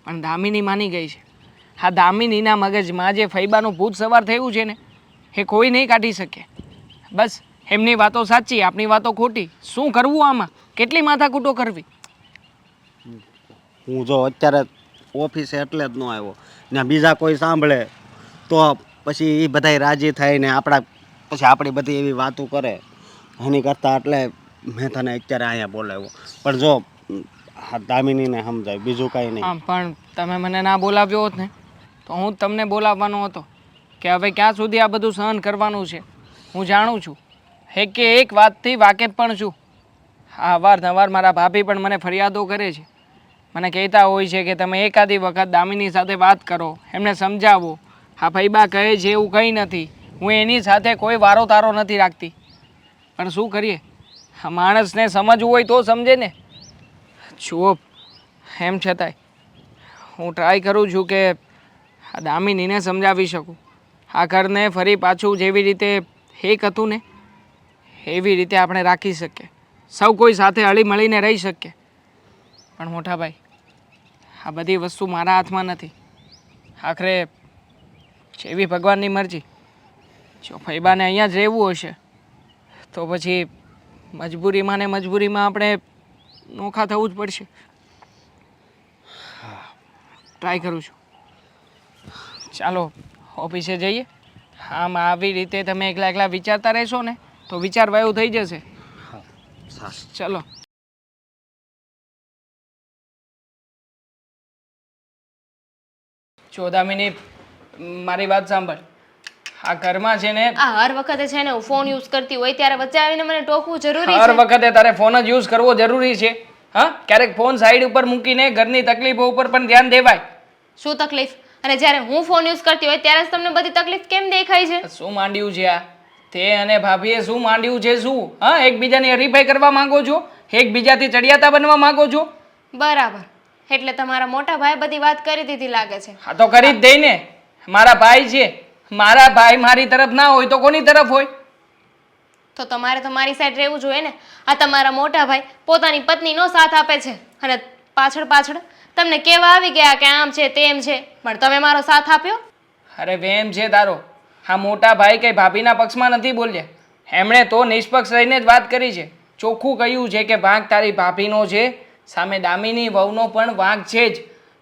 પણ દામિની માની ગઈ છે. આ દામિનીના મગજમાં જે ફૈબાનું ભૂત સવાર થયું છે ને એ કોઈ નહીં કાઢી શકે. બસ એમની વાતો સાચી, આપણી વાતો ખોટી. શું કરવું આમાં? કેટલી માથાકૂટો કરવી? હું જો અત્યારે ઓફિસે એટલે જ ન આવ્યો ને બીજા કોઈ સાંભળે તો પછી એ બધાય રાજી થાય ને આપણી બધી એવી વાતો કરે એની કરતાં એટલે મેં તને અત્યારે અહીંયા બોલાવ્યો. પણ જો આ દામિનીને સમજાય, બીજું કાંઈ નહીં. હા, પણ તમે મને ના બોલાવ્યો હોત ને તો હું જ તમને બોલાવવાનો હતો કે હવે ક્યાં સુધી આ બધું સહન કરવાનું છે. હું જાણું છું, એક વાતથી વાકેફ પણ છું. હા, અવારનવાર મારા ભાભી પણ મને ફરિયાદો કરે છે. મને કહેતા હોય છે કે તમે એકાદી વખત દામિની સાથે વાત કરો, એમને સમજાવો. હા, ફૈબા કહે છે એવું કંઈ નથી, હું એની સાથે કોઈ વારો તારો નથી રાખતી. પણ શું કરીએ, આ માણસને સમજવું હોય તો સમજે ને. જુઓ, એમ છતાંય હું ટ્રાય કરું છું કે આ દામિનીને સમજાવી શકું. આ ઘરને ફરી પાછું જેવી રીતે એક હતું ને એવી રીતે આપણે રાખી શકીએ, સૌ કોઈ સાથે હળી મળીને રહી શકીએ. પણ મોટા ભાઈ, આ બધી વસ્તુ મારા હાથમાં નથી. આખરે જેવી ભગવાનની મરજી. જો ફૈબાને અહીંયા જ રહેવું હશે તો પછી મજબૂરીમાં ને મજબૂરીમાં આપણે નોખા થવું જ પડશે. ટ્રાય કરું છું. ચાલો ઓફિસે જઈએ. આમ આવી રીતે તમે એકલા એકલા વિચારતા રહેશો ને તો વિચારવા એવું થઈ જશે. ચલો. ચોદામીની મારી વાત સાંભળ. આ ઘરમાં છે ને આ હર વખતે છે ને હું ફોન યુઝ કરતી હોય ત્યારે વચ્ચે આવીને મને ટોકવું જરૂરી હર છે? વખતે તારે ફોન જ યુઝ કરવો જરૂરી છે? હા, ક્યારેક ફોન સાઈડ ઉપર મૂકીને ઘરની તકલીફો ઉપર પણ ધ્યાન દેવાય. શું તકલીફ? અને જ્યારે હું ફોન યુઝ કરતી હોય ત્યારે જ તમને બધી તકલીફ કેમ દેખાય છે? શું માંડ્યું છે આ? તે અને ભાભીએ શું માંડ્યું છે? શું હા, એકબીજાની હરીફાઈ કરવા માંગો છો? એકબીજાથી ચડિયાતા બનવા માંગો છો? બરાબર, એટલે તમારા મોટા ભાઈ બધી વાત કરી દીધી લાગે છે. હા, તો કરી જ દઈ ને. મારા ભાઈ છે. મારા ભાઈ મારી તરફ ના હોય તો કોની તરફ હોય? તો તમારે તો મારી સાઈડ રહેવું જોઈએ ને. આ તમારા મોટા ભાઈ પોતાની પત્નીનો સાથ આપે છે અને પાછળ પાછળ તમને કેવા આવી ગયા કે આમ છે તેમ છે, પણ તમે મારો સાથ આપ્યો? અરે વેમ છે તારો. હા, મોટા ભાઈ કઈ ભાભીના પક્ષમાં નથી બોલ્યા. એમણે તો નિષ્પક્ષ રહીને જ વાત કરી છે. ચોખ્ખું કહ્યું છે કે વાંક તારી ભાભીનો છે, સામે દામિની વહુનો પણ વાંક છે જ.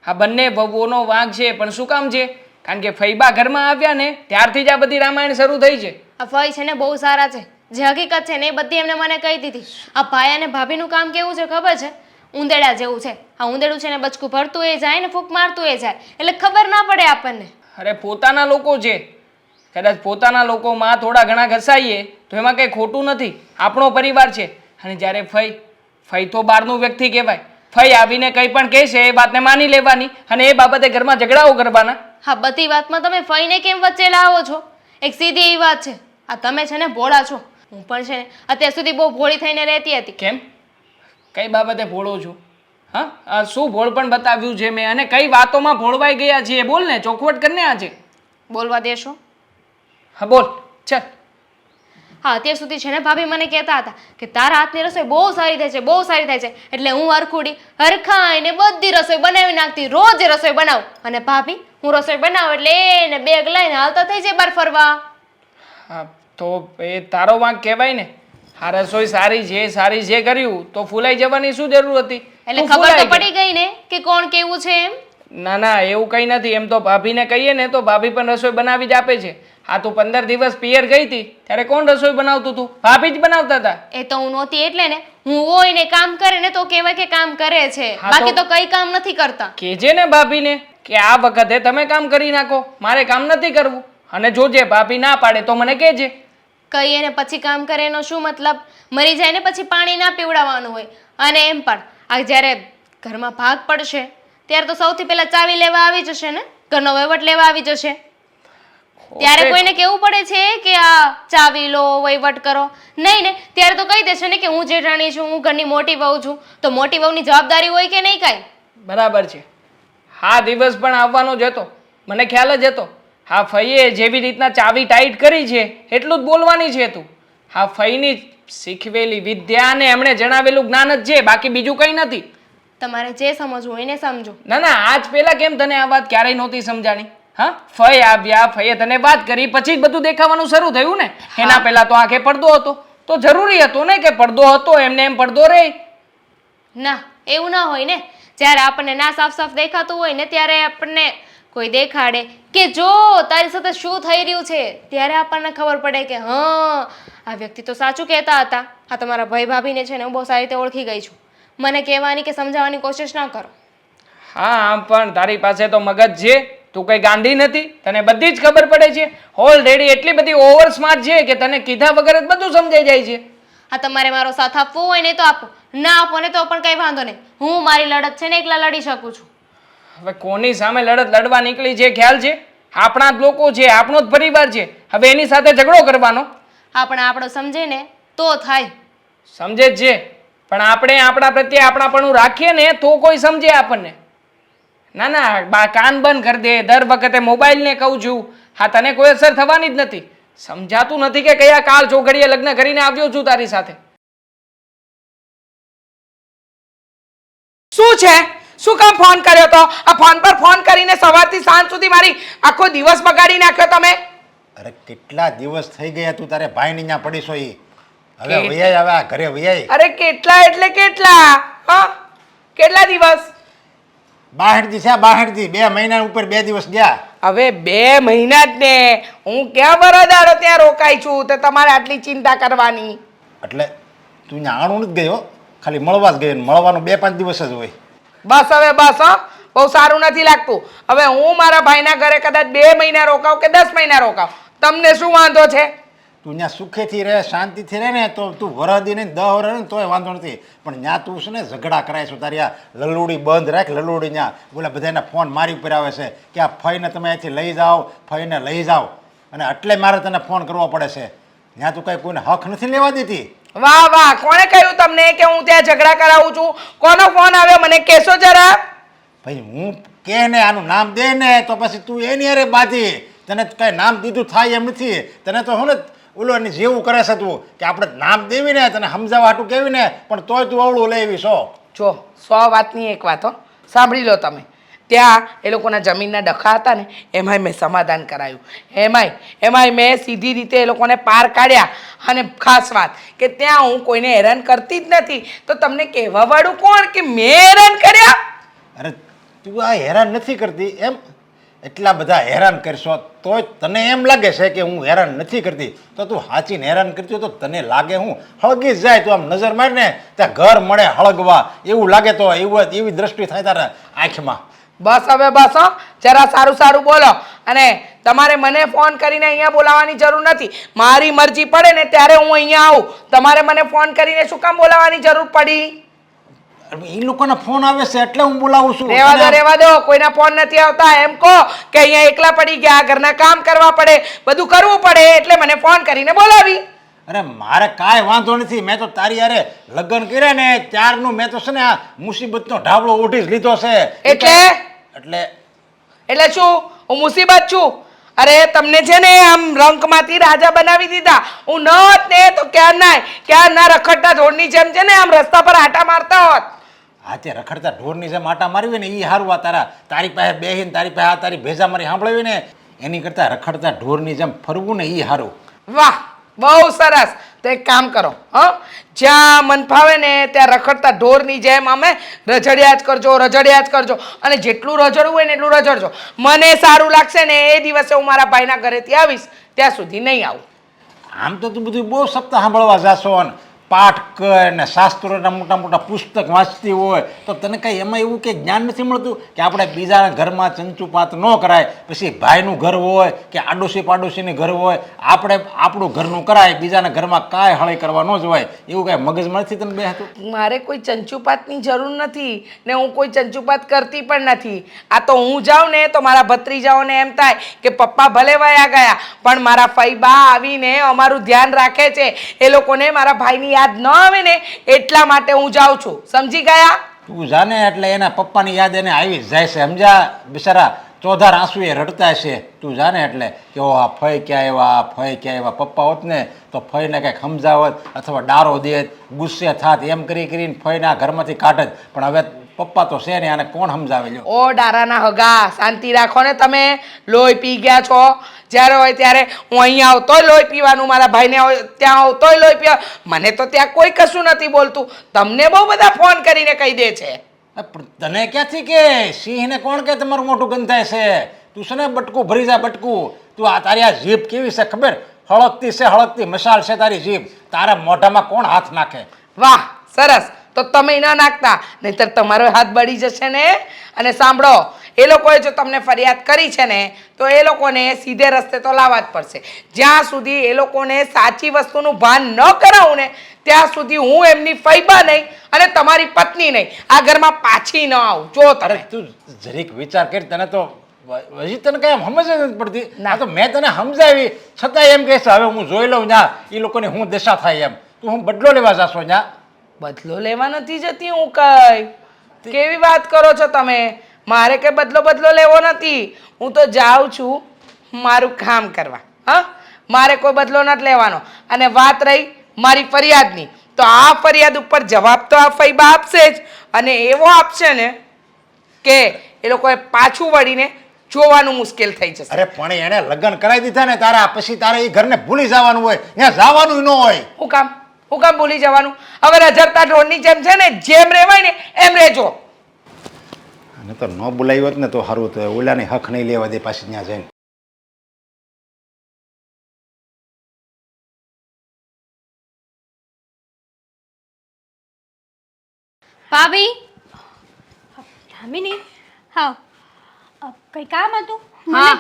આ બંને વહુઓનો વાંક છે. પણ શું કામ છે? કારણ કે ફૈબા ઘરમાં આવ્યા ને ત્યારથી જ આ બધી રામાયણ શરૂ થઈ છે. આ ભાઈ છે ને બહુ સારા છે. જે હકીકત છે ને એ બધી એમને મને કહી દીધી. આ ભાઈ અને ભાભીનું કામ કેવું છે ખબર છે? ઉંદેડા જેવું છે. આ ઉંદેડું છે ને બચકું ભરતું એ જાય ને ફૂંક મારતું એ જાય, એટલે ખબર ના પડે આપણને. અરે પોતાના લોકો છે, કદાચ પોતાના લોકોમાં થોડા ઘણા ઘસાઈએ તો એમાં કંઈ ખોટું નથી. આપણો પરિવાર છે. અને જ્યારે ફઈ તો બહારનું વ્યક્તિ કહેવાય. ફઈ આવીને કંઈ પણ કહેશે એ વાતને માની લેવાની અને એ બાબતે ઘરમાં ઝઘડાઓ કરવાના. હા, બધી વાતમાં તમે ફઈને કેમ વચ્ચે લાવો છો? એક સીધી એવી વાત છે, આ તમે છે ને ભોળા છો. હું પણ છે ને અત્યાર સુધી બહુ ભોળી થઈને રહેતી હતી. કેમ? કઈ બાબતે ભોળો છું? હા, આ શું ભોળ પણ બતાવ્યું છે મેં? અને કઈ વાતોમાં ભોળવાઈ ગયા છીએ? બોલ ને, ચોખવટ કરને આજે. બોલવા દેશો? હા બોલ, ચાલ. હા, અત્યાર સુધી છે ને ભાભી મને કહેતા હતા કે તારા હાથની રસોઈ બહુ સારી થાય છે, બહુ સારી થાય છે. એટલે હું હરખુડી હરખાઈને બધી રસોઈ બનાવી નાખતી, રોજ રસોઈ બનાવું. અને ભાભી હું રસોઈ બનાવું એટલે એને બેગ લઈને હાલતા થઈ જાય બહાર ફરવા. હા, તો એ તારો વાંક કહેવાય ને. આ રસોઈ સારી છે, સારી છે કર્યું તો ફૂલાઈ જવાની શું જરૂર હતી? એટલે તું ખબર ફૂલાઈ તો પડી ગઈ ને કે કોણ કેવું છે એમ. ના ના, એવું કંઈ નથી. એમ તો ભાભીને કહીએ ને તો ભાભી પણ રસોઈ બનાવી જ આપે છે. હા, તું 15 દિવસ પિયર ગઈ હતી ત્યારે કોણ રસોઈ બનાવતું હતું? ભાભી જ બનાવતા હતા. એ તો હું નહોતી એટલે ને. હું હોય ને કામ કરે ને તો કહેવાય કે કામ કરે છે, હા, બાકી તો કઈ કામ નથી કરતા. કહેજે ને ભાભીને કે આ વખતે તમે કામ કરી નાખો, મારે કામ નથી કરવું. અને જોજે ભાભી ના પાડે તો મને કહેજે. કહીએ ને પછી કામ કરે એનો શું મતલબ? મરી જાય ને પછી પાણી ના પીવડાવવાનું હોય. અને એમ પણ આ જ્યારે ઘરમાં ભાગ પડશે ત્યારે તો સૌથી પહેલા ચાવી લેવા આવી જશે ને, ઘરનો વહીવટ લેવા આવી જશે. ત્યારે કોઈને કેવું પડે છે કે આ ચાવી લો, વહીવટ કરો? નહીં ને, ત્યારે તો કહી દેશે ને કે હું જેઠાણી છું, હું ઘરની મોટી વહુ છું. તો મોટી વહુની જવાબદારી હોય કે નહીં કાંઈ? બરાબર છે. હા, દિવસ પણ આવવાનો જ હતો, મને ખ્યાલ જ હતો. હા, ફઈએ જેવી રીતના ચાવી ટાઈટ કરી છે એટલું જ બોલવાની છે તું. હા ફઈની શીખવેલી વિદ્યા અને એમણે જણાવેલું જ્ઞાન જ છે, બાકી બીજું કંઈ નથી. તમારે જે સમજવું હોય એને સમજો. ના ના, આજ પહેલા કેમ તને આ વાત ક્યારેય નહોતી સમજાણી? હા, ફઈ આવ્યા, ફઈએ તને વાત કરી, પછી જ બધું દેખાવાનું શરૂ થયું ને. એના પહેલા તો આંખે પડદો હતો, તો જરૂરી હતું ને કે પડદો હતો એમને એમ પડદો રહે. ના, એવું ના હોય ને. જ્યારે આપણને ના સાફ સાફ દેખાતું હોય ને ત્યારે આપણને કોઈ દેખાડે કે જો તારી સાથે શું થઈ રહ્યું છે, ત્યારે આપણને ખબર પડે કે હા આ વ્યક્તિ તો સાચું કહેતા હતા. આ તમારા ભાઈ ભાભીને છે ને હું બહુ સારી રીતે ઓળખી ગઈ છું. મને કહેવાની કે સમજાવવાની કોશિશ ના કરો. હા, આમ પણ તારી પાસે તો મગજ છે, તું કઈ ગાંડી નથી, તને બધી જ ખબર પડે છે. ઓલરેડી એટલી બધી ઓવર સ્માર્ટ છે કે તને કીધા વગર જ બધું સમજાઈ જાય છે. આ તમારે મારો સાથ આપવો હોય ને તો આપો, ના આપો ને તો પણ કંઈ વાંધો નહીં. હું મારી લડત છે ને એકલા લડી શકું છું. હવે કોની સામે લડત લડવા નીકળી છે ખ્યાલ છે? આપણા જ લોકો છે, આપણો જ પરિવાર છે, હવે એની સાથે ઝઘડો કરવાનો? આપણો સમજે ને તો થાય. સમજે જ છે, પણ આપણે આપણા પ્રત્યે આપણાપણું રાખીએ ને તો કોઈ સમજે આપણને. ના ના, બા કાન બંધ કરી દે, દર વખતે મોબાઈલને કહું છું. હા, તને કોઈ અસર થવાની જ નથી. સમજાતું નથી કે કયા કાળ ચોઘડીએ લગ્ન કરીને આવ્યો છું તારી સાથે. શું છે? શું કામ ફોન કર્યો તો? આ ફોન પર ફોન કરીને સવારથી સાંજ સુધી મારી આખો દિવસ બગાડી નાખ્યો તમે. અરે કેટલા દિવસ થઈ ગયા તું તારે ભાઈની ત્યાં પડીશો ઈ. હવે વૈયાઈ આવે આ ઘરે વૈયાઈ. અરે કેટલા એટલે કેટલા? હા, કેટલા દિવસ? 62 દી છે, 62 દી. 2 મહિના ઉપર 2 દિવસ ગયા. હવે 2 મહિના જ ને. હું ક્યાં બરોદાડો ત્યાં રોકાઈ છું તે તમારે આટલી ચિંતા કરવાની? એટલે તું અહીંયા આણું નથી ગયો, ખાલી મળવા જ ગયો. મળવાનું 2-5 દિવસ જ હોય. બસ હવે બસ. હા, બહુ સારું નથી લાગતું. હવે હું મારા ભાઈના ઘરે કદાચ 2 મહિના રોકાવ કે 10 મહિના રોકાવ, તમને શું વાંધો છે? તું ત્યાં સુખેથી રહે, શાંતિથી રહે ને તો તું વરદી નહીં 10 વરસ ને તોય વાંધો નથી. પણ ત્યાં તું છે ને ઝઘડા કરાય છો. તારી આ લલુડી બંધ રાખ. લલુડી ત્યાં બોલા બધાના ફોન મારી ઉપર આવે છે કે આ ફઈને તમે અહીંથી લઈ જાઓ, ફઈને લઈ જાઓ, અને એટલે મારે તને ફોન કરવો પડે છે. ત્યાં તું કંઈ કોઈને હક નથી લેવા દેતી. વાહ વાહ, કોણે કહ્યું તમને કે હું ત્યાં ઝઘડા કરાવું છું? કોનો ફોન આવ્યો મને કહેશો જરા? ભાઈ હું કે ને આનું નામ દે ને તો પછી તું એની અરે બાધી. તને કઈ નામ દીધું થાય એમ નથી. તને તો હું ને ઓલો એની જેવું કરે છે તું કે આપણે નામ દેવી ને તને સમજાવવા હાટું કેવી ને પણ તોય તું અવળું લેવી છો. જો 100 વાતની એક વાત હો, સાંભળી લો તમે. ત્યાં એ લોકોના જમીનના ડખા હતા ને એમાંય મેં સમાધાન કરાયું. એમાંય મેં સીધી રીતે એ લોકોને પાર કાઢ્યા. અને ખાસ વાત કે ત્યાં હું કોઈને હેરાન કરતી જ નથી. તો તમને કહેવાવાળું કોણ કે મેં હેરાન કર્યા? અરે તું આ હેરાન નથી કરતી એમ. એટલા બધા હેરાન કરશો તોય તને એમ લાગે છે કે હું હેરાન નથી કરતી. તો તું સાચીને હેરાન કરતી હોય તો તને લાગે હું હળગી જ જાય. તું આમ નજર માર ને ત્યાં ઘર મળે હળગવા એવું લાગે તો એવી દ્રષ્ટિ થાય તારા આંખમાં. બસ હવે બસ. હો, જરા સારું સારું બોલો. અને તમારે મને ફોન કરીને અહીંયા બોલાવવાની જરૂર નથી. મારી મરજી પડે ને ત્યારે હું અહીંયા આવું. તમારે મને ફોન કરીને શું કામ બોલાવવાની જરૂર પડી? એ લોકોના ફોન આવે છે એટલે હું બોલાવું છું. રેવા દો. કોઈના ફોન નથી આવતા. એમ કહો કે અહીંયા એકલા પડી ગયા, ઘરના કામ કરવા પડે, બધું કરવું પડે એટલે મને ફોન કરીને બોલાવી. અરે મારે કાંઈ વાંધો નથી. મેં તો તારી યારે લગ્ન કર્યા ને ત્યારનું મેં તો છે ને આ મુસીબતનો ઢાબળો ઓઢી જ લીધો છે. એટલે શું હું મુસીબત છું? અરે તમને છે ને આમ રંકમાંથી રાજા બનાવી દીધા. હું નત ને તો ક્યાં ના રખડતા ઢોરની જેમ છે ને આમ રસ્તા પર આટા મારતા હોત. હા, તે રખડતા ઢોરની જેમ આટા મારવી ને એ સારું. આ તારી પાસે બેહીને તારી પાસે આ તારી ભેજા મારી સાંભળવી ને એની કરતાં રખડતા ઢોરની જેમ ફરવું ને એ સારું. વાહ, બહુ સરસ. તો એક કામ કરો, હા, જ્યાં મન ફાવે ને ત્યાં રખડતા ઢોરની જેમ અમે રઝળ્યા જ કરજો. અને જેટલું રઝળવું હોય ને એટલું રઝળજો. મને સારું લાગશે ને એ દિવસે હું મારા ભાઈના ઘરેથી આવીશ, ત્યાં સુધી નહીં આવું. આમ તો તું બધું બહુ સપ્તાહ સાંભળવા જાશો ને પાઠ કર ને શાસ્ત્રોના મોટા મોટા પુસ્તક વાંચતી હોય તો તને કંઈ એમાં એવું કંઈ જ્ઞાન નથી મળતું કે આપણે બીજાના ઘરમાં ચંચુપાત ન કરાય. પછી ભાઈનું ઘર હોય કે આડોશી પાડોશીનું ઘર હોય, આપણે આપણું ઘરનું કરાય, બીજાના ઘરમાં કાંઈ હળી કરવા ન જવાય. એવું કાંઈ મગજમાં નથી તને બેહતું? મારે કોઈ ચંચુપાતની જરૂર નથી ને હું કોઈ ચંચુપાત કરતી પણ નથી. આ તો હું જાઉં ને તો મારા ભત્રીજાઓને એમ થાય કે પપ્પા ભલે વયા ગયા પણ મારા ફઈબા આવીને અમારું ધ્યાન રાખે છે. એ લોકોને મારા ભાઈની યાદ ન આવે ને એટલા માટે હું જાઉં છું. સમજી ગયા? તું જાને એટલે એના પપ્પાની યાદ એને આવી જ જાય છે. સમજા બિચારા ચોધાર આંસુ એ રડતા છે તું જાણે એટલે કે ઓ આ ફઈ ક્યાં આવ્યા ફઈ ક્યાં આવ્યા પપ્પા હોત ને તો ફઈને કંઈક સમજાવત અથવા ડારો દેત ગુસ્સે થાત એમ કરીને ફઈના ઘરમાંથી કાઢત પણ હવે પપ્પા તો છે ને આને કોણ સમજાવે લ્યો ઓ ડારાના હગા શાંતિ રાખો ને તમે લોહી પી ગયા છો જ્યારે હોય ત્યારે હું અહીંયા આવતોય લોહી પીવાનું મારા ભાઈને ત્યાં આવતોય લોહી પીવા મને તો ત્યાં કોઈ કશું નથી બોલતું તમને બહુ બધા ફોન કરીને કહી દે છે પણ તને ક્યાંથી કે સિંહને કોણ કે તમારું મોટું ગંધાય છે તું છે ને બટકું ભરી જા બટકું તું આ તારી આ જીભ કેવી છે ખબર હળકતી છે હળકતી મસાલ છે તારી જીભ તારા મોઢામાં કોણ હાથ નાખે વાહ સરસ તો તમે ન નાખતા નહીંતર તમારો હાથ બળી જશે ને અને સાંભળો એ લોકોએ જો તમને ફરિયાદ કરી છે ને તો એ લોકોને સીધે રસ્તે તો લાવવા જ પડશે જ્યાં સુધી એ લોકોને સાચી વસ્તુનું ભાન ન કરાવું ને ત્યાં સુધી હું એમની ફૈબા નહીં અને તમારી પત્ની નહીં આ ઘરમાં પાછી ન આવું જો અરે તમે તું જરીક વિચાર કરી તને તો હજી તને કઈ એમ સમજ જ નથી પડતી ના તો મેં તને સમજાવી છતાં એમ કહે છે હવે હું જોઈ લઉં ન્યા એ લોકોની હું દશા થાય એમ તું હું બદલો લેવા જાશો ન્યા બદલો લેવા નથી જતી હું કઈ કેવી વાત કરો છો તમે મારે કે બદલો લેવો નથી હું તો જાઉં છું મારું કામ કરવા હા મારે કોઈ બદલો નથી લેવાનો અને વાત રહી મારી ફરિયાદની તો આ ફરિયાદ ઉપર જવાબ તો આ ફૈબા આપશે જ અને એવો આપશે ને કે એ લોકોએ પાછું વળીને જોવાનું મુશ્કેલ થઈ જશે અરે પણ એણે લગ્ન કરાવી દીધા ને તારા પછી તારે એ ઘરને ભૂલી જવાનું હોય ત્યાં જવાનું ન હોય હું કામ ભૂલી જવાનું હવે રજરતા ઢોરની જેમ છે ને જેમ રહેવાય ને એમ રહેજો અને તો ન બોલાવી હોત ને તો સારું તો ઓલાની હક નહીં લેવા દે પાછી ત્યાં જઈને ભાભી ધામિની હા કંઈ કામ હતું હા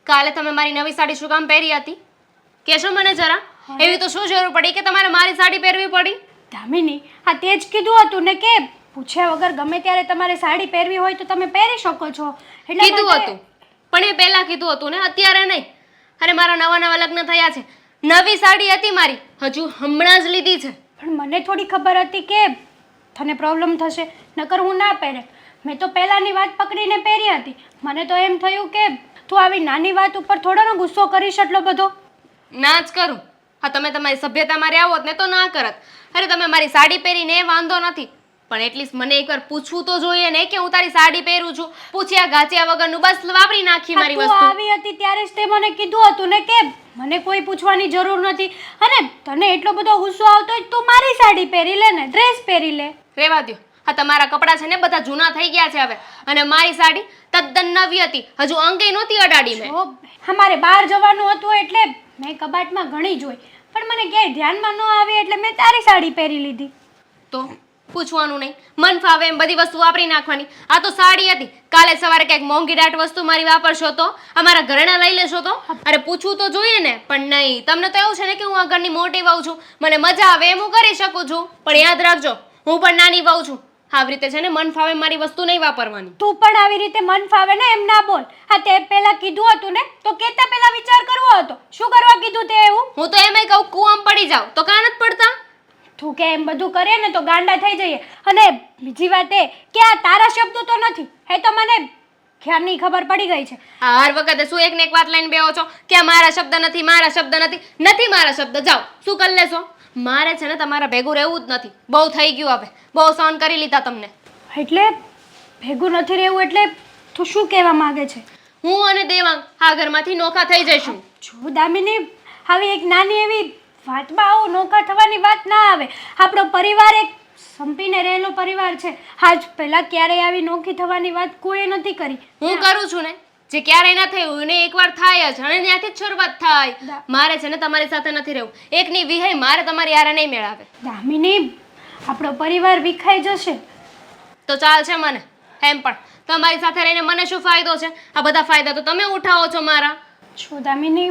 કાલે તમે મારી નવી સાડી શું કામ પહેરી હતી કહેશો મને જરા એવી તો શું જરૂર પડી કે તમારે મારી સાડી પહેરવી પડી ધામિની હા તે જ કીધું હતું ને કે પૂછ્યા વગર ગમે ત્યારે તમારે સાડી પહેરવી હોય તો તમે પહેરી શકો છો એટલે કીધું માટે- હતું પણ એ પહેલા કીધું હતું ને અત્યારે નહીં અરે મારા નવા લગ્ન થયા છે નવી સાડી હતી મારી હજુ હમણાં જ લીધી છે પણ મને થોડી ખબર હતી કે તને પ્રોબ્લેમ થશે નકર હું ના પહેરે મેં તો પહેલાંની વાત પકડીને પહેરી હતી મને તો એમ થયું કે તું આવી નાની વાત ઉપર થોડોનો ગુસ્સો કરીશ એટલો બધો ના જ કરું હા તમે તમારી સભ્યતામાં રહ્યા હોત ને તો ના કરત અરે તમે મારી સાડી પહેરીને એ વાંધો નથી પણ એટલીસ્ટ મને એકવાર પૂછવું તો જોઈએ ને કે હું તારી સાડી પહેરું છું પૂછ્યા ગાચ્યા વગરનું બસ વાપરી નાખી મારી તું વસ્તુ આવી હતી ત્યારે જ તે મને કીધું હતું ને કે મને કોઈ પૂછવાની જરૂર નથી અને તને એટલો બધો ગુસ્સો આવતો હોય તો તું મારી સાડી પહેરી લે ને ડ્રેસ પહેરી લે રેવા દ્યો હા તમારા કપડાં છે ને બધા જૂના થઈ ગયા છે હવે અને મારી સાડી તદ્દન નવી હતી હજુ અંગે નહોતી અડાડી મેં જો અમારે બહાર જવાનું હતું એટલે મેં કબાટમાં ઘણી જોઈ પણ મને ક્યાંય ધ્યાનમાં ન આવી એટલે મેં તારી સાડી પહેરી લીધી તો પૂછવાનું નહીં મન ફાવે એમ બધી વસ્તુ વાપરી નાખવાની આ તો સાડી હતી કાલે સવારે ક્યાંક મોંઘી દાટ વસ્તુ મારી વાપરશો તો અમારા ઘરેણા લઈ લેશો તો અરે પૂછવું તો જોઈએ ને પણ નહીં તમને તો એવું છે ને કે હું આ ઘરની મોટી વહુ છું મને મજા આવે એમ હું કરી શકું છું પણ યાદ રાખજો હું પણ નાની વહુ છું આવી રીતે છે ને મન ફાવે મારી વસ્તુ નહીં વાપરવાની તું પણ આવી રીતે મન ફાવે ને એમ ના બોલ હા તે પહેલા કીધું હતું ને તો કેતા પહેલા વિચાર કરવો હતો શું કરવા કીધું તે એવું હું તો એમ કહું કુવામાં પડી જાવ તો કાન જ પડતા તું કે એમ બધું કરે ને તો ગાંડા થઈ જઈએ અને બીજી વાત એ કે આ તારા શબ્દો તો નથી એ તો મને ખ્યાલની ખબર પડી ગઈ છે આ હર વખતે શું એક ને એક વાત લઈને બેહો છો કે આ મારા શબ્દ નથી મારા શબ્દ નથી મારા શબ્દ જાઓ શું કરી લેશો મારે છે ને તમારા ભેગું રહેવું જ નથી બહુ થઈ ગયું હવે બહુ સહન કરી લીધા તમને એટલે ભેગું નથી રહેવું એટલે તું શું કહેવા માંગે છે હું અને દેવાંગ આ ઘરમાંથી નોખા થઈ જઈશું જો દામિની આવી એક નાની એવી વાતમાં આવું નોખા થવાની વાત ના આવે આપણો પરિવાર એક સંપીને રહેલો પરિવાર છે આજ પહેલાં ક્યારેય આવી નોખી થવાની વાત કોઈએ નથી કરી હું કરું છું ને જે ક્યારેય ના થયું એને એકવાર થાય જ અને ત્યાંથી જ શરૂઆત થાય મારે છે ને તમારી સાથે નથી રહેવું એકની વિહય મારે તમારી યારે નહીં મેળાવે દામિની આપણો પરિવાર વિખાઈ જશે તો ચાલશે મને એમ પણ તમારી સાથે રહીને મને શું ફાયદો છે આ બધા ફાયદા તો તમે ઉઠાવો છો મારા છો દામિની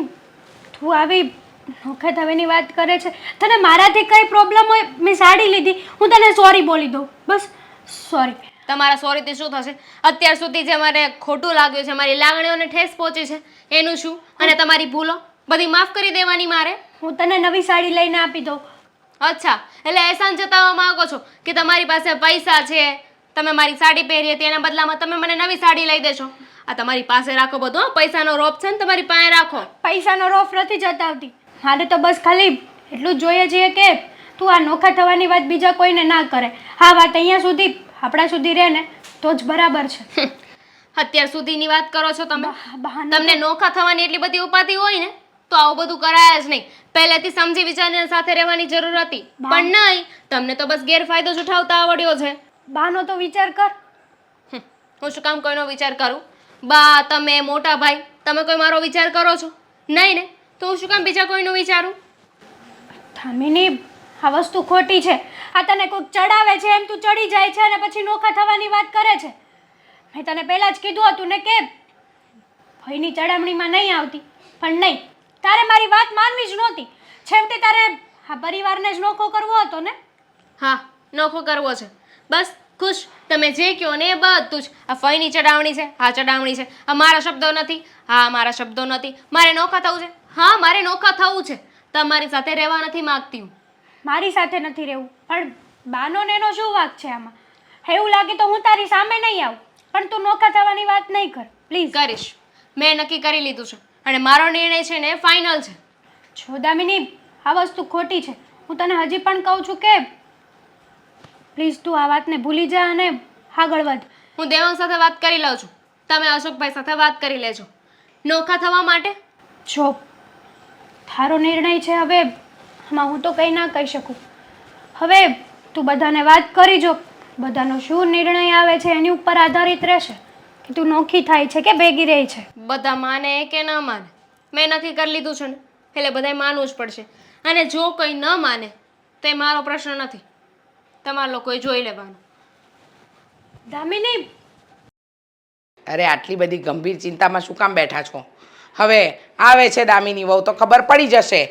તું આવી નોખા થવાની વાત કરે છે તને મારાથી કઈ પ્રોબ્લેમ હોય મેં સાડી લીધી હું તને સોરી બોલી દઉં બસ સોરી તમારા સોરીથી શું થશે અત્યાર સુધી જે મને ખોટું લાગ્યું છે મારી લાગણીઓને ઠેસ પહોંચી છે એનું શું અને તમારી ભૂલો બધી માફ કરી દેવાની મારે હું તને નવી સાડી લઈને આપી દઉં અચ્છા એટલે એહસાન જતાવવા માંગો છો કે તમારી પાસે પૈસા છે તમે મારી સાડી પહેરી હતી એના બદલામાં તમે મને નવી સાડી લઈ દેશો આ તમારી પાસે રાખો બધું હો. પૈસાનો રોપ છે ને તમારી પાસે રાખો. પૈસાનો રોફ નથી જતાવતી. મારે તો બસ ખાલી એટલું જ જોઈએ છે કે તું આ નોખા થવાની વાત બીજા કોઈને ના કરે. હા વાત અહીંયા સુધી આપણા સુધી રહે ને તો જ બરાબર છે. અત્યાર સુધીની વાત કરો છો તમે. બહાના તમને નોખા થવાની એટલી બધી ઉપાધિ હોય ને તો આવું બધું કરાય જ નહીં. પહેલેથી સમજી વિચારીને સાથે રહેવાની જરૂર હતી, પણ નહીં. તમને તો બસ ગેરફાયદો જ ઉઠાવતા આવડ્યો છે. બાનો તો વિચાર કર. હું શું કામ કોઈનો વિચાર કરું? બા, તમે, મોટા ભાઈ, તમે કોઈ મારો વિચાર કરો છો? નહીં ને, તો હું શું કામ બીજા કોઈનું વિચારું? ધામીની આ વસ્તુ ખોટી છે. આ તને કોઈક ચડાવે છે એમ તું ચડી જાય છે અને પછી નોખા થવાની વાત કરે છે. મેં તને પહેલાં જ કીધું હતું ને કે ભયની ચડામણીમાં નહીં આવતી, પણ નહીં, તારે મારી વાત માનવી જ નહોતી. છેવટે તારે આ પરિવારને જ નોખો કરવો હતો ને. હા, નોખો કરવો છે. બસ ખુશ. તમે જે કહો ને એ બધું જ. આ ફઈની ચડાવણી છે, આ ચડાવણી છે, આ મારા શબ્દો નથી, હા મારા શબ્દો નથી. મારે નોખા થવું છે, હા મારે નોખા થવું છે. તમારી સાથે રહેવા નથી માંગતી હું. મારી સાથે નથી રહેવું, પણ બાનો ને એનો શું વાંક છે આમાં? એવું લાગે તો હું તારી સામે નહીં આવું, પણ તું નોખા થવાની વાત નહીં કર પ્લીઝ. કરીશ. મેં નક્કી કરી લીધું છે અને મારો નિર્ણય છે ને ફાઇનલ છે. જો દામિની, આ વસ્તુ ખોટી છે. હું તને હજી પણ કહું છું કે પ્લીઝ તું આ વાતને ભૂલી જા અને આગળ વધ. હું દેવાંગ સાથે વાત કરી લઉં છું. તમે અશોકભાઈ સાથે વાત કરી લેજો નોખા થવા માટે. જો તારો નિર્ણય છે, હવે આમાં હું તો કંઈ ના કહી શકું. હવે તું બધાને વાત કરી જો, બધાનો શું નિર્ણય આવે છે એની ઉપર આધારિત રહેશે કે તું નોખી થાય છે કે ભેગી રહી છે. બધા માને કે ન માને, મેં નક્કી કરી લીધું છે ને, એટલે બધાએ માનવું જ પડશે. અને જો કોઈ ન માને તો એ મારો પ્રશ્ન નથી, તમારે લોકોએ જોઈ લેવાનું. દામિની, અરે આટલી બધી ગંભીર ચિંતામાં શું કામ બેઠા છો? હવે આવે છે દામિની વહુ તો ખબર પડી જશે.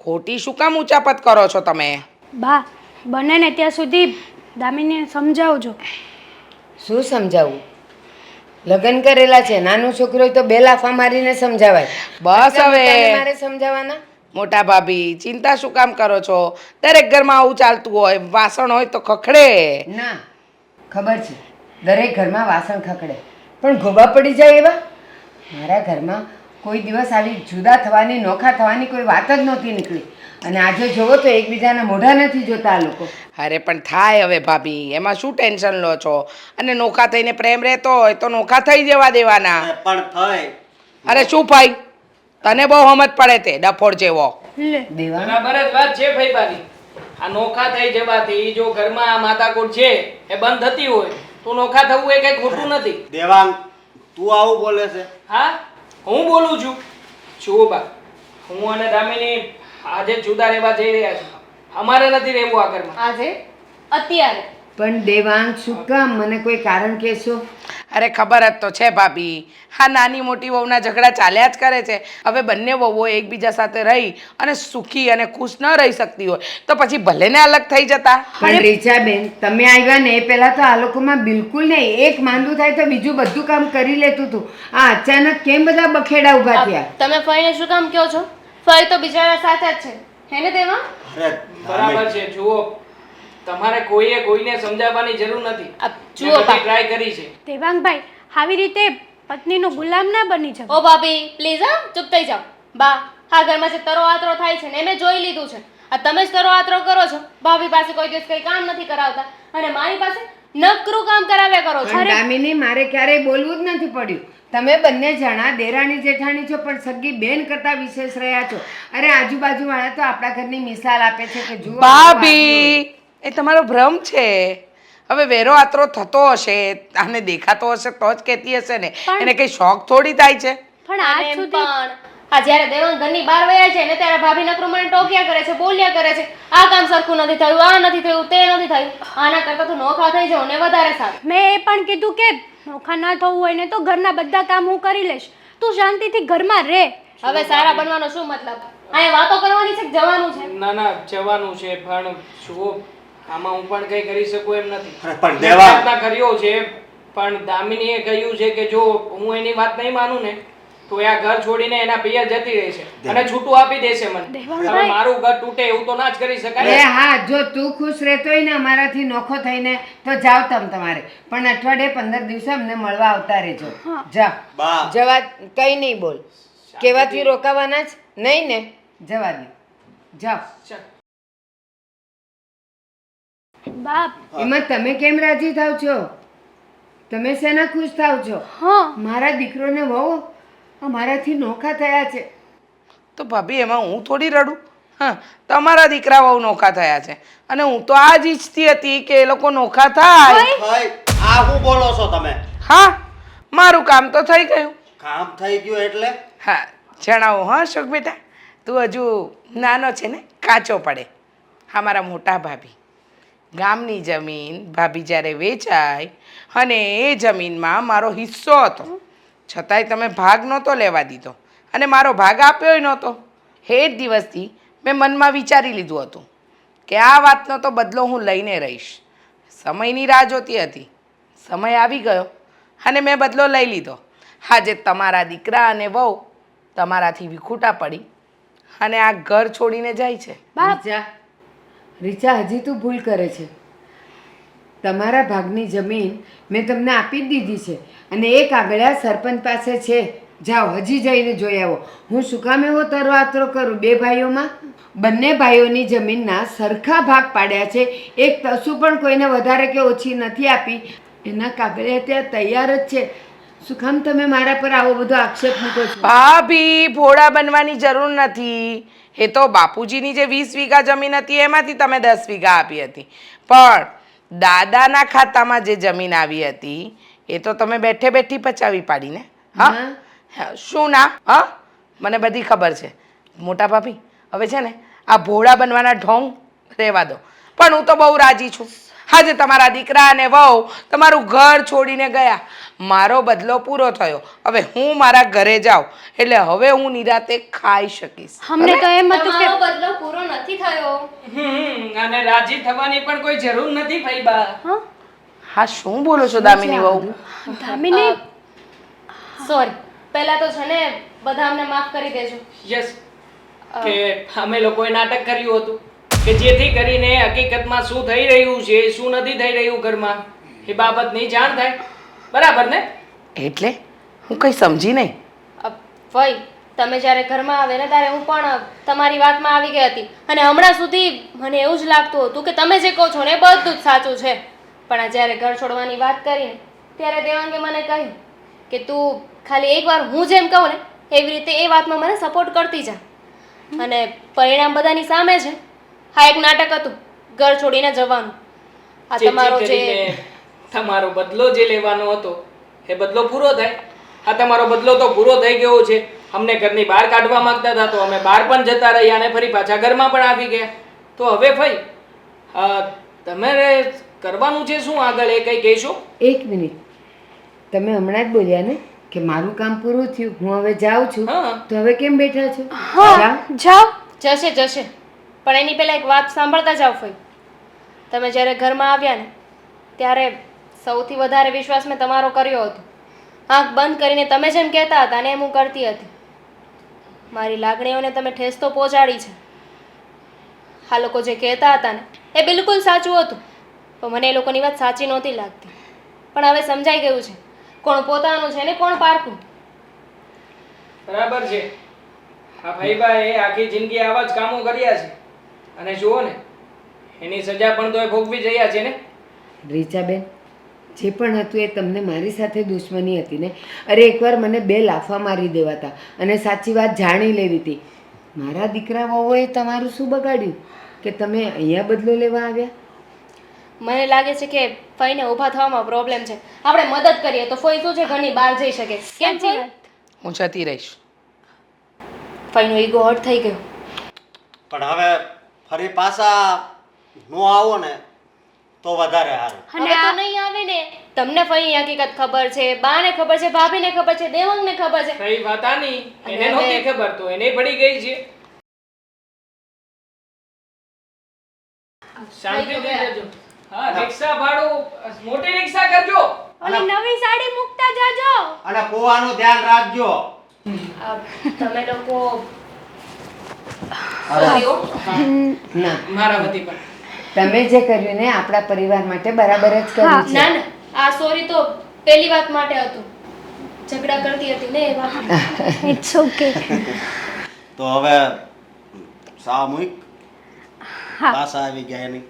ખોટી શું કામ ઊંચાપત કરો છો તમે? બા બને ને ત્યાં સુધી દામિનીને સમજાવજો. શું સમજાવવું? લગ્ન કરેલા છે, નાનું છોકરો હોય તો બે લાફા મારીને સમજાવાય. બસ હવે મારે સમજાવવાના? મોટા ભાભી ચિંતા શું કામ કરો છો? દરેક ઘરમાં આવું ચાલતું હોય, વાસણ હોય તો ખખડે. ના, ખબર છે દરેક ઘરમાં વાસણ ખખડે, પણ ગોબા પડી જાય એવા? મારા ઘરમાં કોઈ દિવસ આવી જુદા થવાની, નોખા થવાની કોઈ વાત જ નહોતી નીકળી. અને આજે જોવો તો એકબીજાના મોઢા નથી જોતા આ લોકો. અરે પણ થાય હવે ભાભી, એમાં શું ટેન્શન લો છો? અને નોખા થઈને પ્રેમ રહેતો હોય તો નોખા થઈ જવા દેવાના. પણ થઈ અરે શું ભાઈ, તને બહુ સમજ પડે તે ડફોડ જેવો. લે દેવા બરાબર જ વાત છે ફઈબાની. આ નોખા થઈ જવાથી જો ઘરમાં આ માથાકૂટ છે એ બંધ થતી હોય તો નોખા થવું એ કઈ ખોટું નથી. દેવાંગ, તું આવું બોલે છે? હા, હું બોલું છું. જુઓ બા, હું અને દામિની આજે જુદા રહેવા જઈ રહ્યા છે. અમારે નથી રહેવું આ ઘરમાં. આજે અત્યારે પણ દેવાંગ શું કામ? મને કોઈ કારણ કહેશો? અરે ખબર જ તો છે ભાભી, હા નાની મોટી વહુના ઝઘડા ચાલ્યા જ કરે છે. હવે બંને વહુઓ એકબીજા સાથે રહી અને સુખી અને ખુશ ન રહી શકતી હોય તો પછી ભલે ને અલગ થઈ જતા. પણ રીચાબેન, તમે આવ્યા ને એ પહેલા તો આ લોકોમાં બિલકુલ નહીં. એક માંદું થાય તો બીજું બધું કામ કરી લેતું હતું. આ અચાનક કેમ બધા બખેડા ઊભા થયા? તમે ફઈને શું કામ કહો છો? ફઈ તો બિચારા સાથે જ છે હે ને દેવા? અરે બરાબર છે. જુઓ, તમારે કોઈએ કોઈને સમજાવવાની જરૂર નથી. આ જુઓ બા. ટ્રાય કરી છે. દેવાંગભાઈ, આવી રીતે પત્નીનો ગુલામ ના બની જાવ. ઓ ભાભી પ્લીઝ હા ચૂપ થઈ જાઓ. બા, આ ઘરમાં જે તરો આતરો થાય છે ને એ મેં જોઈ લીધું છે. આ તમે જ તરો આતરો કરો છો. ભાભી પાસે કોઈ દિવસ કંઈ કામ નથી કરાવતા અને મારી પાસે નકરું કામ કરાવ્યા કરો છો. પણ દામિની, મારે ક્યારેય બોલવું જ નથી પડ્યું. તમે બંને જણા દેરાણી જેઠાણી છો, પણ સગી બેન કરતા વિશેષ રહ્યા છો. અરે આજુબાજુવાળા તો આપણા ઘરની મિસાલ આપે છે કે જુઓ ભાભી, એ તમારો ભ્રમ છે. હવે વેરો આતરો થતો હશે, આને દેખાતો હશે તો જ કહેતી હશે ને. એને કઈ શોખ થોડી થાય છે? પણ અને આજ એમ સુધી પણ આ જ્યારે દેવાંગ ઘરની બહાર વયા છે ને ત્યારે ભાભી નકરું મને ટોક્યા કરે છે, બોલ્યા કરે છે. આ કામ સરખું નથી થયું, આ નથી થયું, તે નથી થયું. આના કરતાં તો નોખા થઈ જાવ ને વધારે સારું. મેં એ પણ કીધું કે નોખા ના થવું હોય ને તો ઘરના બધા કામ હું કરી લઈશ. તું શાંતિથી ઘરમાં રહે. હવે સારા બનવાનો શું મતલબ? અહીંયા વાતો કરવાની છે કે જવાનું છે? ના ના, જવાનું છે. પણ જુઓ, આમાં હું પણ કંઈ કરી શકું એમ નથી. અરે પણ મેં દેવાંગ, પ્રયત્ન કર્યો છે, પણ દામિનીએ કહ્યું છે કે જો હું એની વાત નહીં માનું ને તો એ આ ઘર છોડીને એના પિયર જતી રહી છે અને છૂટું આપી દેશે મને. હવે મારું ઘર તૂટે એવું તો ના જ કરી એ શકાય. હા, જો તું ખુશ રહેતો હોય ને અમારાથી નોખો થઈને તો જાઓ તમારે, પણ અઠવાડિયે 15 દિવસે અમને મળવા આવતા રહેજો. જા બા જવા, કઈ નહીં બોલ, કેવાથી રોકાવાના જ નહીં ને, જવા દે, જાઓ. ચાલ. બાપ એમાં તમે કેમ રાજી થાવ છો? તમે શેના ખુશ થાવ છો? હા મારા દીકરોને વહુ અમારાથી નોખા થયા છે. તો ભાભી એમાં હું થોડી રડું? હા, તમારા દીકરા બહુ નોખા થયા છે અને હું તો આ જ ઈચ્છતી હતી કે એ લોકો નોખા થાય. ભાઈ આ શું બોલો છો તમે? હા, મારું કામ તો થઈ ગયું. કામ થઈ ગયું એટલે? હા, જણાવો. હા અશોક બેટા, તું હજુ નાનો છે ને, કાચો પડે. હા મારા મોટા ભાભી, ગામની જમીન ભાભી જ્યારે વેચાય અને એ જમીનમાં મારો હિસ્સો હતો, છતાંય તમે ભાગ નહોતો લેવા દીધો અને મારો ભાગ આપ્યોય નહોતો. એ જ દિવસથી મેં મનમાં વિચારી લીધું હતું કે આ વાતનો તો બદલો હું લઈને રહીશ. સમયની રાહ જોતી હતી, સમય આવી ગયો અને મેં બદલો લઈ લીધો. આજે તમારા દીકરા અને વહુ તમારાથી વિખૂટા પડી અને આ ઘર છોડીને જાય છે. રીચા, રીચા, હજી તું ભૂલ કરે છે. તમારા ભાગની જમીન મેં તમને આપી જ દીધી છે અને એ કાગળિયા સરપંચ પાસે છે. જાઓ, હજી જઈને જોઈ આવો. હું શું કામ એવો તરવાતરો કરું? બે ભાઈઓમાં બંને ભાઈઓની જમીનના સરખા ભાગ પાડ્યા છે. એક તસુ પણ કોઈને વધારે કે ઓછી નથી આપી. એના કાગળિયા ત્યાં તૈયાર જ છે. શું કામ તમે મારા પર આવો બધો આક્ષેપ મૂકો છો? ભાભી, ભોળા બનવાની જરૂર નથી. એ તો બાપુજીની જે 20 વીઘા જમીન હતી એમાંથી તમે 10 વીઘા આપી હતી, પણ દાદાના ખાતામાં જે જમીન આવી હતી એ તો તમે બેઠે બેઠી પચાવી પાડીને. હા, શું ના? હા, મને બધી ખબર છે મોટા ભાભી. હવે છે ને આ ભોળા બનવાના ઢોંગ રહેવા દો. પણ હું તો બહુ રાજી છું. આજે તમારા દીકરા અને વહુ તમારું ઘર છોડીને ગયા, મારો બદલો પૂરો થયો. હવે હું મારા ઘરે જાઉં એટલે હવે હું નિરાતે ખાઈ શકીશ. અમને તો એમ હતું કે તમારો બદલો પૂરો નથી થયો. અને રાજી થવાની પણ કોઈ જરૂર નથી ફઈબા. હા, શું બોલો છો દામિની વહુ? દામિની સોરી, પહેલા તો છે ને બધા અમને માફ કરી દેજો. યસ, કે અમે લોકોએ નાટક કર્યું હતું કે જેથી કરીને હકીકતમાં શું થઈ રહ્યું છે, શું નથી થઈ રહ્યું ઘરમાં, એ બાબતની જાણ થાય. બરાબર ને? એટલે હું કંઈ સમજી નહીં. ભાઈ, તમે જ્યારે ઘરમાં આવે ને ત્યારે હું પણ તમારી વાતમાં આવી ગઈ હતી અને હમણાં સુધી મને એવું જ લાગતું હતું કે તમે જે કહો છો ને એ બધું જ સાચું છે. પણ આ જ્યારે ઘર છોડવાની વાત કરીને ત્યારે દેવાંગે મને કહ્યું કે તું ખાલી એકવાર હું જેમ કહું ને એવી રીતે એ વાતમાં મને સપોર્ટ કરતી જા. અને પરિણામ બધાની સામે છે. હા, એક નાટક હતું ઘર છોડીને જવાનું. આ તમારો જેથી જે કરીને તમારો બદલો જે લેવાનો હતો એ બદલો પૂરો થાય. આ તમારો બદલો તો પૂરો થઈ ગયો છે. અમને ઘરની બહાર કાઢવા માંગતા હતા તો અમે બહાર પણ જતા રહ્યા અને ફરી પાછા ઘરમાં પણ આવી ગયા. તો હવે ભાઈ તમારે કરવાનું છે શું આગળ એ કંઈ કહેશો? એક મિનિટ, તમે હમણાં જ બોલ્યા ને કે મારું કામ પૂરું થયું, હું હવે જાઉં છું. હા. તો હવે કેમ બેઠા છો? હા જાઓ. જશે જશે, પણ એની પહેલાં એક વાત સાંભળતા જાઓ ફઈ. તમે જ્યારે ઘરમાં આવ્યા ને ત્યારે સૌથી વધારે વિશ્વાસ મેં તમારો કર્યો હતો. આંખ બંધ કરીને તમે જેમ કહેતા હતા ને એમ હું કરતી હતી. મારી લાગણીઓને તમે ઠેસ તો પહોંચાડી છે. આ લોકો જે કહેતા હતા ને એ બિલકુલ સાચું હતું, પણ મને એ લોકોની વાત સાચી નહોતી લાગતી. પણ હવે સમજાઈ ગયું છે કોણ પોતાનું છે ને કોણ પારકું. બરાબર છે. આ ભાઈબાએ આખી જિંદગી આવા જ કામો કર્યા છે અને જુઓ ને એની સજા પણ તો એ ભોગવી જ રહ્યા છે ને. રીચાબેન, જે પણ હતું એ તમને મારી સાથે દુશ્મની હતી ને? અરે એકવાર મને 2 લાફા મારી દેવાતા અને સાચી વાત જાણી લેવી હતી. મારા દીકરા વહુએ તમારું શું બગાડ્યું કે તમે અહીંયા બદલો લેવા આવ્યા? મને લાગે છે કે ફઈને ઊભા થવામાં પ્રોબ્લેમ છે. આપણે મદદ કરીએ તો ફઈ શું છે ઘરની બહાર જઈ શકે. કેમ છે? હું જતી રહીશ. ફઈનો ઈગો હર્ટ થઈ ગયો. પણ હવે ફરી પાછા નો આવો ને તો વધારે સારું. હવે તો નહીં આવે ને. તમને ફઈની હકીકત ખબર છે, બાને ખબર છે, ભાભીને ખબર છે, દેવંગને ખબર છે. કઈ વાત આની એને અને નહોતી હવે- ખબર તો એને પડી ગઈ છે. શાંતિથી જજો. હા, રિક્ષા ભાડું મોટી રિક્ષા કરજો. ઓલી નવી સાડી મૂકતા જાજો. અને પોવાનું ધ્યાન રાખજો. તમે લોકો ના મારા વતી પણ તમે જે કર્યું ને આપણા પરિવાર માટે બરાબર જ કર્યું છે ના ના આ સોરી તો પહેલી વાત માટે હતું, ઝઘડા કરતી હતી ને એ વાત. It's okay. તો હવે સામૂહિક હા. પાછા આવી ગયા એની